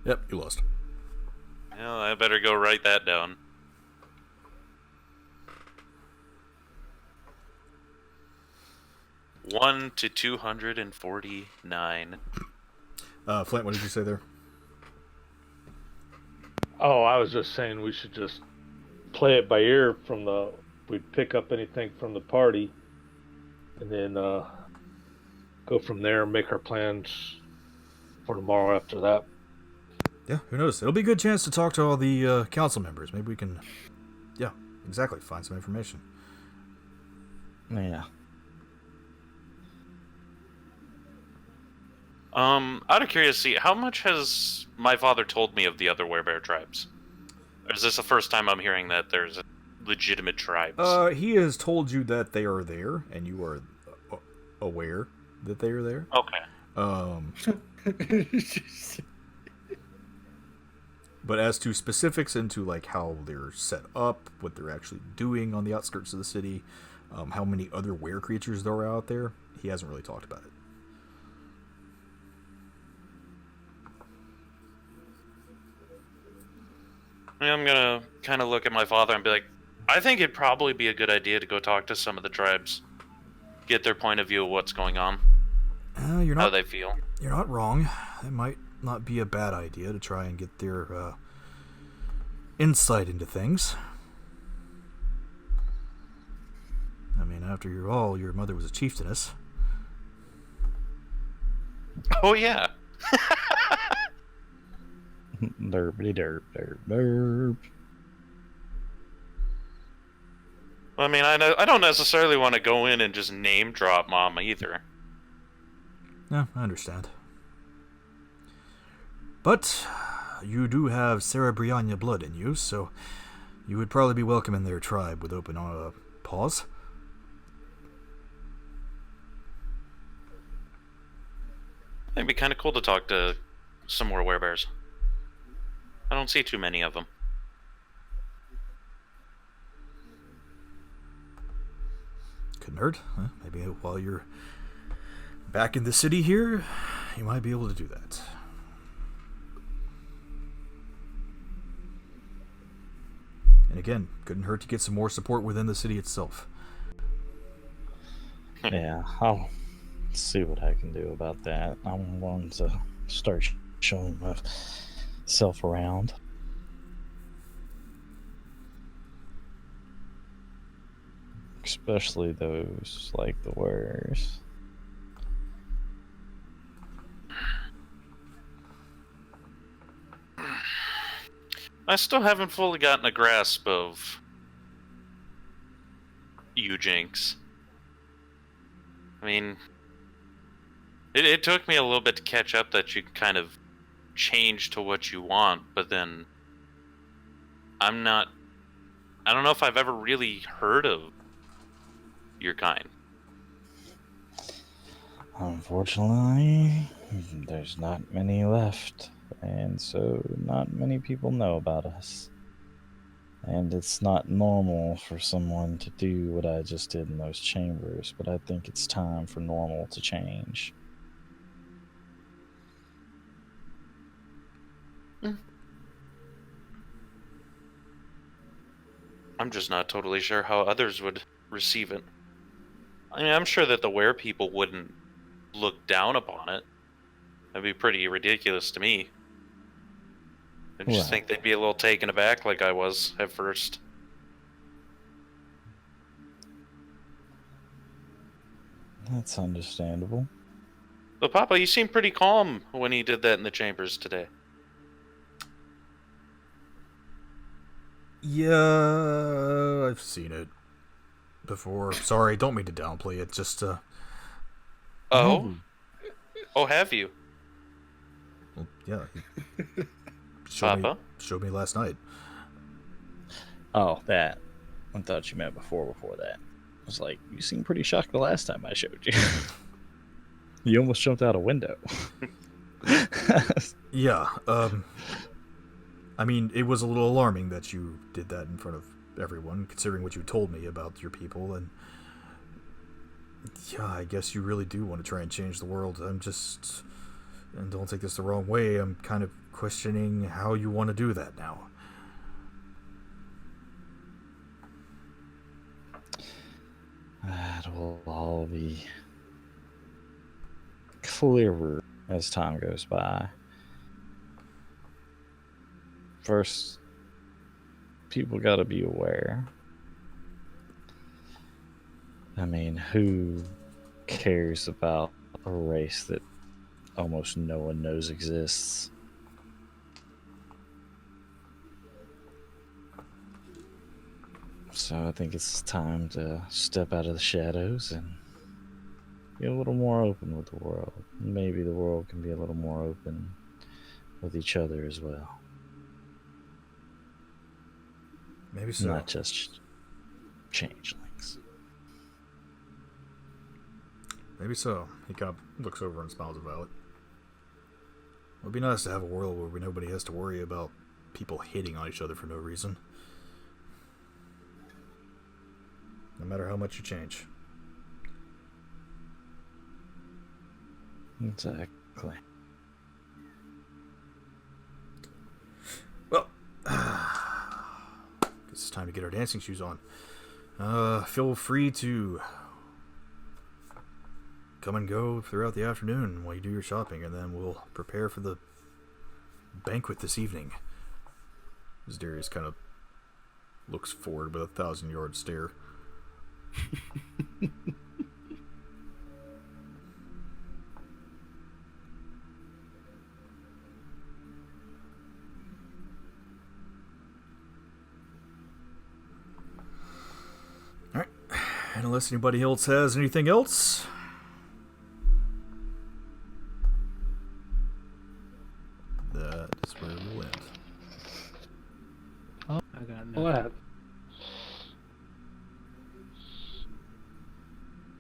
Yep, you lost. Well, I better go write that down. One to 249. Flint, what did you say there? Oh, I was just saying we should just play it by ear from the. We'd pick up anything from the party, and then go from there and make our plans for tomorrow after that. Yeah, who knows? It'll be a good chance to talk to all the council members. Maybe we can, yeah, exactly, find some information. Yeah. Out of curiosity, how much has my father told me of the other werebear tribes? Or is this the first time I'm hearing that there's legitimate tribes? He has told you that they are there, and you are aware that they are there. Okay. But as to specifics into like how they're set up, what they're actually doing on the outskirts of the city, how many other were creatures there are out there, he hasn't really talked about it. I'm gonna kind of look at my father and be like, I think it'd probably be a good idea to go talk to some of the tribes, get their point of view of what's going on, You're how not they feel. You're not wrong. It might not be a bad idea to try and get their insight into things. I mean, after all, your mother was a chieftainess. Oh yeah. Derpity derp derp derp. I mean, I don't necessarily want to go in and just name drop Mom either. Yeah, I understand. But you do have Cerebriania blood in you, so you would probably be welcome in their tribe with open paws. It'd be kind of cool to talk to some more werebears. I don't see too many of them. Couldn't hurt. Maybe while you're back in the city here, you might be able to do that. And again, couldn't hurt to get some more support within the city itself. Yeah, I'll see what I can do about that. I'm going to start showing myself around. Especially those like the wares. I still haven't fully gotten a grasp of you, Jinx. I mean, it took me a little bit to catch up that you kind of change to what you want, but then I don't know if I've ever really heard of your kind. Unfortunately, there's not many left, and so not many people know about us. And it's not normal for someone to do what I just did in those chambers, but I think it's time for normal to change. I'm just not totally sure how others would receive it. I mean, I'm sure that the were people wouldn't look down upon it. That'd be pretty ridiculous to me. I just Well, think they'd be a little taken aback like I was at first. that's understandable. But Papa, you seemed pretty calm when he did that in the chambers today. Yeah, I've seen it before. Sorry, don't mean to downplay it. Just Oh, have you, well, yeah. He Papa? showed me last night. Oh, that. I thought you meant before that. I was like, you seemed pretty shocked the last time I showed you. You almost jumped out a window. Yeah. I mean, it was a little alarming that you did that in front of everyone, considering what you told me about your people, and yeah, I guess you really do want to try and change the world. I'm just, and don't take this the wrong way, I'm kind of questioning how you want to do that now. That will all be clearer as time goes by. First, people got to be aware. I mean, who cares about a race that almost no one knows exists? So I think it's time to step out of the shadows and be a little more open with the world. Maybe the world can be a little more open with each other as well. Maybe so. Not just changelings. Maybe so. He kind of looks over and smiles at Violet. It would be nice to have a world where nobody has to worry about people hitting on each other for no reason. No matter how much you change. Exactly. Well, it's time to get our dancing shoes on. Feel free to come and go throughout the afternoon while you do your shopping, and then we'll prepare for the banquet this evening. As Darius kind of looks forward with a 1,000-yard stare. Alright. And unless anybody else has anything else, that is where we'll end. I got Well, nothing.